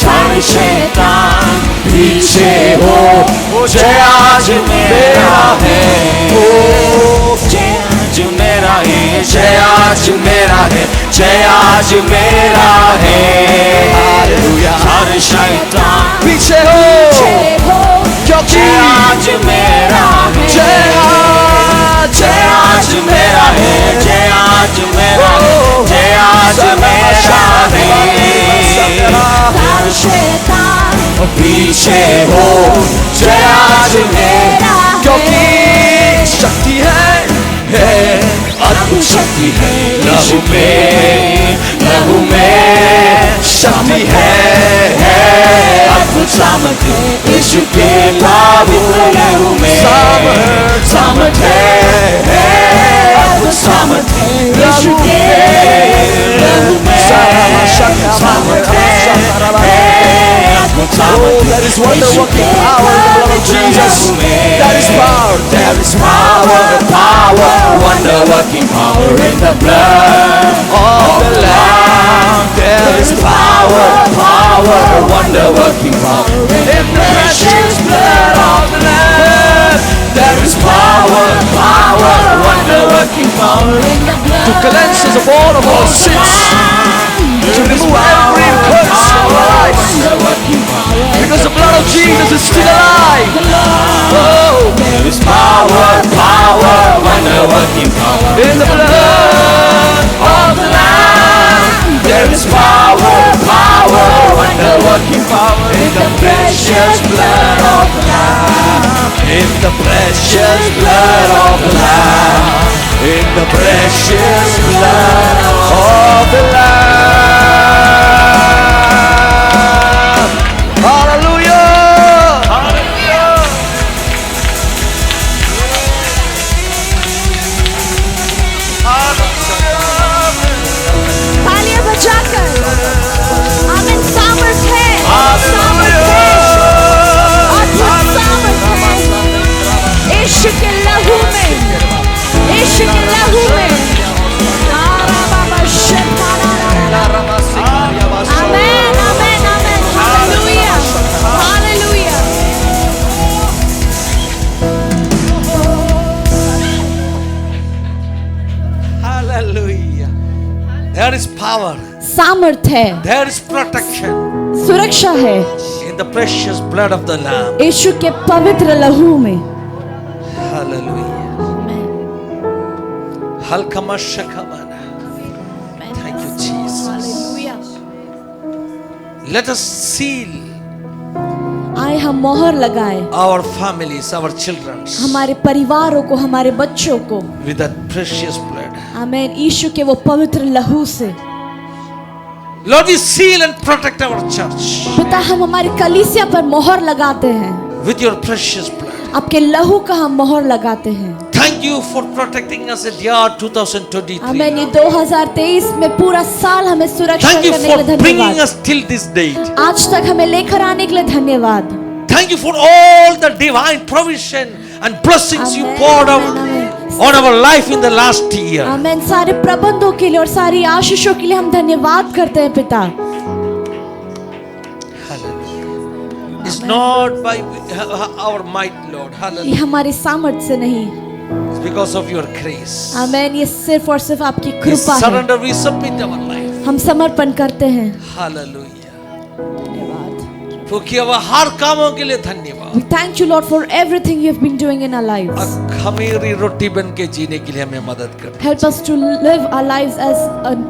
Speaker 3: सारे शैतान पीछे हो। जय आज मेरा है, जय आज मेरा है, जय आज मेरा है, जय आज मेरा है। हालेलुया। सारे शैतान पीछे हो, क्योंकि आज मेरा है। जय आज मेरा है, जय आज मेरा है, जय आज मेरा है। पीछे हो, जय आज मेरा, क्योंकि शक्ति है अद्भुत शक्ति है लहू में शक्ति है अद्भुत सामर्थ्य यीशु के पवित्र लहू में। सामर्थ्य है अद्भुत सामर्थ्य यीशु के लहू में। सामर्थ्य है अद्भुत सामर्थ्य। There is wonder working power in the blood of Jesus. There is power, there is power, wonder working power in the blood of the Lamb. There is power, wonder working power in the precious blood of the Lamb. There is power, wonder working power in the blood. To cleanse us of all sins, to remove every curse in our lives. Because the blood of Jesus is still alive. Oh, there is power, wonder working power in the blood of the Lamb. There is power, wonder working power in the precious blood of the Lamb. In the precious blood of the Lamb. In the precious blood of the Lamb. Hallelujah. Hallelujah.
Speaker 4: तालियां बजाकर आमीन। सामर्थ है, अद्भुत सामर्थ है यीशु के लहू में, यीशु के लहू में। Amen, amen, amen. Hallelujah, hallelujah.
Speaker 1: Hallelujah. There is power.
Speaker 4: सामर्थ है,
Speaker 1: There is protection
Speaker 4: सुरक्षा है
Speaker 1: in the precious blood of the Lamb.
Speaker 4: यीशु के पवित्र लहू में।
Speaker 1: Hallelujah. Halkamashakabana. Thank you, Jesus.
Speaker 4: Hallelujah.
Speaker 1: Let us seal
Speaker 4: आए हम मोहर लगाए
Speaker 1: our families, our children
Speaker 4: हमारे परिवारों को, हमारे बच्चों को,
Speaker 1: with that precious blood.
Speaker 4: आमीन, यीशु के वो पवित्र लहू से।
Speaker 1: Lord, we seal and protect our church
Speaker 4: पिता, हम हमारी कलीसिया पर मोहर लगाते हैं,
Speaker 1: with your precious blood.
Speaker 4: आपके लहू का हम मोहर लगाते हैं।
Speaker 1: Thank you for protecting us in the year 2023.
Speaker 4: आमीन, ये 2023 में पूरा साल हमें सुरक्षा
Speaker 1: Thank you
Speaker 4: करने के
Speaker 1: for
Speaker 4: लिए
Speaker 1: bringing
Speaker 4: धन्यवाद।
Speaker 1: us till this date.
Speaker 4: आज तक हमें लेकर आने के लिए धन्यवाद।
Speaker 1: Thank you for all the divine provision and blessings you
Speaker 4: Amen,
Speaker 1: poured out
Speaker 4: amen, amen.
Speaker 1: on our life in the last year.
Speaker 4: आमीन, सारे प्रबंधों के लिए और सारी आशीषों के लिए हम धन्यवाद करते हैं पिता।
Speaker 1: Hallelujah. It's not by our might, Lord.
Speaker 4: ये
Speaker 1: Hallelujah.
Speaker 4: हमारी सामर्थ से नहीं,
Speaker 1: It's because of your grace.
Speaker 4: आमीन, ये सिर्फ और सिर्फ आपकी
Speaker 1: We
Speaker 4: कृपा है।
Speaker 1: surrender, we submit our life.
Speaker 4: हम समर्पण करते हैं।
Speaker 1: Hallelujah.
Speaker 4: धन्यवाद।
Speaker 1: तो किया हुआ हर कामों के लिए धन्यवाद।
Speaker 4: We thank you, Lord, for everything you have been doing in our lives.
Speaker 1: खमीरी रोटी बन के जीने के लिए हमें मदद कर।
Speaker 4: Help us to live our lives as an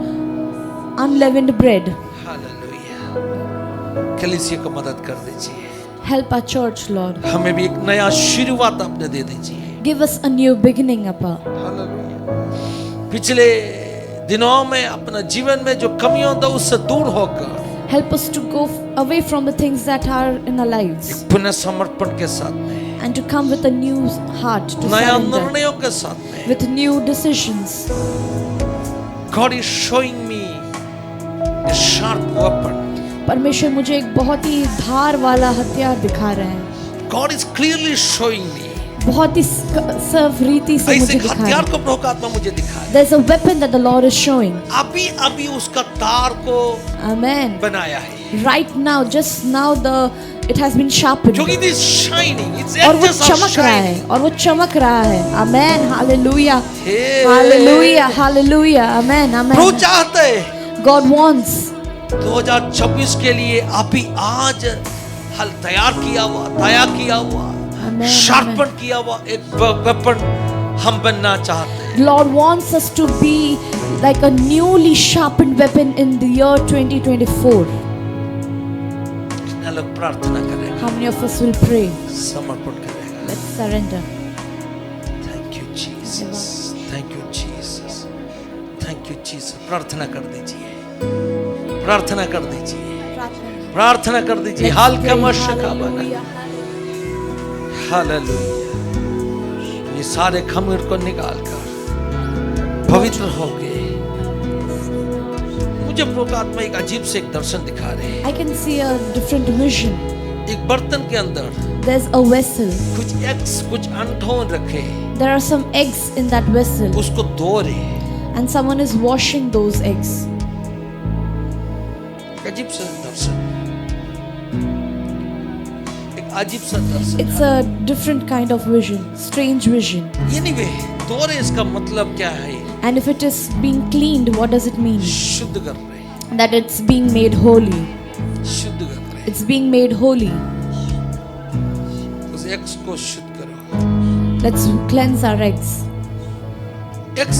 Speaker 4: unleavened bread.
Speaker 1: Hallelujah. कलीसिया को मदद कर दीजिए।
Speaker 4: Help our church, Lord.
Speaker 1: हमें भी एक नया शुरुआत आपने दे दीजिए।
Speaker 4: Give us a new beginning, Appa.
Speaker 1: Hallelujah. पिछले दिनों में अपना जीवन में जो कमियां था उससे दूर होकर
Speaker 4: Help us to go away from the things that are in our lives
Speaker 1: पुनः समर्पण के साथ में,
Speaker 4: and to come with a new heart to
Speaker 1: नया
Speaker 4: surrender,
Speaker 1: निर्णयों के साथ में।
Speaker 4: with new decisions.
Speaker 1: God is showing me a sharp weapon.
Speaker 4: परमेश्वर मुझे एक बहुत ही धार वाला हथियार दिखा रहे हैं,
Speaker 1: God is clearly showing me.
Speaker 4: बहुत ही सर्व रीति से
Speaker 1: ऐसे
Speaker 4: मुझे
Speaker 1: एक
Speaker 4: दिखा रहे
Speaker 1: हथियार
Speaker 4: हैं।
Speaker 1: को प्रभु का आत्मा मुझे दिखा है।
Speaker 4: There's a weapon that the Lord is showing.
Speaker 1: अभी अभी उसका तार को
Speaker 4: Amen.
Speaker 1: बनाया है।
Speaker 4: Right now, just now, it has been sharpened.
Speaker 1: क्योंकि it is shining, it's
Speaker 4: और वो
Speaker 1: edges are
Speaker 4: चमक रहा है,
Speaker 1: shining.
Speaker 4: और वो चमक रहा है। Amen. Hallelujah.
Speaker 1: Hey.
Speaker 4: Hallelujah. Hallelujah. Amen.
Speaker 1: प्रभु
Speaker 4: Amen.
Speaker 1: चाहते हैं
Speaker 4: God wants
Speaker 1: 2026 के लिए अभी आज हल तैयार किया हुआ
Speaker 4: Amen,
Speaker 1: शार्पन किया हुआ एक वेपन हम बनना चाहते हैं।
Speaker 4: Lord wants us to be like a newly sharpened weapon in the year 2024.
Speaker 1: कितने लोग प्रार्थना करेंगे,
Speaker 4: How many of us will pray?
Speaker 1: समर्पण करेंगे।
Speaker 4: Let's surrender.
Speaker 1: Thank you Jesus, thank you Jesus, thank you Jesus. प्रार्थना कर दीजिए, प्रार्थना कर दीजिए, प्रार्थना कर दीजिए। हाल का मशका बना। हालेलुया। ये सारे खमीर को निकालकर पवित्र हो गए। मुझे प्रभु का आत्मा एक अजीब से एक दर्शन दिखा रहे हैं।
Speaker 4: I can see a different vision.
Speaker 1: एक बर्तन के अंदर
Speaker 4: There's a vessel.
Speaker 1: कुछ एग्स, कुछ अंडों रखे,
Speaker 4: There are some eggs in that vessel,
Speaker 1: उसको धो रहे।
Speaker 4: and someone is washing those eggs.
Speaker 1: एक अजीब सा दर्शन, एक अजीब सा दर्शन।
Speaker 4: It's a different kind of vision, strange vision.
Speaker 1: Anyway, धो रहे इसका मतलब क्या है?
Speaker 4: And if it is being cleaned, what does it mean?
Speaker 1: शुद्ध कर रहे,
Speaker 4: That it's being made holy.
Speaker 1: शुद्ध कर रहे।
Speaker 4: It's being made holy.
Speaker 1: उस एग्स को शुद्ध करो।
Speaker 4: Let's cleanse our eggs.
Speaker 1: X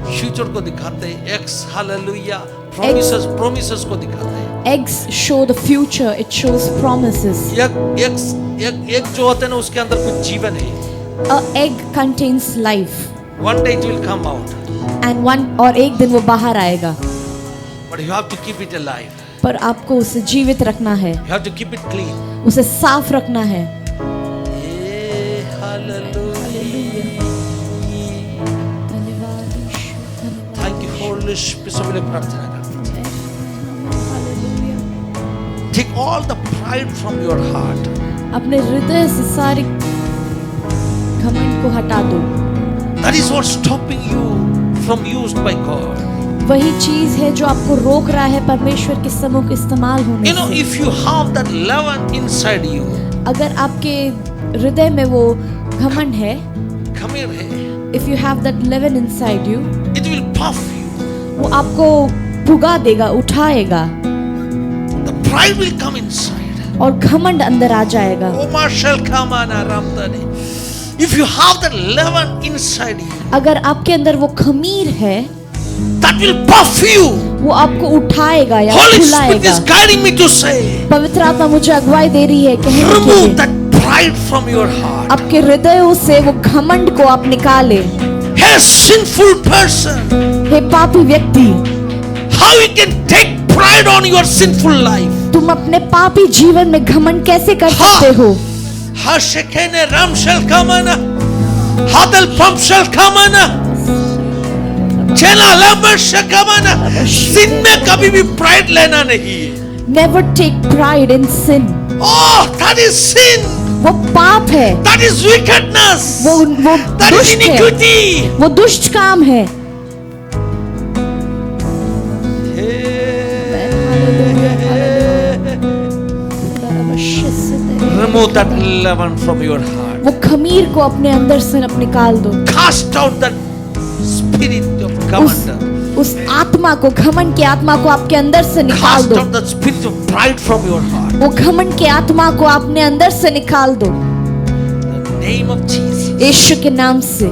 Speaker 1: future को दिखाते हैं, एक्स हालेलुया प्रोमिसेस को दिखाते हैं।
Speaker 4: Eggs show the future, it shows promises.
Speaker 1: एक जो होते हैं ना उसके अंदर कुछ जीवन है।
Speaker 4: A egg contains life.
Speaker 1: One day it will come out,
Speaker 4: And और एक दिन वो बाहर आएगा,
Speaker 1: but you have to keep it alive.
Speaker 4: पर आपको उसे जीवित रखना है,
Speaker 1: You have to keep it clean.
Speaker 4: उसे साफ रखना है।
Speaker 1: Thank you Holy Spirit। सबले प्रार्थना करते हैं। Take all the pride from your heart.
Speaker 4: अपने हृदय से सारी घमंड को हटा दो।
Speaker 1: That is what's stopping you from used by God.
Speaker 4: वही चीज है जो आपको रोक रहा है परमेश्वर के समूह के इस्तेमाल होने
Speaker 1: You know,
Speaker 4: से।
Speaker 1: if you have that leaven inside you,
Speaker 4: अगर आपके हृदय में वो घमंड है,
Speaker 1: come here,
Speaker 4: if you have that leaven inside you,
Speaker 1: it will puff you.
Speaker 4: वो आपको भुगा देगा, उठाएगा,
Speaker 1: The pride will come inside.
Speaker 4: और घमंड अंदर आ जाएगा।
Speaker 1: Oh, Marshall, come on, Ramdani. If you have that leaven inside you,
Speaker 4: अगर आपके अंदर वो खमीर है,
Speaker 1: that will puff you.
Speaker 4: वो आपको उठाएगा या
Speaker 1: Holy Spirit
Speaker 4: फुलाएगा।
Speaker 1: is guiding me to say,
Speaker 4: पवित्र आत्मा मुझे अगुवाई दे रही है कहने के
Speaker 1: remove
Speaker 4: लिए,
Speaker 1: that pride from your heart.
Speaker 4: आपके हृदयों से वो घमंड को आप निकाले।
Speaker 1: Hey, sinful person,
Speaker 4: हे पापी व्यक्ति,
Speaker 1: how you can take pride on your sinful life?
Speaker 4: तुम अपने पापी जीवन में घमंड कैसे कर सकते हो?
Speaker 1: Hashekene ram shall come ana, hadal pump shall come ana, chela lamber shall come ana. sin में कभी भी pride लेना नहीं है.
Speaker 4: Never take pride in sin.
Speaker 1: Oh, that is sin.
Speaker 4: वो पाप है,
Speaker 1: That is wickedness.
Speaker 4: वो
Speaker 1: That is
Speaker 4: दुष्ट है,
Speaker 1: iniquity.
Speaker 4: वो दुष्ट काम है।
Speaker 1: Remove that leaven from your heart.
Speaker 4: वो खमीर को अपने अंदर से अब निकाल दो।
Speaker 1: Cast out that spirit of command.
Speaker 4: उस आत्मा को, घमंड की आत्मा को आपके अंदर से निकाल
Speaker 1: Cast
Speaker 4: दो।
Speaker 1: out that spirit of pride from your heart.
Speaker 4: वो घमंड की आत्मा को अपने अंदर से निकाल दो
Speaker 1: In the name of Jesus.
Speaker 4: यीशु के नाम से।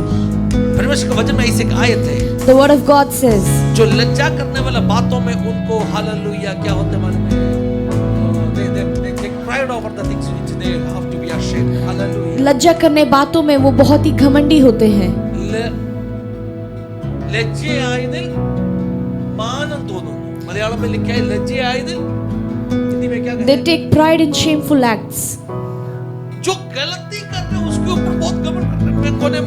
Speaker 1: परमेश्वर के वचन में ऐसे एक आयत है
Speaker 4: The word of God says,
Speaker 1: जो लज्जा करने वाला बातों में उनको हालेलुया क्या होते मालूम है? They cried over the things which they have to be ashamed. Hallelujah.
Speaker 4: लज्जा करने बातों में वो बहुत ही घमंडी होते हैं।
Speaker 1: ലജ്ജ ആയതിൽ മാനം തോന്നുന്നു. മലയാളം में लिखा है लज्जा आयदिल, हिंदी में क्या
Speaker 4: They
Speaker 1: कहते हैं?
Speaker 4: take pride in shameful acts.
Speaker 1: जो गलती कर रहे हैं उसके ऊपर बहुत घमंड करते हैं, कोने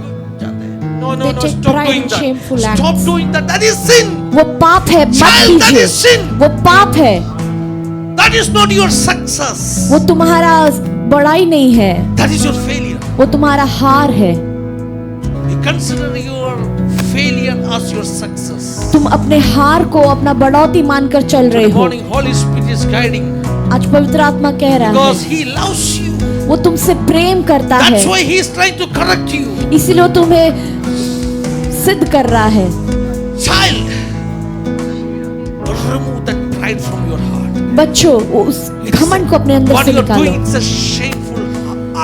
Speaker 1: जाते हैं. No,
Speaker 4: They take
Speaker 1: stop
Speaker 4: pride
Speaker 1: doing
Speaker 4: in
Speaker 1: that.
Speaker 4: shameful
Speaker 1: Stop
Speaker 4: acts.
Speaker 1: doing that. That is sin.
Speaker 4: वो पाप है, मत
Speaker 1: Child, that
Speaker 4: कीजिए।
Speaker 1: is sin.
Speaker 4: वो पाप है,
Speaker 1: That is not your success.
Speaker 4: वो तुम्हारा बड़ाई नहीं है,
Speaker 1: That is your failure.
Speaker 4: वो तुम्हारा हार है।
Speaker 1: You consider your failure as your success.
Speaker 4: तुम अपने हार को अपना बढ़ोतरी मानकर चल रहे
Speaker 1: Good
Speaker 4: हो।
Speaker 1: morning, Holy Spirit is guiding
Speaker 4: आज पवित्र आत्मा कह रहा
Speaker 1: because
Speaker 4: है,
Speaker 1: He loves you.
Speaker 4: वो तुमसे प्रेम करता
Speaker 1: That's
Speaker 4: है,
Speaker 1: why He is trying to correct you.
Speaker 4: इसीलिए वो तुम्हें सिद्ध कर रहा है।
Speaker 1: Child, remove that pride from your heart.
Speaker 4: बच्चों, उस घमंड को अपने अंदर
Speaker 1: What
Speaker 4: से
Speaker 1: you are
Speaker 4: निकालो।
Speaker 1: doing is a shameful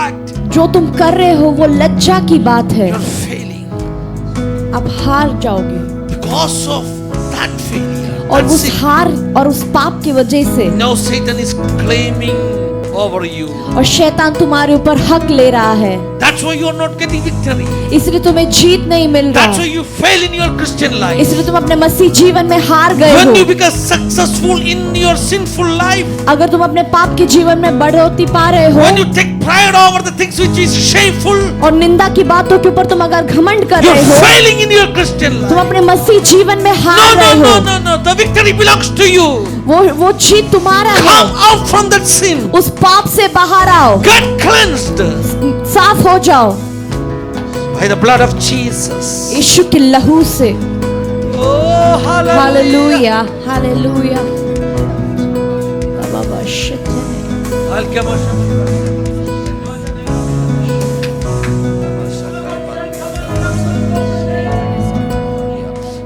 Speaker 1: act.
Speaker 4: जो तुम कर रहे हो वो लज्जा की बात है।
Speaker 1: You are failing
Speaker 4: आप हार जाओगे
Speaker 1: because of that failure.
Speaker 4: और
Speaker 1: That's
Speaker 4: उस
Speaker 1: it.
Speaker 4: हार और उस पाप की वजह से
Speaker 1: Now Satan is claiming over you.
Speaker 4: और शैतान तुम्हारे ऊपर हक ले रहा है,
Speaker 1: That's why you are not getting victory.
Speaker 4: इसलिए तुम्हें जीत नहीं मिल
Speaker 1: That's
Speaker 4: रहा,
Speaker 1: why you fail in your Christian life.
Speaker 4: इसलिए तुम अपने मसीह जीवन में हार गए
Speaker 1: When you
Speaker 4: हो।
Speaker 1: become successful in your sinful life,
Speaker 4: अगर तुम अपने पाप के जीवन में बढ़ोतरी पा रहे हो
Speaker 1: when you take pride over the things which is shameful,
Speaker 4: और निंदा की बातों के ऊपर तुम अगर घमंड कर
Speaker 1: you're
Speaker 4: रहे हो,
Speaker 1: failing in your Christian
Speaker 4: तुम
Speaker 1: life.
Speaker 4: अपने मसीह जीवन में हार
Speaker 1: No,
Speaker 4: रहे
Speaker 1: no,
Speaker 4: हो।
Speaker 1: no, no, no. The victory belongs to you.
Speaker 4: वो जीत तुम्हारा
Speaker 1: Come
Speaker 4: है।
Speaker 1: out from that sin.
Speaker 4: उस पाप से बाहर आओ,
Speaker 1: Get cleansed
Speaker 4: साफ हो जाओ
Speaker 1: by the blood of Jesus.
Speaker 4: यीशु के लहू से।
Speaker 1: Oh, hallelujah.
Speaker 4: Hallelujah, hallelujah. बाबा शिट।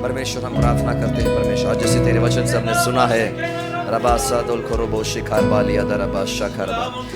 Speaker 3: परमेश्वर हम प्रार्थना करते हैं परमेश्वर, आज जैसे तेरे वचन से हमने सुना है,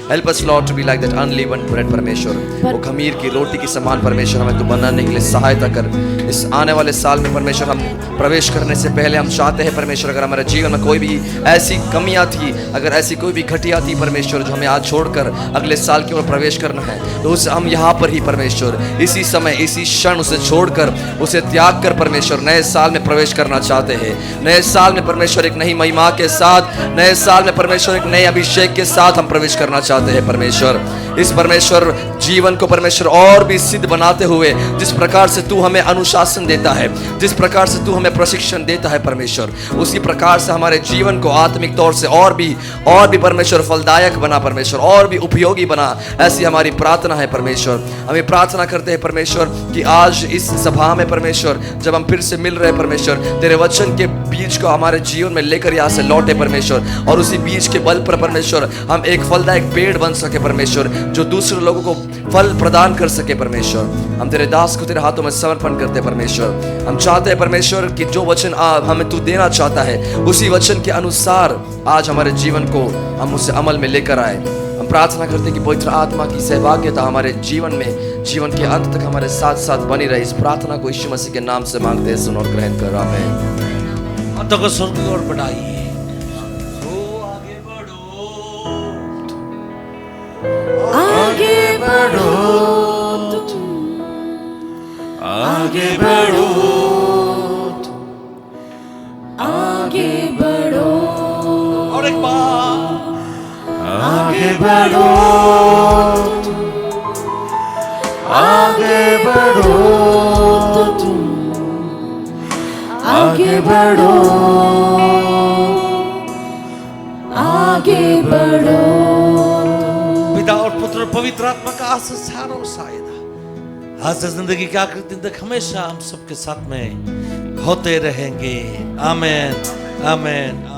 Speaker 3: Help us Lord to be like that unleavened bread परमेश्वर, वो खमीर की रोटी की समान परमेश्वर हमें तू बनाने के लिए सहायता कर। इस आने वाले साल में परमेश्वर हम प्रवेश करने से पहले हम चाहते हैं परमेश्वर, अगर हमारे जीवन में कोई भी ऐसी कमियां थी, अगर ऐसी कोई भी घटिया थी परमेश्वर जो हमें आज छोड़कर अगले साल की ओर प्रवेश करना है, तो उसे हम यहाँ पर ही परमेश्वर इसी समय इसी क्षण उसे छोड़कर उसे त्याग कर परमेश्वर नए साल में प्रवेश करना चाहते हैं। नए साल में परमेश्वर एक नई महिमा के साथ, नए साल में परमेश्वर एक नए अभिषेक के साथ हम प्रवेश करना चाहते हैं परमेश्वर। इस परमेश्वर जीवन को परमेश्वर और भी सिद्ध बनाते हुए, जिस प्रकार से तू हमें अनुशासन देता है, जिस प्रकार से तू हमें प्रशिक्षण देता है परमेश्वर, उसी प्रकार से हमारे जीवन को आत्मिक तौर से और भी परमेश्वर फलदायक बना परमेश्वर, और भी उपयोगी बना, ऐसी हमारी प्रार्थना है परमेश्वर। हमें प्रार्थना करते हैं परमेश्वर कि आज इस सभा में परमेश्वर जब हम फिर से मिल रहे हैं परमेश्वर, तेरे वचन के बीज को हमारे जीवन में लेकर यहाँ से लौटे परमेश्वर, और उसी बीज के बल पर परमेश्वर हम एक फलदायक पेड़ बन सके परमेश्वर, जो दूसरे लोगों को फल प्रदान कर सके परमेश्वर। हम तेरे दास को तेरे हाथों में समर्पण करते हैं परमेश्वर। हम चाहते हैं परमेश्वर कि जो वचन हमें तू देना चाहता है, उसी वचन के अनुसार आज हमारे जीवन को हम उसे अमल में लेकर आए। हम हम प्रार्थना करते हैं कि पवित्र आत्मा की सहभागिता हमारे जीवन में, जीवन के अंत तक हमारे साथ साथ बनी रहे। इस प्रार्थना को यीशु मसीह के नाम से मांगते हैं, सुन और ग्रहण कर। आमीन।
Speaker 1: हाथों को स्वर्ग की ओर बढ़ाइए। ओ आगे बढ़ो,
Speaker 4: आगे बढ़ो,
Speaker 3: आगे बढ़ो,
Speaker 4: आगे बढ़ो,
Speaker 1: और एक बार
Speaker 3: आगे बढ़ो, आगे बढ़ो,
Speaker 4: आगे बढ़ो, आगे बढ़ो।
Speaker 1: पिता और पुत्र और पवित्र आत्मा का आशीष और शायद आज से जिंदगी के आखिरी दिन तक हमेशा हम सबके साथ में होते रहेंगे। आमीन, आमीन।